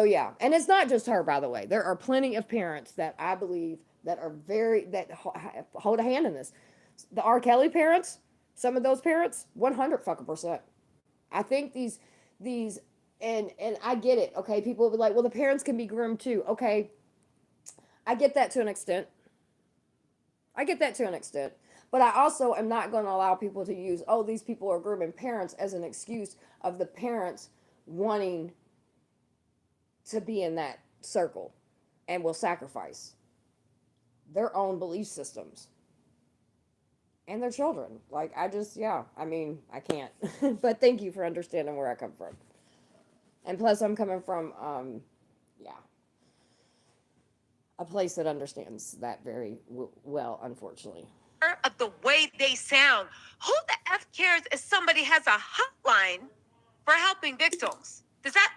yeah. And it's not just her, by the way. There are plenty of parents that I believe that are hold a hand in this. The R. Kelly parents, some of those parents, 100%. I think these and I get it. Okay, people will be like, well, the parents can be groomed too. Okay, I get that to an extent. I get that to an extent. But I also am not going to allow people to use, oh, these people are grooming parents as an excuse of the parents wanting to be in that circle and will sacrifice their own belief systems and their children. Like, yeah, I mean, I can't. But thank you for understanding where I come from. And plus, I'm coming from, yeah, a place that understands that very well, unfortunately. Of the way they sound. Who the F cares if somebody has a hotline for helping victims? Does that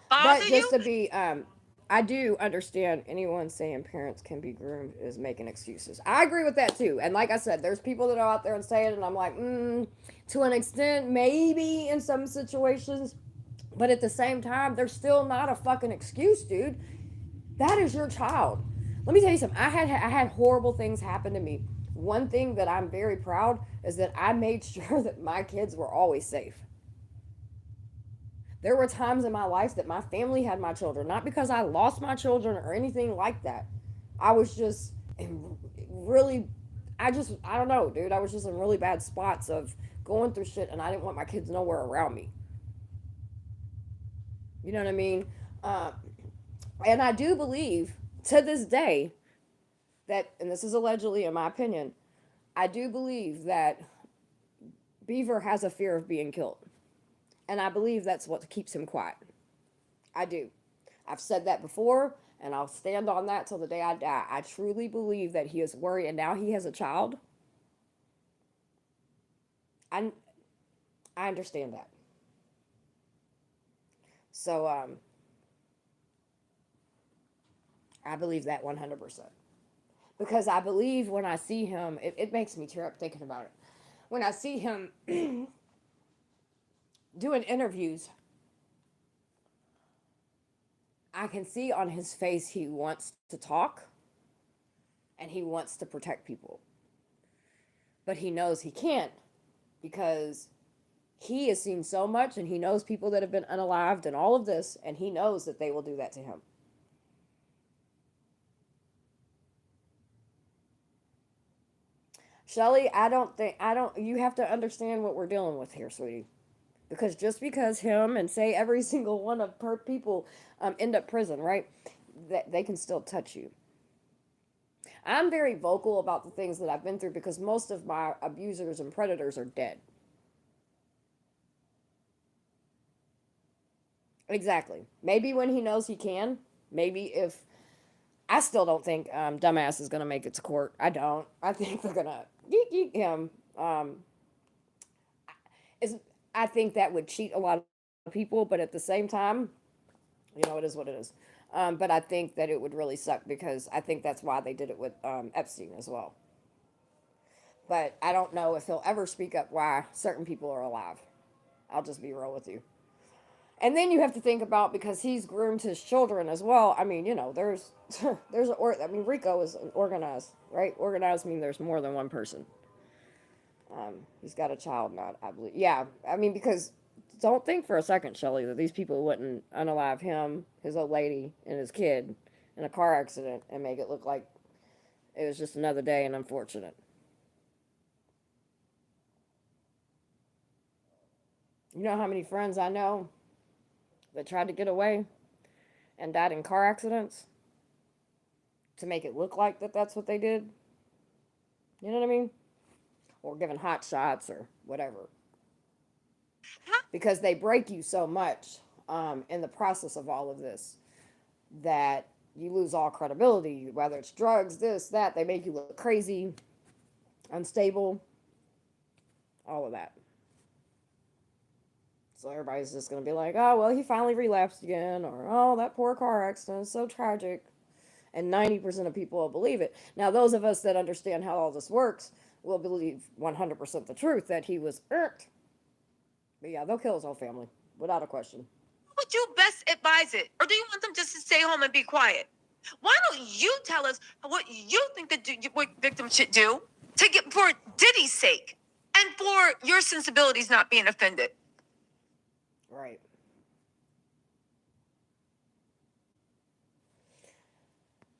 bother But you? just to be, I do understand anyone saying parents can be groomed is making excuses. I agree with that too. And like I said, there's people that are out there and say it, and I'm like, to an extent, maybe in some situations. But at the same time, there's still not a fucking excuse, dude. That is your child. Let me tell you something. I had horrible things happen to me. One thing that I'm very proud is that I made sure that my kids were always safe. There were times in my life that my family had my children, not because I lost my children or anything like that. I was just really, I don't know, dude. I was just in really bad spots of going through shit, and I didn't want my kids nowhere around me. You know what I mean? And I do believe to this day that, and this is allegedly in my opinion, I do believe that Beaver has a fear of being killed. And I believe that's what keeps him quiet. I do. I've said that before, and I'll stand on that till the day I die. I truly believe that he is worried, and now he has a child. I understand that. So, I believe that 100%. Because I believe when I see him, it makes me tear up thinking about it. When I see him doing interviews, I can see on his face he wants to talk and he wants to protect people. But he knows he can't because he has seen so much, and he knows people that have been unalived and all of this, and he knows that they will do that to him. Shelly, you have to understand what we're dealing with here, sweetie. Because just because him and say every single one of per people end up prison, right? That they can still touch you. I'm very vocal about the things that I've been through because most of my abusers and predators are dead. Exactly. Maybe when he knows he can. Maybe if I still don't think dumbass is gonna make it to court. I don't. I think they're gonna geek him. I think that would cheat a lot of people, but at the same time, it is what it is. But I think that it would really suck because I think that's why they did it with Epstein as well. But I don't know if he'll ever speak up why certain people are alive. I'll just be real with you. And then you have to think about, because he's groomed his children as well. I mean, there's Rico is organized, right? Organized means there's more than one person. He's got a child, not, I believe. Yeah, I mean, because don't think for a second, Shelley, that these people wouldn't unalive him, his old lady, and his kid in a car accident and make it look like it was just another day and unfortunate. You know how many friends I know that tried to get away and died in car accidents to make it look like that's what they did? You know what I mean? Or given hot shots or whatever. Because they break you so much in the process of all of this that you lose all credibility, whether it's drugs, this, that. They make you look crazy, unstable, all of that. So everybody's just going to be like, oh, well, he finally relapsed again, or, oh, that poor car accident is so tragic. And 90% of people will believe it. Now, those of us that understand how all this works will believe 100% the truth, that he was irked. But yeah, they'll kill his whole family, without a question. Would you best advise it? Or do you want them just to stay home and be quiet? Why don't you tell us what you think what victims should do to get for Diddy's sake and for your sensibilities not being offended? Right.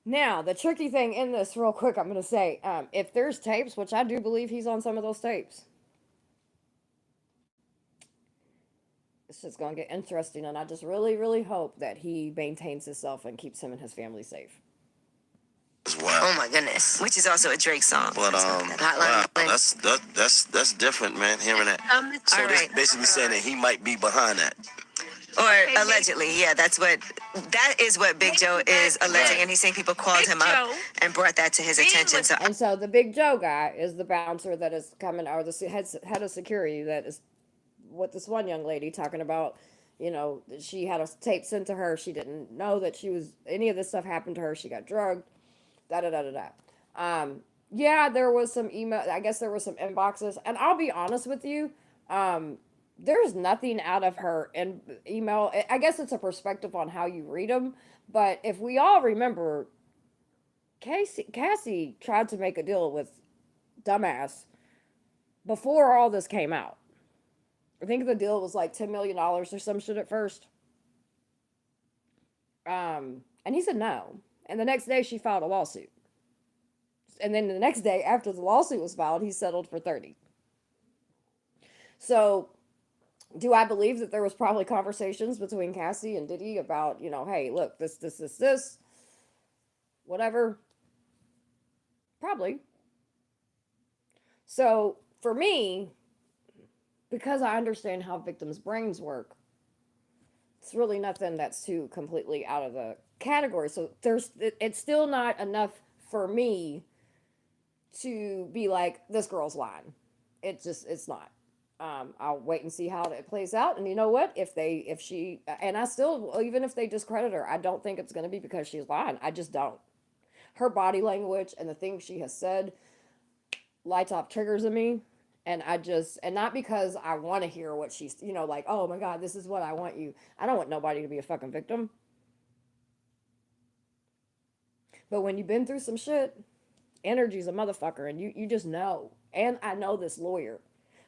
Now, the tricky thing in this, real quick, I'm going to say, if there's tapes, which I do believe he's on some of those tapes, it's just going to get interesting, and I just really, really hope that he maintains himself and keeps him and his family safe. Oh my goodness. Which is also a Drake song. But wow, that's different, man. Hearing that. So all this right. basically saying that he might be behind that. Or allegedly, yeah, that is what Big Joe is alleging, and he's saying people called Big him Joe up and brought that to his attention. So And so the Big Joe guy is the bouncer that is coming, or the head of security that is with this one young lady talking about, you know, she had a tape sent to her. She didn't know that any of this stuff happened to her. She got drugged. Da da da da da. Yeah, there was some email. I guess there were some inboxes, and I'll be honest with you. There's nothing out of her email. I guess it's a perspective on how you read them. But if we all remember, Cassie tried to make a deal with dumbass before all this came out. I think the deal was like $10 million or some shit at first. And he said no. And the next day she filed a lawsuit. And then the next day after the lawsuit was filed, he settled for 30. So do I believe that there was probably conversations between Cassie and Diddy about, you know, hey, look, this, whatever? Probably. So for me, because I understand how victims' brains work, it's really nothing that's too completely out of the category. So it's still not enough for me to be like, this girl's lying. It's not. I'll wait and see how it plays out. And you know what? If she, and I still, even if they discredit her, I don't think it's going to be because she's lying. I just don't. Her body language and the things she has said lights off triggers in me. And and not because I want to hear what she's, you know, like, oh my God, this is what I want you. I don't want nobody to be a fucking victim. But when you've been through some shit, energy's a motherfucker, and you just know. And I know this lawyer.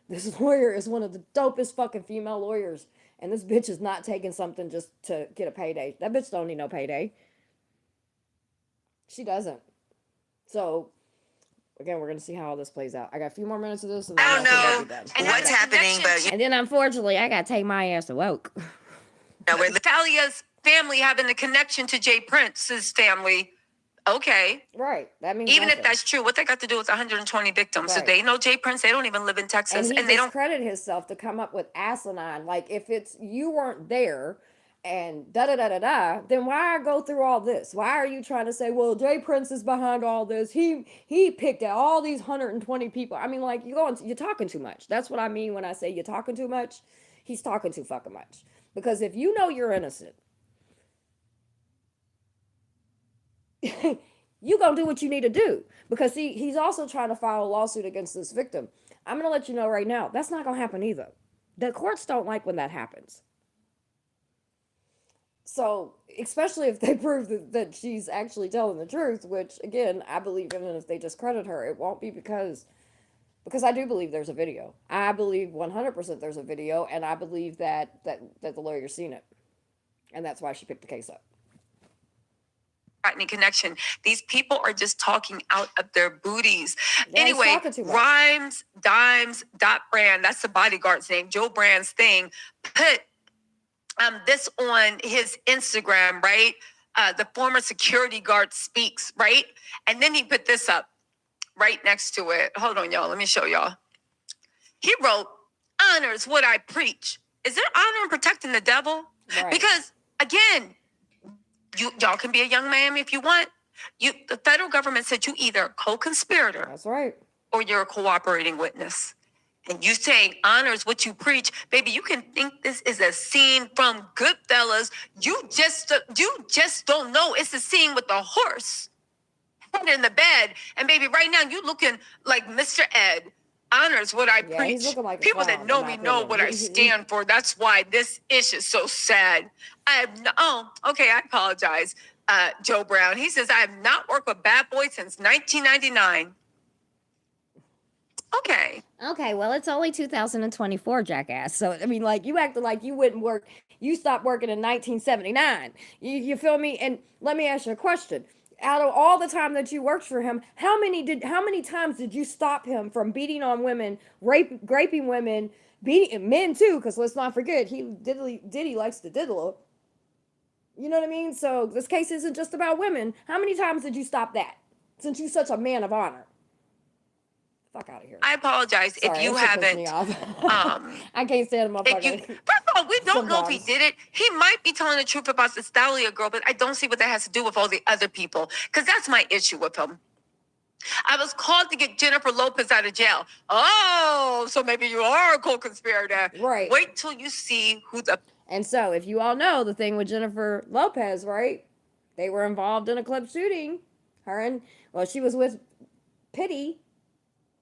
This lawyer is one of the dopest fucking female lawyers. And this bitch is not taking something just to get a payday. That bitch don't need no payday. She doesn't. So, again, we're going to see how all this plays out. I got a few more minutes of this. And then I don't know And what's happening, but and then, unfortunately, I got to take my ass to woke. Talia's family having a connection to Jay Prince's family. Okay. Right. That means Even nothing. if that's true, what they got to do with 120 victims? So Right. they know Jay Prince. They don't even live in Texas, And he they don't. discredited himself to come up with asinine. Like, if it's you weren't there and da da da da da, then why go through all this? Why are you trying to say, well, Jay Prince is behind all this? He picked out all these 120 people. I mean, like, you're talking too much. That's what I mean when I say you're talking too much. He's talking too fucking much. Because if you know you're innocent, you gonna do what you need to do. Because he's also trying to file a lawsuit against this victim. I'm gonna let you know right now, that's not gonna happen either. The courts don't like when that happens. So, especially if they prove that she's actually telling the truth, which, again, I believe even if they discredit her, it won't be because I do believe there's a video. I believe 100% there's a video, and I believe that the lawyer's seen it. And that's why she picked the case up. Any connection. These people are just talking out of their booties. Yeah, he's Anyway, talking too much. Rhymes, Dimes, Brand, that's the bodyguard's name, Joe Brand's thing, put this on his Instagram, right? The former security guard speaks, right? And then he put this up right next to it. Hold on, y'all. Let me show y'all. He wrote, honors what I preach. Is there honor in protecting the devil? Right. Because, again, y'all can be a young man if you want. The federal government said you either a co-conspirator That's right. or you're a cooperating witness. And you saying honors what you preach, baby, you can think this is a scene from Goodfellas. You just don't know it's a scene with the horse head in the bed. And baby, right now you looking like Mr. Ed. Honors what I Yeah, preach. he's looking like a People clown, that know in my me know opinion. what I stand for. That's why this ish is so sad. Okay, I apologize. Joe Brown. He says, I have not worked with Bad Boy since 1999. Okay. Okay, well, it's only 2024, jackass. So, I mean, like, you acted like you wouldn't work. You stopped working in 1979. You feel me? And let me ask you a question. Out of all the time that you worked for him, how many times did you stop him from beating on women, raping women, beating men too? Because let's not forget, Diddy likes to diddle. You know what I mean? So this case isn't just about women. How many times did you stop that? Since you're such a man of honor. Fuck out of here. I apologize Sorry, if you that shit pissed haven't. me off. I can't stand a motherfucker. First of all, we don't know if he Sometimes. did it. He might be telling the truth about the Stallia girl, but I don't see what that has to do with all the other people. Because that's my issue with him. I was called to get Jennifer Lopez out of jail. Oh, so maybe you are a co-conspirator. Right. Wait till you see who the... And so, if you all know the thing with Jennifer Lopez, right? They were involved in a club shooting. She was with Pitty,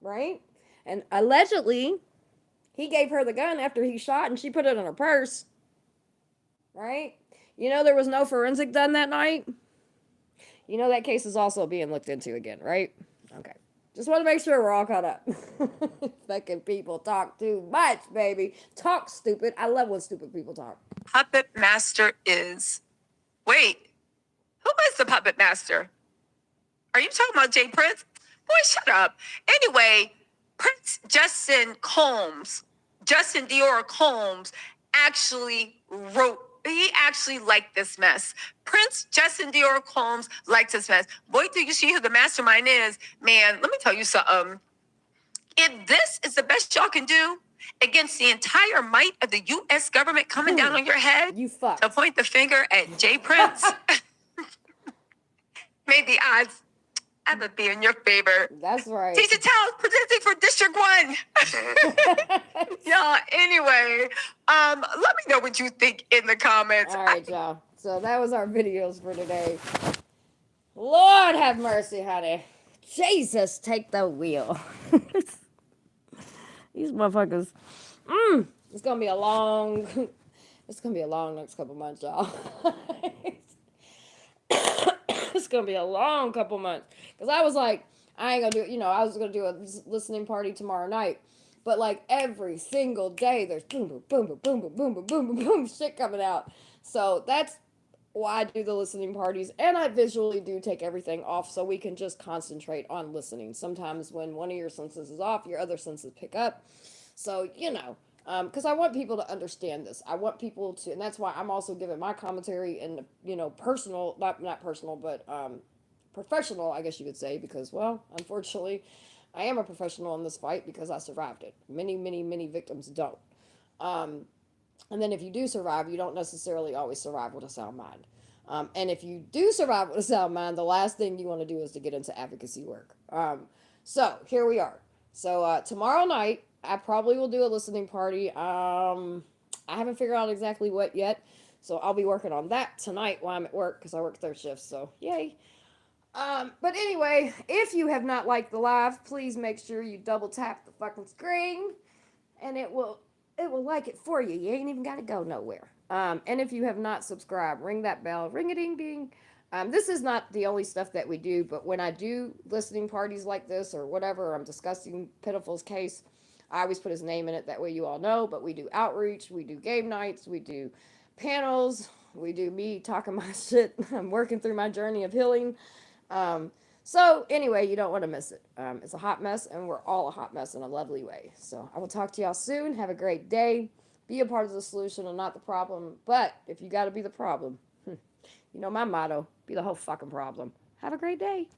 right? And allegedly, he gave her the gun after he shot and she put it in her purse. Right? You know there was no forensic done that night? You know that case is also being looked into again, right? Okay. Just want to make sure we're all caught up. Fucking people talk too much, baby. Talk stupid. I love when stupid people talk. puppet master is... Wait, who is the puppet master? Are you talking about Jay Prince? Boy, shut up. Anyway, Justin Dior Combs actually liked this mess. Prince Justin Dior Combs liked this mess. Boy, do you see who the mastermind is? Man, let me tell you something. If this is the best y'all can do against the entire might of the U.S. government coming down on your head, You fucked. to point the finger at Jay Prince, may the odds ever be in your favor. That's right. Teacher Towns presenting for District 1. Y'all, anyway, let me know what you think in the comments. All right, y'all. So that was our videos for today. Lord have mercy, honey. Jesus, take the wheel. These motherfuckers. It's gonna be a long. It's gonna be a long next couple months, y'all. It's gonna be a long couple months. Cause I was like, I ain't gonna do. I was gonna do a listening party tomorrow night. But like every single day, there's boom, boom, boom, boom, boom, boom, boom, boom, boom, boom, boom, shit coming out. So that's why I do the listening parties, and I visually do take everything off so we can just concentrate on listening. Sometimes when one of your senses is off, your other senses pick up. So because I want people to understand this. I want people to, and that's why I'm also giving my commentary and personal, not personal, but professional, I guess you could say, because unfortunately, I am a professional in this fight because I survived it. Many, many, many victims don't. And then if you do survive, you don't necessarily always survive with a sound mind. And if you do survive with a sound mind, the last thing you want to do is to get into advocacy work. So here we are. So tomorrow night, I probably will do a listening party. I haven't figured out exactly what yet. So I'll be working on that tonight while I'm at work because I work third shift. So yay. But anyway, if you have not liked the live, please make sure you double tap the fucking screen and it will like it for you. You ain't even got to go nowhere. And if you have not subscribed, ring that bell, ring a ding ding. This is not the only stuff that we do, but when I do listening parties like this or whatever, I'm discussing Pitiful's case, I always put his name in it. That way you all know. But we do outreach, we do game nights, we do panels, we do me talking my shit. I'm working through my journey of healing. So anyway, you don't want to miss it. It's a hot mess, and we're all a hot mess in a lovely way. So I will talk to y'all soon. Have a great day. Be a part of the solution and not the problem. But if you got to be the problem, you know my motto, be the whole fucking problem. Have a great day.